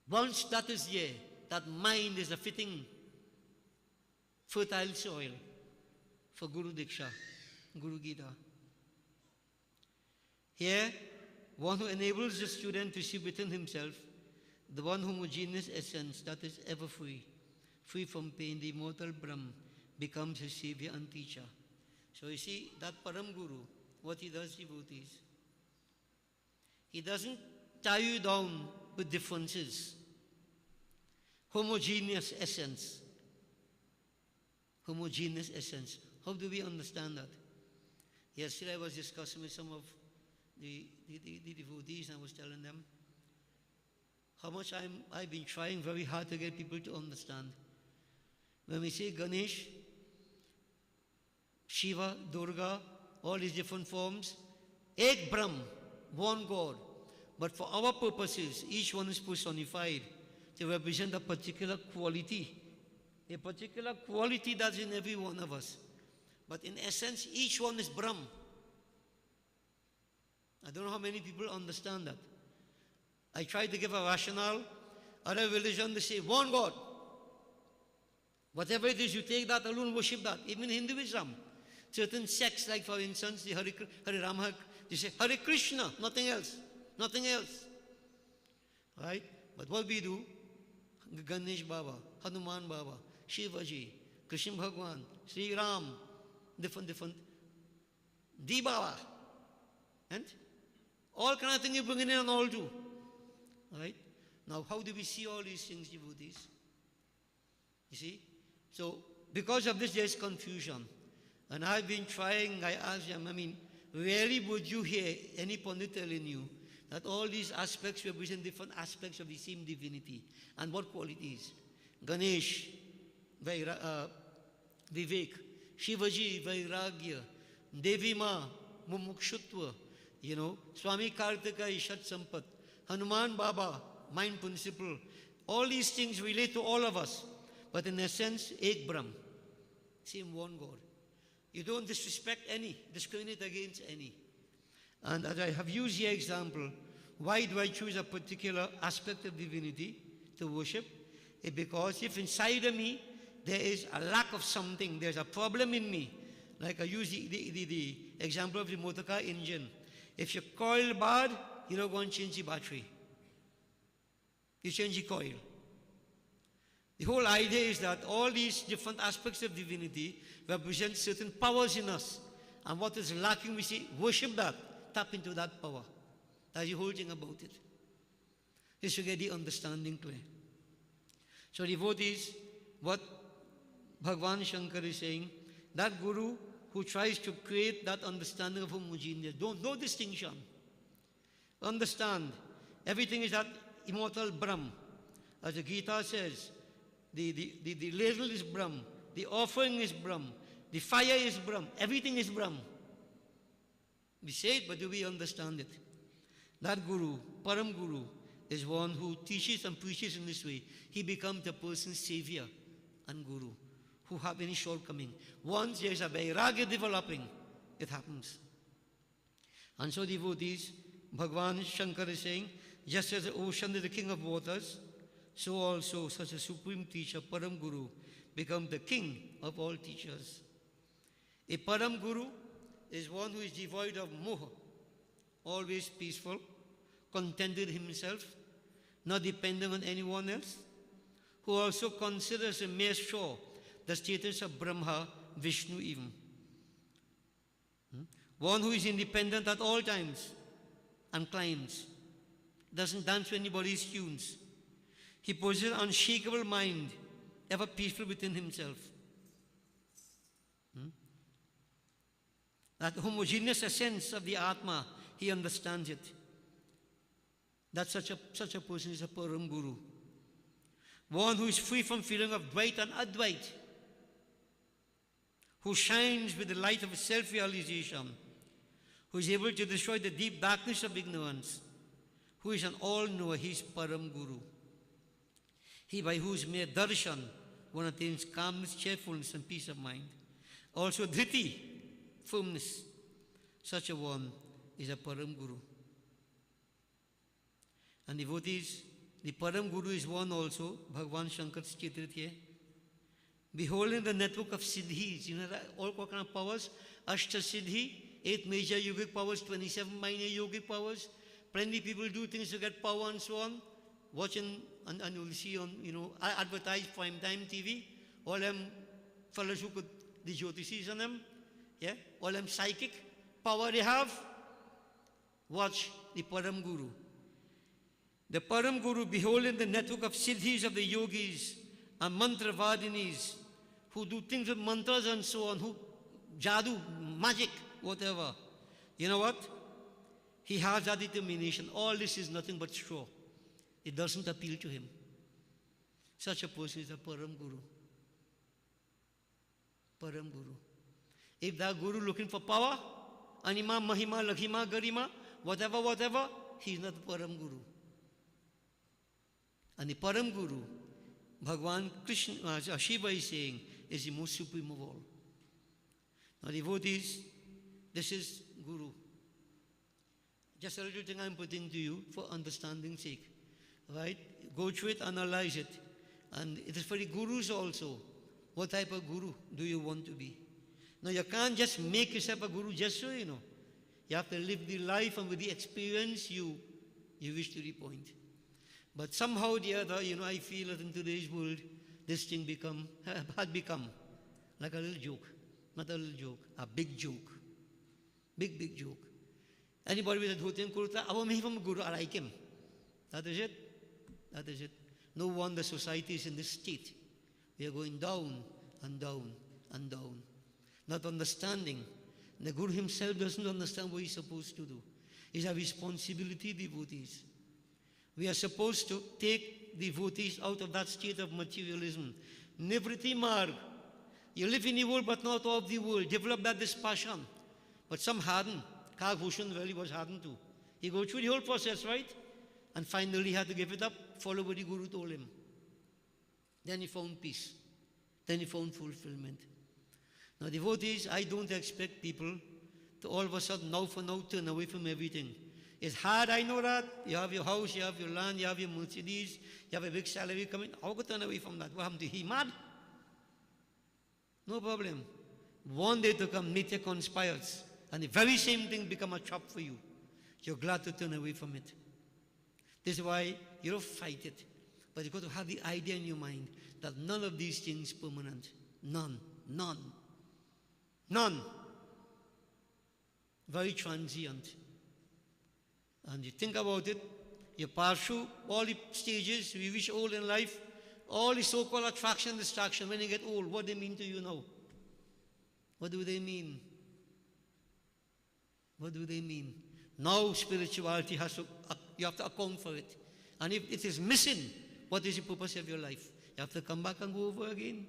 once that is there, that mind is a fitting, fertile soil for Guru Diksha, Guru Gita. Here, one who enables the student to see within himself the one homogeneous essence that is ever free, free from pain, the immortal Brahm, becomes his savior and teacher. So you see, that Param Guru, what he does, devotees, he doesn't tie you down with differences. Homogeneous essence. Homogeneous essence. How do we understand that? Yesterday I was discussing with some of the devotees, and I was telling them how much I've been trying very hard to get people to understand. When we say Ganesh, Shiva, Durga, all these different forms, Ek Brahm, one God. But for our purposes, each one is personified to represent a particular quality that's in every one of us. But in essence, each one is Brahm. I don't know how many people understand that. I try to give a rationale. Other religions, they say, one God. Whatever it is, you take that alone, worship that. Even Hinduism, certain sects, like for instance, the Hare Rama, they say, Hare Krishna, nothing else. Nothing else. Right? But what we do, Ganesh Baba, Hanuman Baba, Shivaji, Krishna Bhagwan, Sri Ram, different, Di Baba. And all kind of things you bring in and all do. Right? Now, how do we see all these things, devotees? You see? So, because of this, there is confusion. And I've been trying, I asked them, rarely would you hear any Pandit telling you that all these aspects represent different aspects of the same divinity. And what qualities? Ganesh, Vivek, Shivaji, Vairagya, Devi Ma, Mumukshutva, Swami Kartika, Ishat Sampat, Hanuman Baba, mind principle. All these things relate to all of us. But in essence, Ek Brahm, same one God. You don't disrespect any, discriminate against any. And as I have used here example, why do I choose a particular aspect of divinity to worship? It's because if inside of me there is a lack of something, there's a problem in me. Like I use the example of the motor car engine. If your coil bad, you don't go and change the battery. You change the coil. The whole idea is that all these different aspects of divinity represent certain powers in us. And what is lacking, we say, worship that. Tap into that power. That's the whole thing about it. Just to get the understanding clear. So devotees, what Bhagavan Shankar is saying, that guru who tries to create that understanding of homogeneous, no distinction. Understand, everything is that immortal Brahm. As the Gita says, the ladle is Brahm, the offering is Brahm, the fire is Brahm, everything is Brahm. We say it, but do we understand it? That guru, Param Guru, is one who teaches and preaches in this way. He becomes the person's savior and guru who have any shortcoming. Once there is a vairagya developing, it happens. And so devotees, Bhagavan Shankar is saying, just as the ocean is the king of waters, so also such a supreme teacher, Param Guru, becomes the king of all teachers. A Param Guru is one who is devoid of moha, always peaceful, contented himself, not dependent on anyone else, who also considers a mere show the status of Brahma, Vishnu even. One who is independent at all times and climbs, doesn't dance to anybody's tunes. He possesses an unshakable mind, ever peaceful within himself. That homogeneous essence of the Atma, he understands it. That such a person is a Param Guru. One who is free from feeling of Dvait and Advait, who shines with the light of self-realization, who is able to destroy the deep darkness of ignorance, who is an all-knower. He is Param Guru. He by whose mere darshan one attains calmness, cheerfulness and peace of mind. Also dhriti, firmness. Such a one is a Param Guru. And devotees, the Param Guru is one also, Bhagavan Shankar stated here. Beholding the network of siddhis, all kind of powers, Ashta Siddhi, 8 major yogic powers, 27 minor yogic powers. Plenty people do things to get power and so on. Watching, and you'll see on, advertised prime time TV, all them fellows who could, the Jyotishis on them, yeah, all them psychic power they have. Watch the Param Guru. The Param Guru, beholding the network of siddhis of the yogis and mantra vadinis, who do things with mantras and so on, who jadoo, magic, whatever. You know what? He has that determination. All this is nothing but straw. It doesn't appeal to him. Such a person is a Param Guru. Param Guru. If that Guru looking for power, Anima, Mahima, Lakhima, Garima, whatever, he is not a Param Guru. And the Param Guru, Bhagavan Krishna, Shiva is saying, is the most supreme of all. Now devotees, this is Guru. Just a little thing I'm putting to you for understanding's sake. Right? Go through it, analyze it. And it is for the gurus also. What type of guru do you want to be? Now you can't just make yourself a guru just so you know. You have to live the life, and with the experience you wish to repoint. But somehow or the other, I feel that in today's world, this thing had become like a little joke. Not a little joke, a big joke. Big joke. Anybody with a dhoti and kurta, I want him a guru, I like him. That is it. That is it. No wonder society is in this state. We are going down and down and down. Not understanding. The Guru himself doesn't understand what he's supposed to do. It's a responsibility, devotees. We are supposed to take devotees out of that state of materialism. Nivriti marg. You live in the world but not of the world. Develop that dispassion. But some hadn't. Kagbhushan really was hardened too. He go through the whole process, right? And finally he had to give it up, follow what the Guru told him. Then he found peace. Then he found fulfillment. Now devotees, I don't expect people to all of a sudden, now for now, turn away from everything. It's hard, I know that. You have your house, you have your land, you have your Mercedes, you have a big salary coming. How could you turn away from that? What happened to him? Mad? No problem. One day to come, nature conspires. And the very same thing become a trap for you. You're glad to turn away from it. This is why you don't fight it. But you've got to have the idea in your mind that none of these things permanent. None. Very transient. And you think about it, you pass through all the stages, we reach old in life, all the so-called attraction, distraction, when you get old, what do they mean to you now? What do they mean? What do they mean? Now spirituality has to, you have to account for it. And if it is missing, what is the purpose of your life? You have to come back and go over again.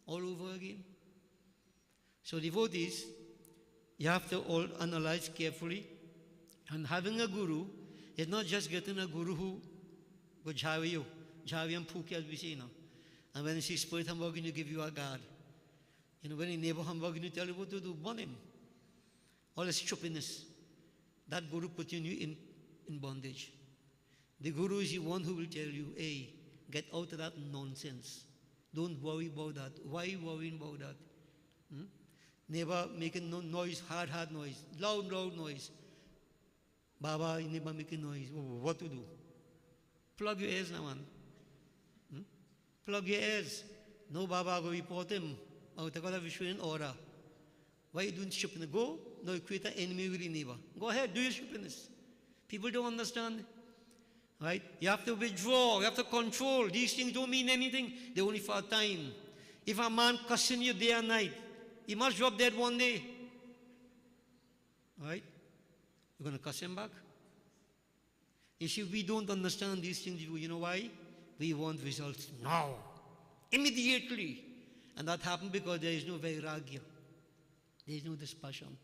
All over again. So devotees, you have to all analyze carefully. And having a guru is not just getting a guru who will jhavi you. Jhavi and pooki as we say now. And when you see spirit, I'm going to give you a guard. When a neighbor, I'm going to tell you what to do, burn him. All this stupidness. That guru puts you in bondage. The guru is the one who will tell you, hey, get out of that nonsense. Don't worry about that. Why are you worrying about that? Neighbor making no noise, hard noise, loud noise. Baba, neighbor making noise. What to do? Plug your ears now, man. Plug your ears. No, Baba, go report him. I will take out a visual in order. Why are you doing stupidness? Go. No, you create an enemy with your neighbor. Go ahead, do your stupidness. People don't understand. Right? You have to withdraw. You have to control. These things don't mean anything. They're only for a time. If a man cussing you day and night, he must drop dead one day. Right? You're going to cuss him back? You see, we don't understand these things. You know why? We want results now. Immediately. And that happened because there is no vairagya. There is no dispassion.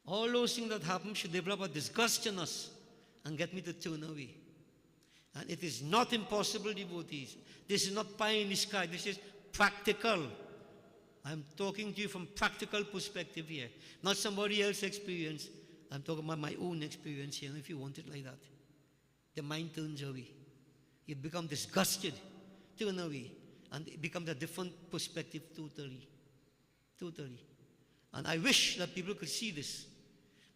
All those things that happen should develop a disgust in us and get me to turn away. And it is not impossible, devotees. This is not pie in the sky. This is practical. I'm talking to you from practical perspective here. Not somebody else's experience. I'm talking about my own experience here. And if you want it like that, the mind turns away. You become disgusted, turn away. And it becomes a different perspective totally. Totally. And I wish that people could see this.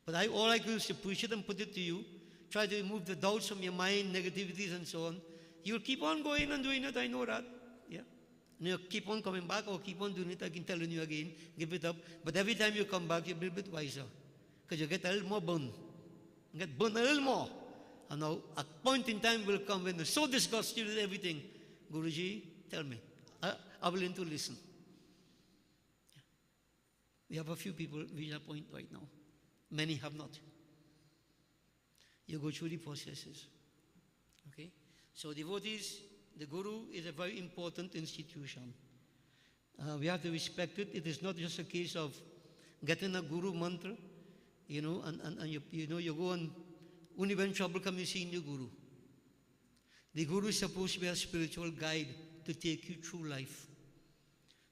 But all I could do is to preach it and put it to you. Try to remove the doubts from your mind, negativities and so on. You'll keep on going and doing it, I know that. Yeah. And you'll keep on coming back or keep on doing it, I can tell you again, give it up. But every time you come back, you're a little bit wiser. Because you get a little more burned. You get burned a little more. And now, a point in time will come when you're so disgusted with everything. Guruji, tell me. I'm willing to listen. Yeah. We have a few people reach that point right now. Many have not. You go through the processes. Okay? So devotees, the Guru is a very important institution. We have to respect it. It is not just a case of getting a Guru mantra, and you go and only when trouble comes you see new Guru. The Guru is supposed to be a spiritual guide to take you through life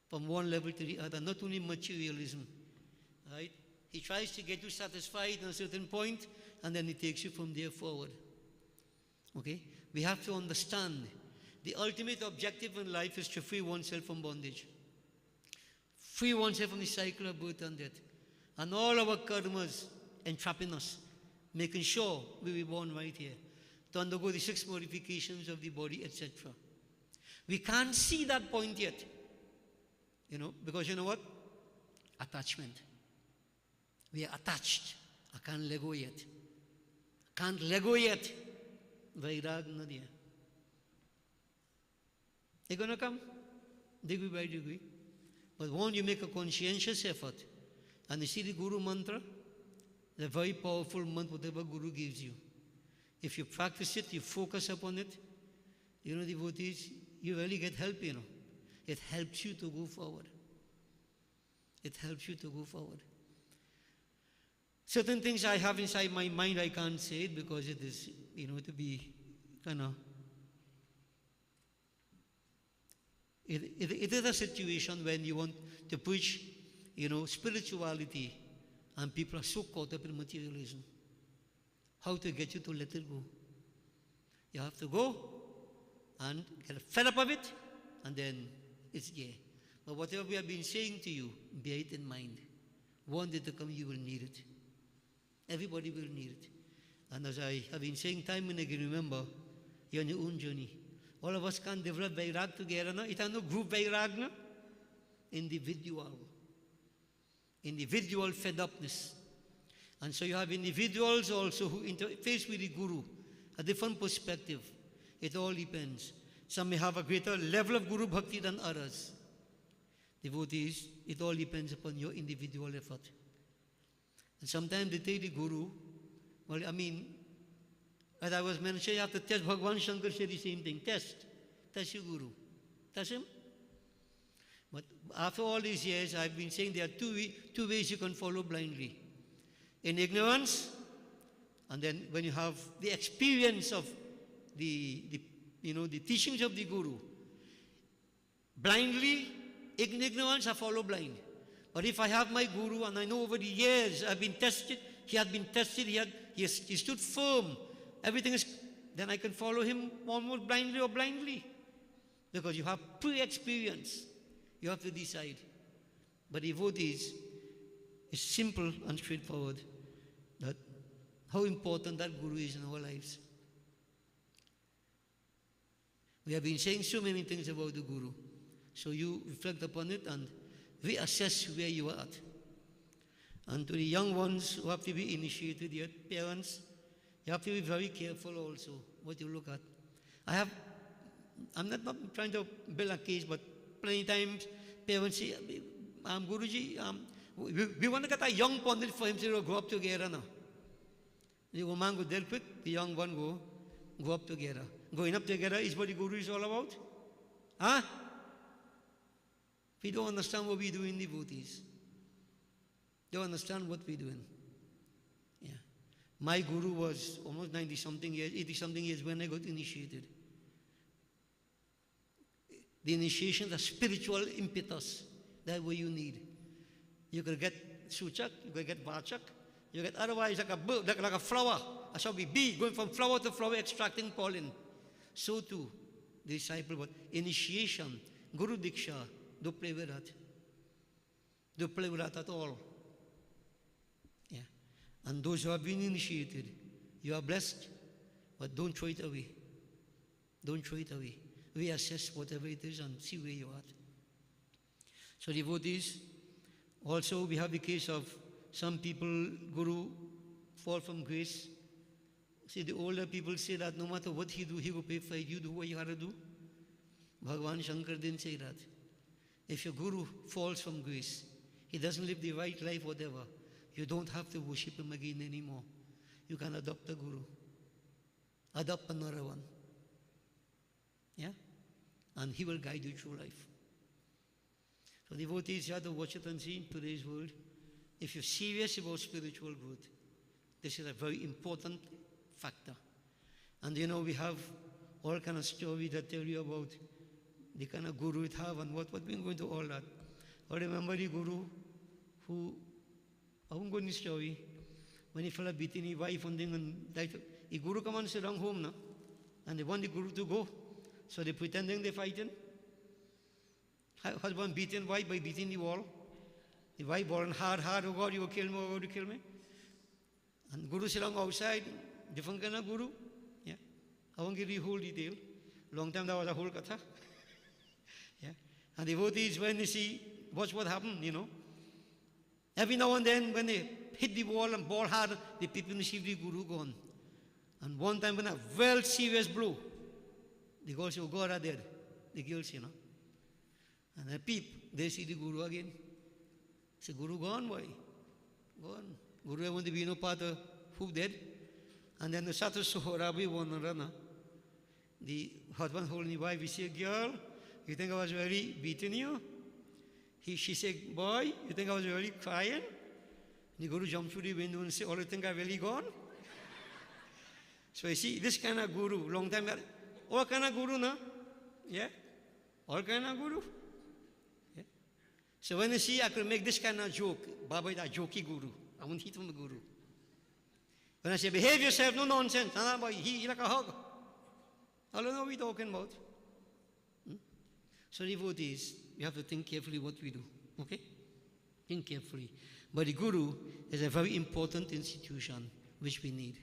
from one level to the other, not only materialism. Right? He tries to get you satisfied at a certain point, and then he takes you from there forward. Okay? We have to understand the ultimate objective in life is to free oneself from bondage. Free oneself from the cycle of birth and death. And all our karmas entrapping us, making sure we were born right here, to undergo the 6 modifications of the body, etc. We can't see that point yet. Because you know what? Attachment. We are attached. I can't let go yet. Can't let go yet. Vairag Nadia. They're going to come, degree by degree. But once you make a conscientious effort, and you see the Guru mantra, the very powerful mantra, whatever Guru gives you. If you practice it, you focus upon it, devotees, you really get help, It helps you to go forward. It helps you to go forward. Certain things I have inside my mind, I can't say it because it is, to be kind of... It is a situation when you want to preach, spirituality, and people are so caught up in materialism. How to get you to let it go? You have to go and get fed up of it, and then it's there. But whatever we have been saying to you, bear it in mind. One day to come, you will need it. Everybody will need it. And as I have been saying time and again, remember, you're on your own journey. All of us can't develop vairag together. No? It is no group vairag. No? Individual. Individual fed upness. And so you have individuals also who interface with the Guru, a different perspective. It all depends. Some may have a greater level of Guru Bhakti than others. Devotees, it all depends upon your individual effort. And sometimes they take the Guru, as I was mentioning, you have to test. Bhagavan Shankar said the same thing. Test your Guru. Test him. But after all these years, I've been saying there are two ways you can follow blindly. In ignorance, and then when you have the experience of the teachings of the Guru. Blindly, in ignorance, I follow blind. But if I have my Guru, and I know over the years I've been tested, he had been tested, he stood firm, everything is, then I can follow him almost blindly or blindly. Because you have pre-experience. You have to decide. But devotees, it's simple and straightforward that how important that Guru is in our lives. We have been saying so many things about the Guru. So you reflect upon it and reassess where you are at. And to the young ones who have to be initiated yet, parents, you have to be very careful also what you look at. I'm not trying to build a case, but plenty times parents say, Guruji, we want to get a young pandit for him to grow up together now. The woman go deal quick, the young one go up together. Going up together is what the Guru is all about. Huh? We don't understand what we do in devotees. Don't understand what we're doing. Yeah. My Guru was almost 90-something years, 80-something years when I got initiated. The initiation, the spiritual impetus, that's what you need. You could get suchak, you could get vachak, you get otherwise like a bird, like a flower. I shall be bee, going from flower to flower, extracting pollen. So too, the disciple, but initiation, Guru Diksha, don't play with that. Don't play with that at all. Yeah. And those who have been initiated, you are blessed, but don't throw it away. Don't throw it away. Reassess whatever it is and see where you are at. So devotees, also we have the case of some people, Guru, fall from grace. See, the older people say that no matter what he do, he will pay for it. You do what you have to do. Bhagavan Shankar didn't say that. If your Guru falls from grace, he doesn't live the right life, whatever, you don't have to worship him again anymore. You can adopt a Guru. Adopt another one. Yeah? And he will guide you through life. So devotees, you have to watch it and see in today's world. If you're serious about spiritual growth, this is a very important factor. And you know, we have all kind of stories that tell you about the kind of Guru it have and what we're going to all that. I remember the Guru who, I won't go in the story, when he fell beating his wife and thing, and the Guru come and sit down home now, and they want the Guru to go. So they pretending they're fighting. Husband beating wife by beating the wall. The wife bawling hard, oh God, you will kill me, oh God, you kill me. And Guru sit down outside, different kind of Guru. Yeah. I won't give you the whole detail. Long time there was a whole katha. Yeah. And devotees, when they see, watch what happened, you know. Every now and then, when they hit the wall and ball hard, the people receive the Guru gone. And one time when a very serious blow, the girls say, oh God are dead. The girls, you know. And they peep, they see the Guru again. Say, Guru gone, boy. Gone. Guru, I want to be no part of who dead. And then the Satu Sohorabi one runner. The husband holding the wife, he said, girl, you think I was really beating you? She said, boy, you think I was really crying? The Guru jumped through the window and said, oh, you think I really gone? So you see, this kind of Guru, long time, all kind of Guru, no? Yeah? All kind of Guru. Yeah? So when you see, I could make this kind of joke, Baba is a jokey Guru. I won't hit him a Guru. When I say, behave yourself, no nonsense. Boy, he like a hug. I don't know what we're talking about. So devotees, we have to think carefully what we do. Okay? Think carefully. But the Guru is a very important institution which we need.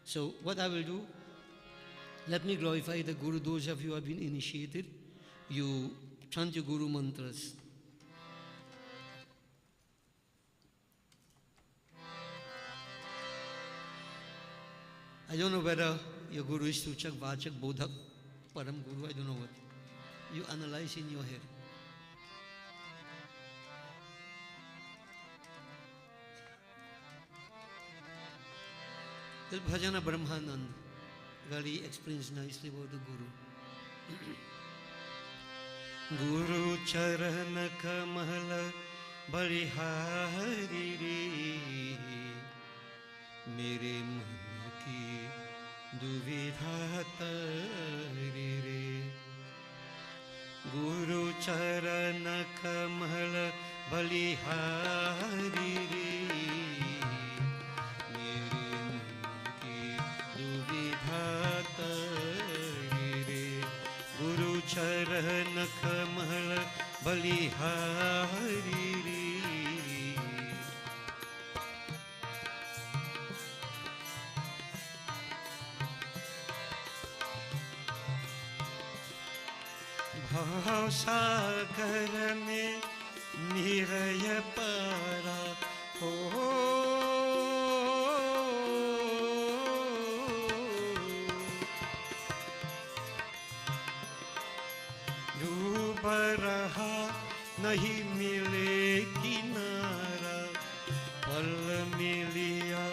So what I will do, let me glorify the Guru. Those of you who have been initiated, you chant your Guru mantras. I don't know whether your Guru is Suchak, Vachak, Bodhak, Param Guru, I don't know what. You analyze in your head. This Bhajana Brahmanand really explains nicely about the Guru. Guru Charana Kamala Balihari Re Mere Man Ki Duvidha Tari Re Guru Charana Kamala Balihari Re Guru Charan Kamal बलिहारी रे। भाव सागर में निरय पारा हो, डूब रहा नहीं मिले किनारा, पल मिलिया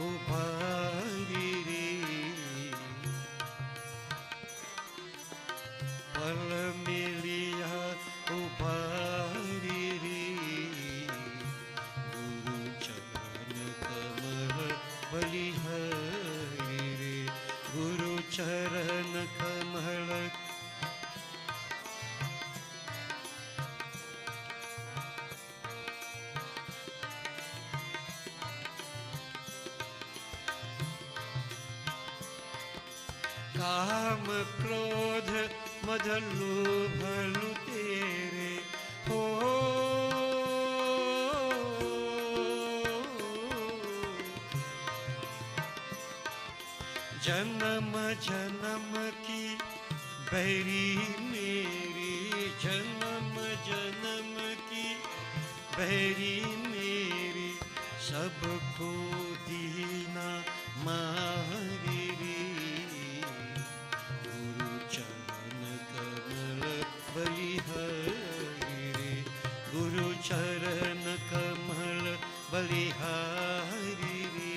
उभारी रे, पल मिलिया उभारी रे। गुरु चरण कमल बलिहारी रे, गुरु चरण कमल। काम क्रोध मद लोभ तेरे हो, जन्म जन्म की बैरी मेरी, जन्म जन्म की बैरी मेरी, सबको दीना मारी रे। बलिहारी रे, गुरु चरण कमल बलिहारी रे।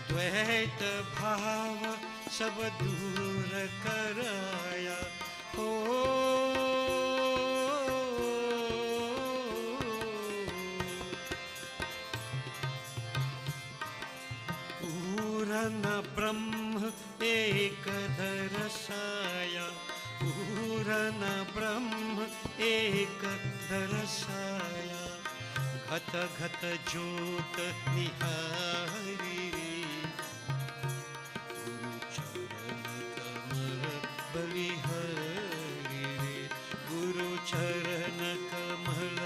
द्वैत भाव सब दूर कराया हो, पूर्ण ब्रह्म एक दर्शाया, पूर्ण ब्रह्म एक दर्शाया, घत घत ज्योत निहारी रे। गुरु चरण कमल बलिहारी रे, गुरु चरण कमल।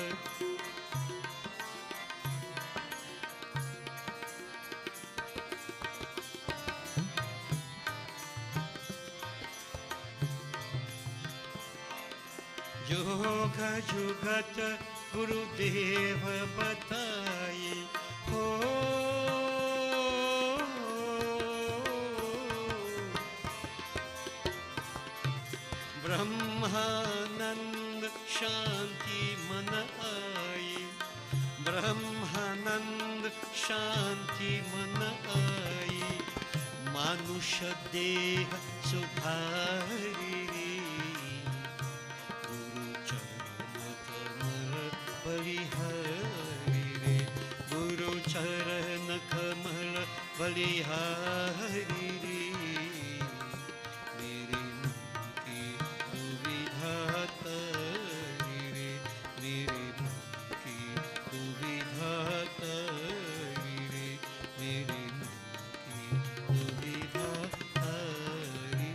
योग जुगत गुरुदेव बताए हो, ब्रह्मानंद शांति मन आए, ब्रह्मानंद शांति मन आए, मानुष देह सुधारी रे। बलिहारी रे, गुरु चरण कमल बलिहारी रे। मेरे मन की दुविधा रे, मेरे मन की दुविधा रे, मेरे मन की दुविधा रे।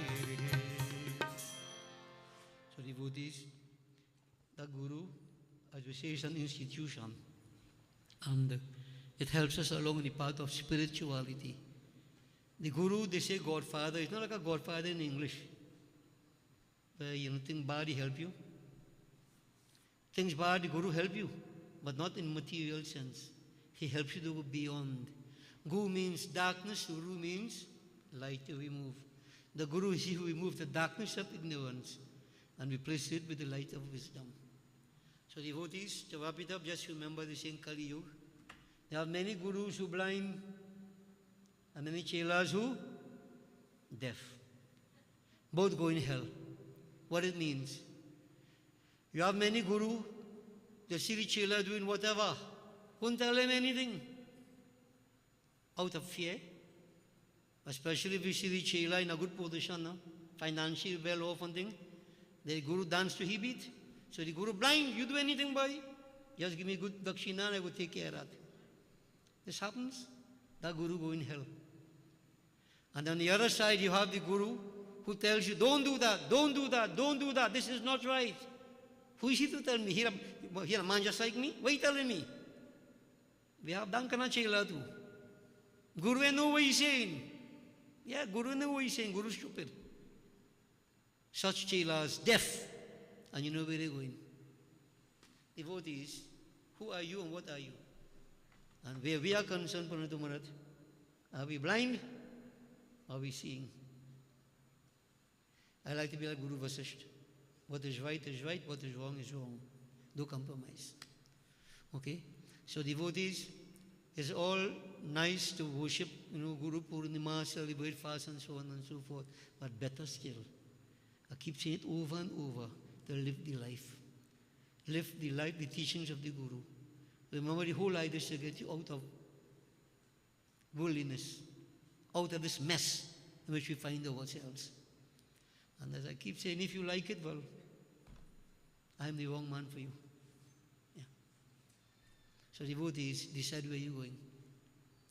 So devotees, the Guru, as we say, is an institution, and it helps us along the path of spirituality. The Guru, they say Godfather, it's not like a Godfather in English, where nothing bad he help you. Things bad, the Guru help you, but not in material sense. He helps you to go beyond. Gu means darkness, Guru means light to remove. The Guru is he who removes the darkness of ignorance and replaces it with the light of wisdom. So devotees, to wrap it up, just remember this in Kali Yuga. There are many gurus who blind and many chelas who deaf. Both go in hell. What it means? You have many gurus, the silly chela doing whatever. Won't tell them anything. Out of fear. Especially if you see the chela in a good position, no? Financially well off and thing. The guru dance to he beat. So the Guru blind, you do anything, boy? Just give me good dakshina and I will take care of it. This happens. that guru go in hell. And on the other side, you have the guru who tells you, don't do that, don't do that, don't do that, this is not right. Who is he to tell me? Here a man just like me? What are you telling me? We have Dankana Chela too. Guru ain't know what he's saying. Yeah, Guru know what he's saying. Guru is stupid. Such chelas, deaf, and you know where they're going. Devotees, who are you and what are you? And where we are concerned, Panatumarat, are we blind? Are we seeing? I like to be like Guru Vasisht. What is right, what is wrong. No compromise. Okay? So devotees, it's all nice to worship, Guru Poornima, celebrate fast and so on and so forth, but better still, I keep saying it over and over, to live the life. Live the life, the teachings of the Guru. Remember, the whole idea is to get you out of worldliness, out of this mess in which we find ourselves. And as I keep saying, if you like it, well, I'm the wrong man for you. Yeah. So devotees, decide where you're going.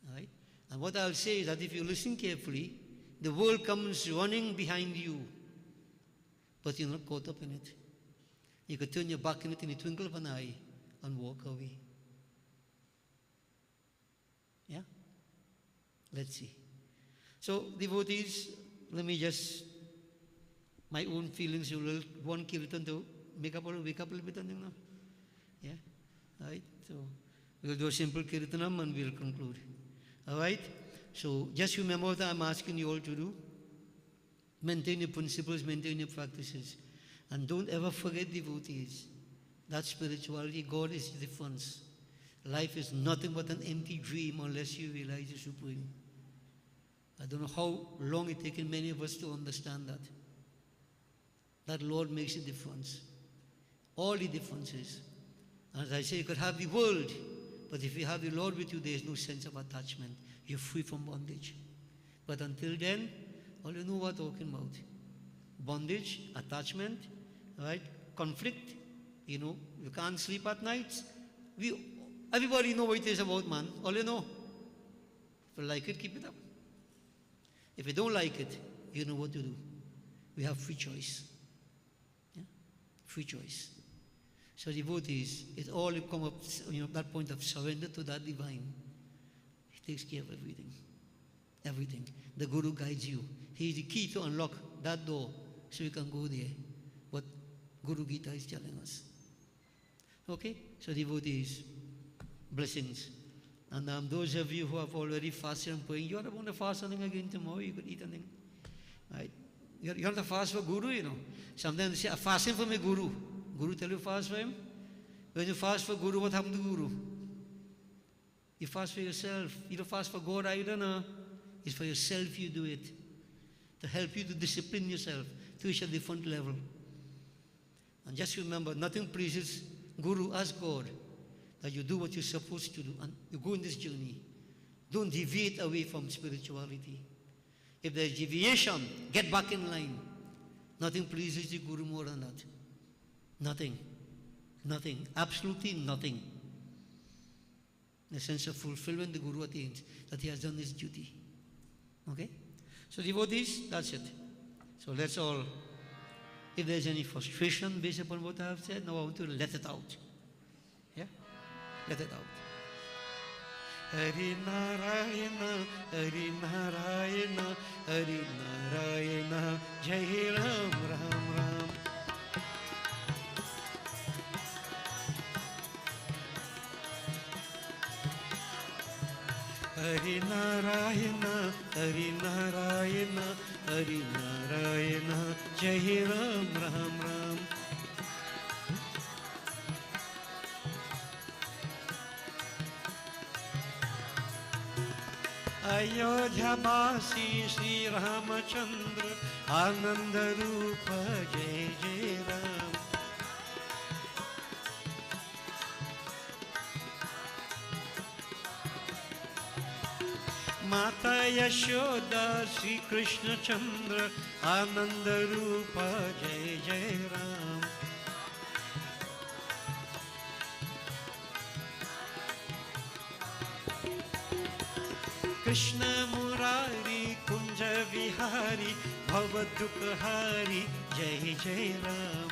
All right? And what I'll say is that if you listen carefully, the world comes running behind you, but you're not caught up in it. You could turn your back in it in the twinkle of an eye and walk away. Yeah? Let's see. So, devotees, let me just, my own feelings, you will one kirtan to wake up a little bit on now. Yeah? Right? So, we'll do a simple kirtanam and we'll conclude. All right? So, just remember what I'm asking you all to do. Maintain your principles, maintain your practices. And don't ever forget, devotees, that spirituality, God is the difference. Life is nothing but an empty dream unless you realize the Supreme. I don't know how long it's taken many of us to understand that. That Lord makes a difference. All the differences. As I say, you could have the world, but if you have the Lord with you, there is no sense of attachment. You're free from bondage. But until then, all you know what we're talking about. Bondage, attachment, right? Conflict, you can't sleep at night. Everybody know what it is about, man. All you know. If you like it, keep it up. If you don't like it, you know what to do. We have free choice. Yeah? Free choice. So devotees, it all come up, that point of surrender to that divine. He takes care of everything. Everything. The Guru guides you. He is the key to unlock that door so you can go there. What Guru Gita is telling us. Okay? So devotees, blessings. And those of you who have already fasted and praying, you are going to fast something again tomorrow, you could eat something. Right? You have to fast for Guru, Sometimes they say, I'm fasting for my Guru. Guru tell you fast for him? When you fast for Guru, what happened to Guru? You fast for yourself. You don't fast for God either, no. It's for yourself you do it. To help you to discipline yourself to reach a different level. And just remember, nothing pleases Guru as God that you do what you're supposed to do and you go in this journey. Don't deviate away from spirituality. If there's deviation, get back in line. Nothing pleases the Guru more than that. Nothing. Nothing. Absolutely nothing. The sense of fulfillment the Guru attains, that he has done his duty. Okay? So devotees, that's it. So let's all, if there's any frustration based upon what I have said, now I want to let it out. Yeah? Let it out. Hari Narayana, Hari Narayana, Hari Narayana, Jai Ram, Ram Ram. Hari Narayana, Hari Narayana, Hari Narayana, Jai Ram, Ram Ram. Ayodhya Basi Sri Ramachandra, Ananda Rupa, Jai Jai Ram. Mata Yashoda Sri Krishna Chandra, Ananda Rupa, Jai Jai Ram. Krishna Murari कुंज विहारी भव दुखहारी जय जय राम।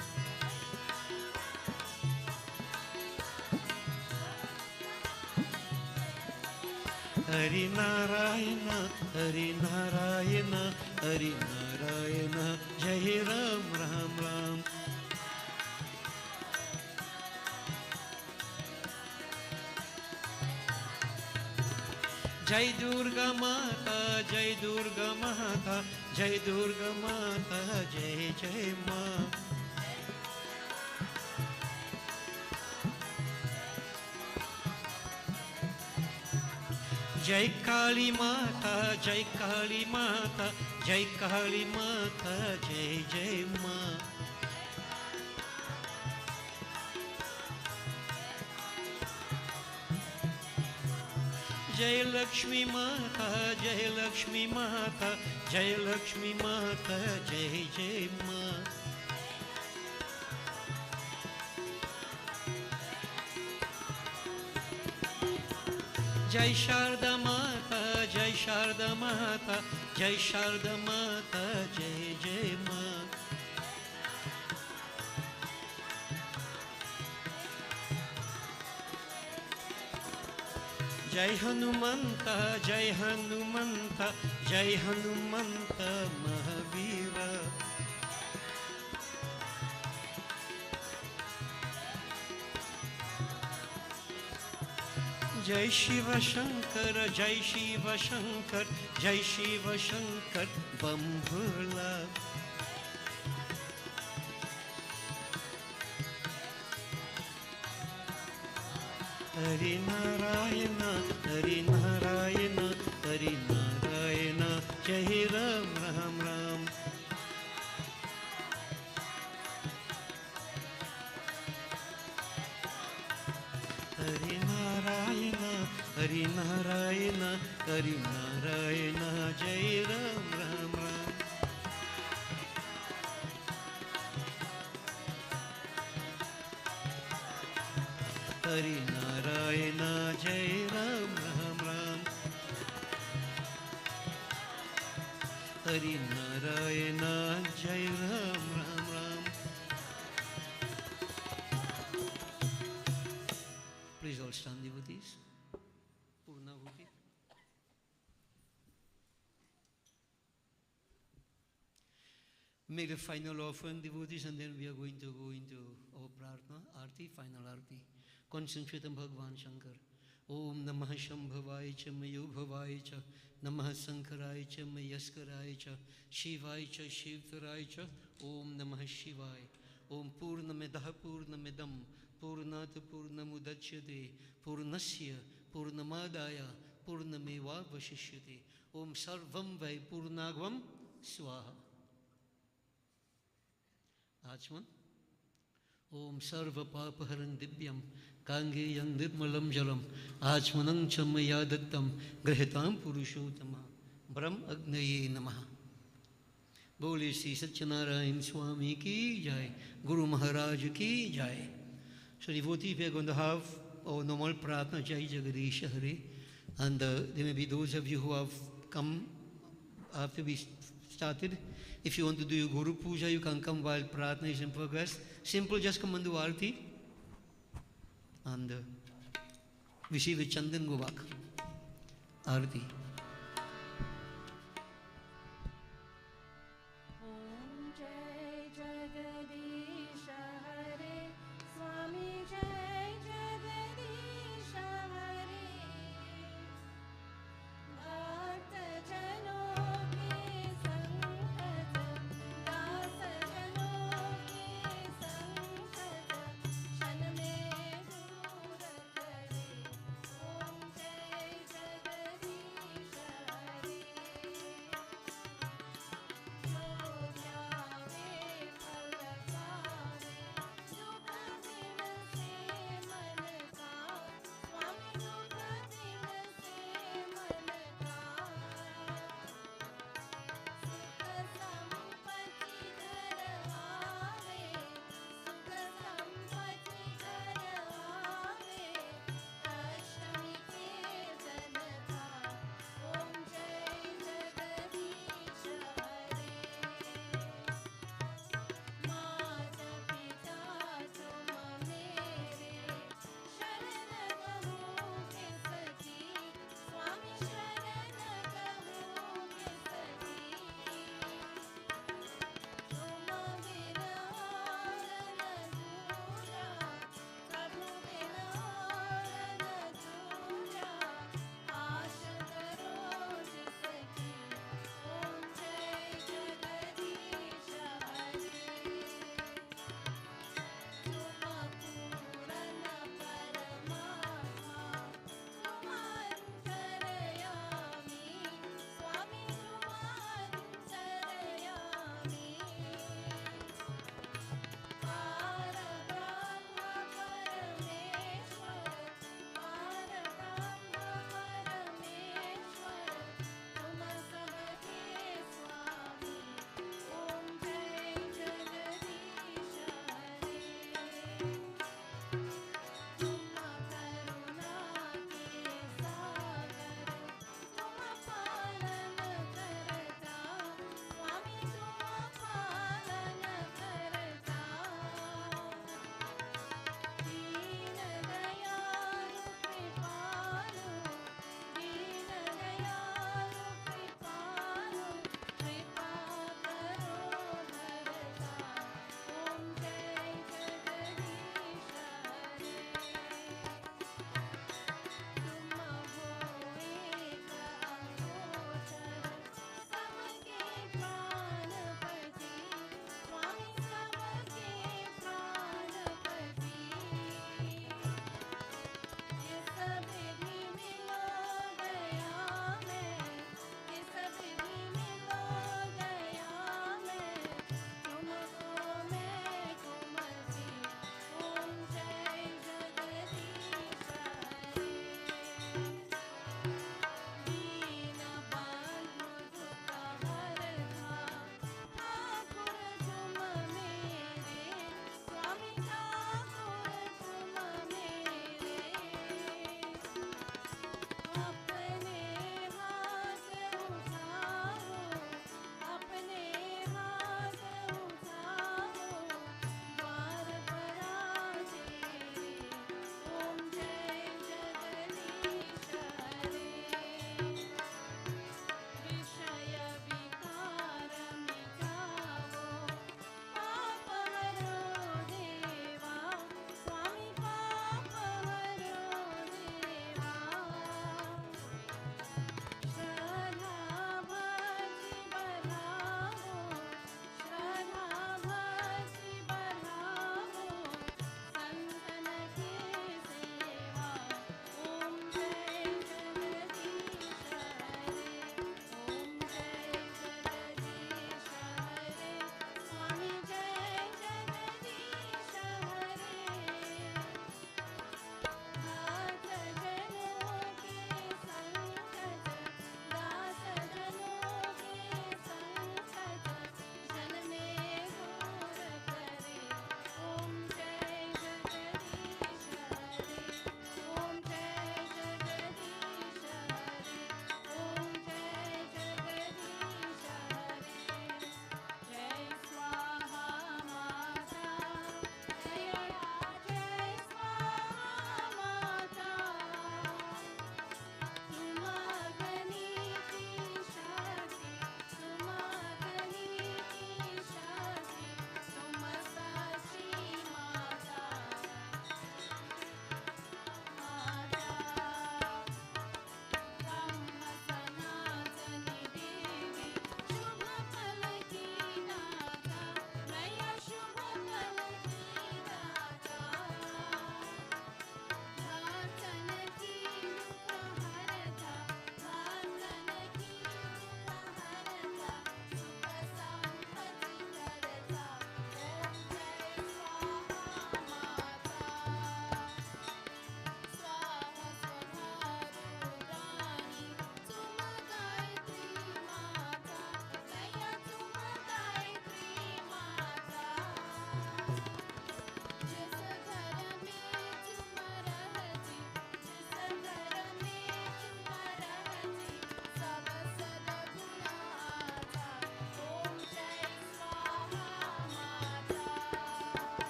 हरि नारायण हरि नारायण हरि नारायण जय राम राम राम। जय दुर्गा माता जय दुर्गा माता जय दुर्गा माता जय जय माँ। जय काली माता जय काली माता जय काली माता जय जय माँ। जय लक्ष्मी माता जय लक्ष्मी माता जय लक्ष्मी माता जय जय माँ। जय शारदा माता जय शारदा माता जय शारदा माता जय जय माँ। जय हनुमंत जय हनुमंत जय हनुमंत महावीर। जय शिव शंकर जय शिव शंकर जय शिव शंकर बम भोला। हरि नारायण हरि नारायण हरि नारायण जय राम राम राम। हरि नारायण हरि नारायण हरि नारायण जय राम राम राम। हरि नारायण जय राम राम राम। हरि नारायण जय Ram Ram Ram. Please all stand, devotees. Purnahuti. Make the final offering, devotees, and then we are going to go into our prarthana, arti, final arti. Concentrate on Bhagavan Shankar. Om Namah Shambhavaya cha Mayubhavaya cha Namah Sankaraya cha Mayaskaraya cha Shivaya cha Shivtaraya cha Om Namah Shivaya. Om Purnamidah Purnamidam Purnat Purnamudachyate Purnasya Purnamadaya Purnameva Vashishyate. Om Sarvam Vai Purnagvam Swaha. Achman. Om Sarva Papaharan Divyam Kangeyam Nirmalam Jalam Achmanam Chamaya Dattam Grahitam Purushottama Brahm Agnaye Namaha. Bole Sri Satyanarayan Swami ki jai, Guru Maharaj ki jai. So devotees, we are going to have our normal prarthana, Jai Jagadish Hare, and there may be those of you who have come after we started. If you want to do your Guru Puja, you can come while prarthana is in progress. Simple, just come and do Arti. And we see the Chandan go back. Arti. Om Jai Jagadish Hare, Swami Jai Jagadish Hare. Bhakta Jano ki sankat, Das Jano ki sankat, Shan mein dur kare. Om Jai Jagadish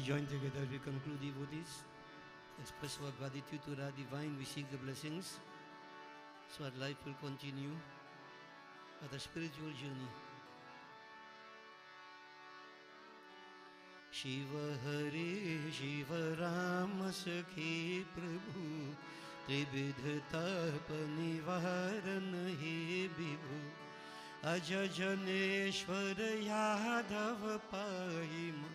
join together as we conclude devotees. Express our gratitude to the divine. We seek the blessings so that life will continue at a spiritual journey. Shiva Hare Shiva Rama Sakhi Prabhu Trividha Tapa Nivaran He Vibhu Aja Janeshwar Yadav Pahima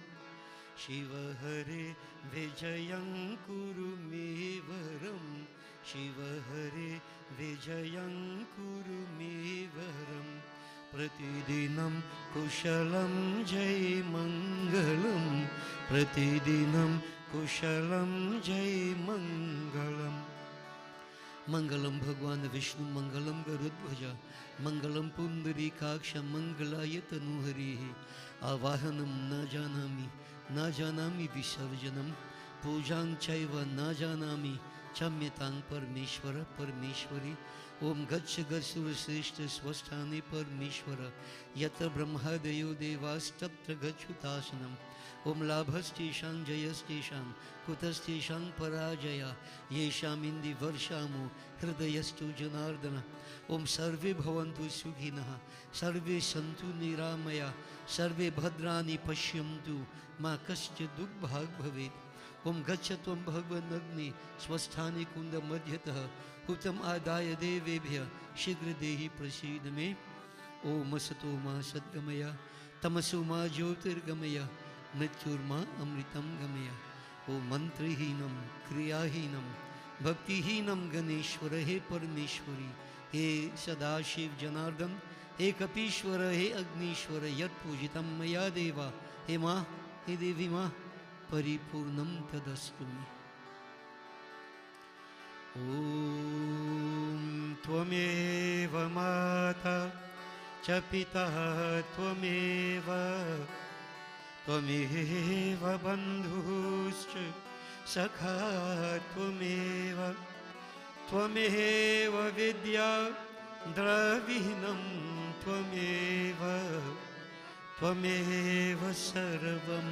Shiva Hare Vijayam Kuru Me Varam Shiva Hare Vijayam Kuru Me Varam Pratidinam Kushalam Jai Mangalam Pratidinam Kushalam Jai Mangalam Mangalam Bhagwan Vishnu Mangalam Garudbhaja Mangalam Pundarikaksha Mangalayatanu Harihi Avahanam Najanami Visarjanam Pujan Chaiva Najanami Chamyatang Parmeshwara Parmeshwari Om Gacha Gasura Srishta Swasthani Parmeshwara Yata Brahmadayo Devas Taptra Gachutashanam Om Labhastishang Jayastishang Kutastishang Parajaya Yesham Indi Varshamo Hridayastu Janardana Om Sarve Bhavantu Sukhinaha Sarve Santu Niramaya Sarve Bhadrani Pashyamtu Ma Kascha Dukbhag Bhavet Om Gachatvam Bhagwan Agni Swasthani Kunda Madhyatah Hutam Adaya Devebhya Shigra Dehi Prasidame Om Asato Ma Sadgamaya Tamaso Ma Jyotirgamaya Mrityurma Amritam Gamaya Om Mantrihinam Kriyahinam Bhaktihinam Ganeshwara He Parameshwari He Sadashiv Janardan He Kapishwara He Agnishwara Yat Pujitam Maya Deva He Ma He Devi Ma Paripurnam Tadastumi Om Tvameva Mata Chapita Tvameva Tvameva Bandhuscha Sakha Tvameva Tvameva Vidya Dravinam Tvameva Tvameva Sarvam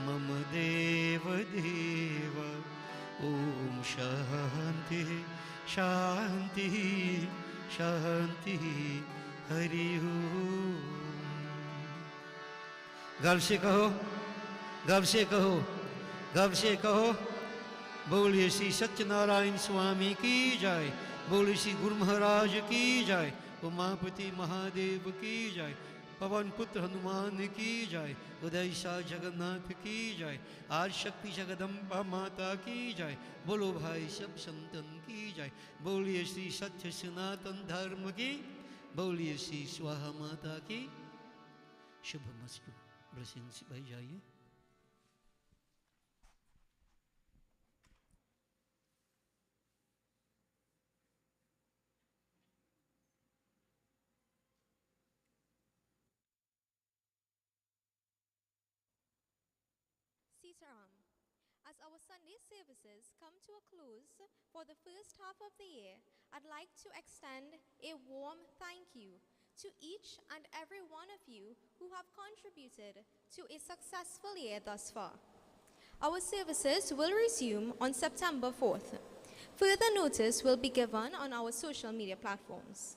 Mama Deva Deva Om Shanti Shanti Shanti Hari Om गर्व से कहो गर्व से कहो गर्व से कहो बोलिए श्री सत्यनारायण स्वामी की जय बोलिए श्री गुरु महाराज की जय उमापति महादेव की जय पवन पुत्र हनुमान की जय उदय शाह जगन्नाथ की जय आज शक्ति जगदम्बा माता की जय बोलो भाई सब संतन की जय बोलिए श्री सत्य सनातन धर्म की बोलिए श्री स्वाहा माता की शुभमस्तु ब्लेसिंग्स भाई जाइए Sitaram. As our Sunday services come to a close for the first half of the year, I'd like to extend a warm thank you to each and every one of you who have contributed to a successful year thus far. Our services will resume on September 4th. Further notice will be given on our social media platforms.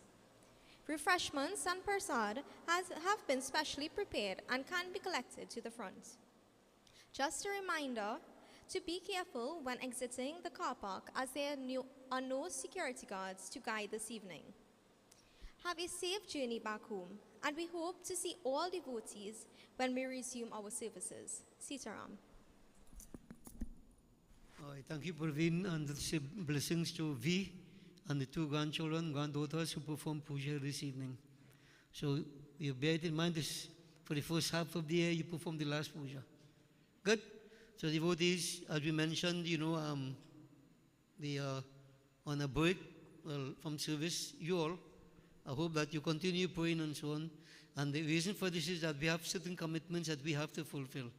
Refreshments and prasad have been specially prepared and can be collected to the front. Just a reminder to be careful when exiting the car park as there are no security guards to guide this evening. Have a safe journey back home, and we hope to see all devotees when we resume our services. Sitaram. Thank you, Praveen, and the blessings to V and the two grandchildren, granddaughters who performed puja this evening. So you bear it in mind this for the first half of the year, you performed the last puja. Good. So devotees, as we mentioned, they are on a break from service. You all. I hope that you continue praying and so on. And the reason for this is that we have certain commitments that we have to fulfill.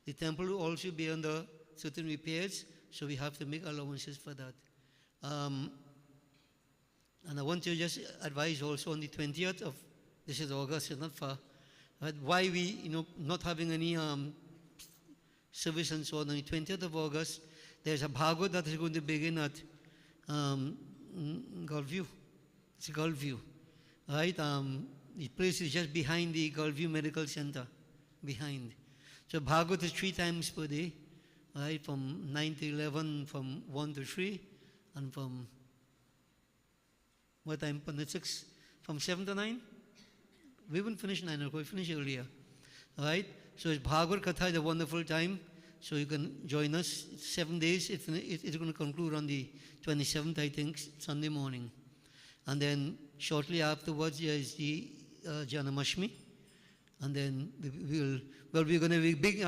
The temple will also be under certain repairs, so we have to make allowances for that. And I want to just advise also on the 20th of, this is August, it's not far, why we, not having any service and so on the 20th of August, there's a Bhagavad that is going to begin at Gulfview. It's Gulfview, right? The place is just behind the Gulfview Medical Center, behind. So Bhagavad is 3 times per day, right? From 9 to 11, from 1 to 3, and from what time? 6? From 7 to 9? We won't finish 9 o'clock, we finish earlier, right? So it's Bhagavad Katha is a wonderful time. So you can join us. It's 7 days. It's going to conclude on the 27th, I think, Sunday morning. And then shortly afterwards, there is the Janamashmi. And then we're going to be big,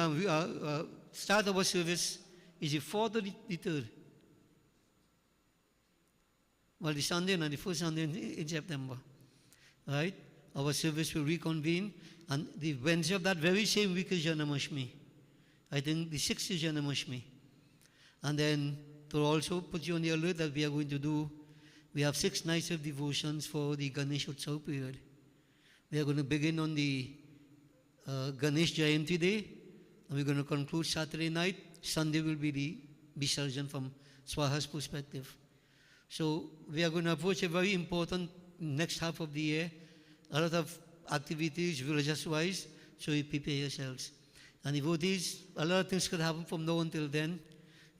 start our service. Is it 4th or the 3rd? Well, the Sunday and the first Sunday in September. Right? Our service will reconvene. And the Wednesday of that very same week is Janamashmi. I think the 6th is Janamashmi. And then to also put you on the alert that we are going to do, we have 6 nights of devotions for the Ganesh Utsav period. We are going to begin on the Ganesh Jayanti day, and we're going to conclude Saturday night. Sunday will be the Visarjan from SWAHA's perspective. So we are going to approach a very important next half of the year, a lot of activities religious-wise, so you prepare yourselves. And devotees, a lot of things could happen from now until then.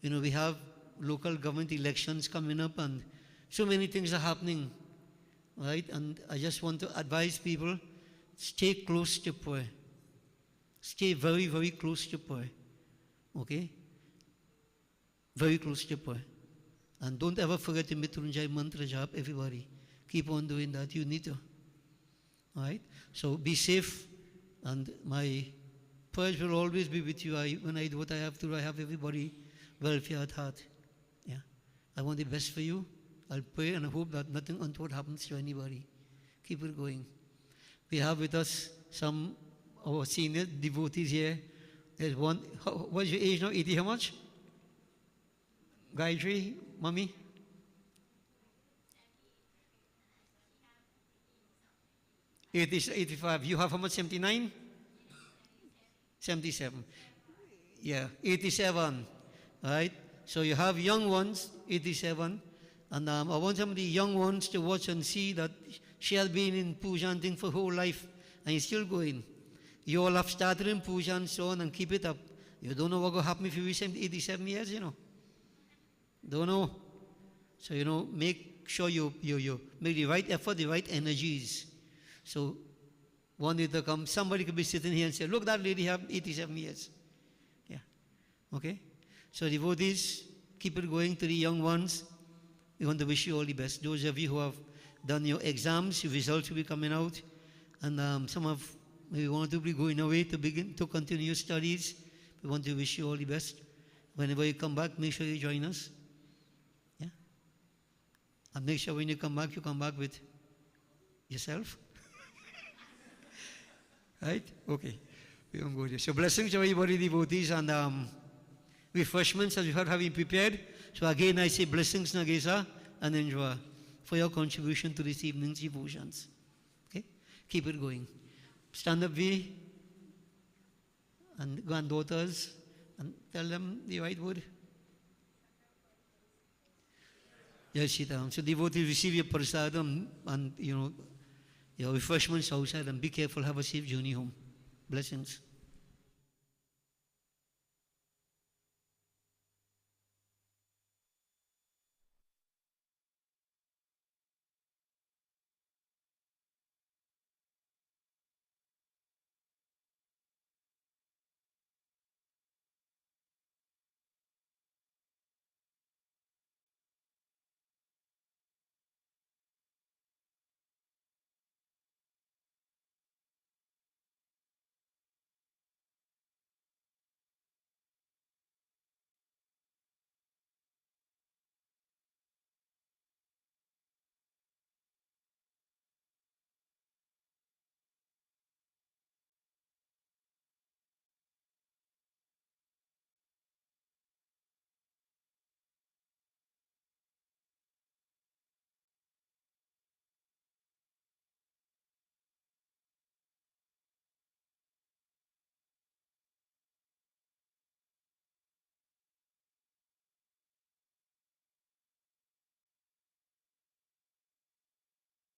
You know, we have local government elections coming up and so many things are happening, right? And I just want to advise people, stay close to prayer. Stay very, very close to prayer, okay? Very close to prayer. And don't ever forget the Mrityunjay mantra jap, everybody. Keep on doing that, you need to, all right? So be safe, and my prayers will always be with you. When I do what I have to, I have everybody welfare at heart. Yeah, I want the best for you. I'll pray and I hope that nothing untoward happens to anybody. Keep it going. We have with us some of our senior devotees here. There's one. What's your age now? 80 how much? Gayatri, Mommy? 85. You have how much? 79? 77. Yeah, 87. Right? So you have young ones, 87. And I want some of the young ones to watch and see that she has been in puja and thing for her whole life and is still going. You all have started in puja and so on, and keep it up. You don't know what will happen if you reach 87 years, you know. Don't know. So, you know, make sure you make the right effort, the right energies. So one day to come, somebody could be sitting here and say, look, that lady have 87 years. Yeah. Okay? So devotees, keep it going. To the young ones, we want to wish you all the best. Those of you who have done your exams, your results will be coming out. And some of maybe want to be going away to continue your studies. We want to wish you all the best. Whenever you come back, make sure you join us. Yeah? And make sure when you come back with yourself. Right? Okay. We won't go there. So blessings to everybody, devotees, and refreshments as we have been prepared. So again, I say blessings, Nagesa, and enjoy for your contribution to this evening's devotions. Okay? Keep it going. Stand up, V, and granddaughters, and tell them the right word. Yes, Shita. So devotees, receive your prasadam and, you know, your refreshments outside, and be careful, have a safe journey home. Blessings.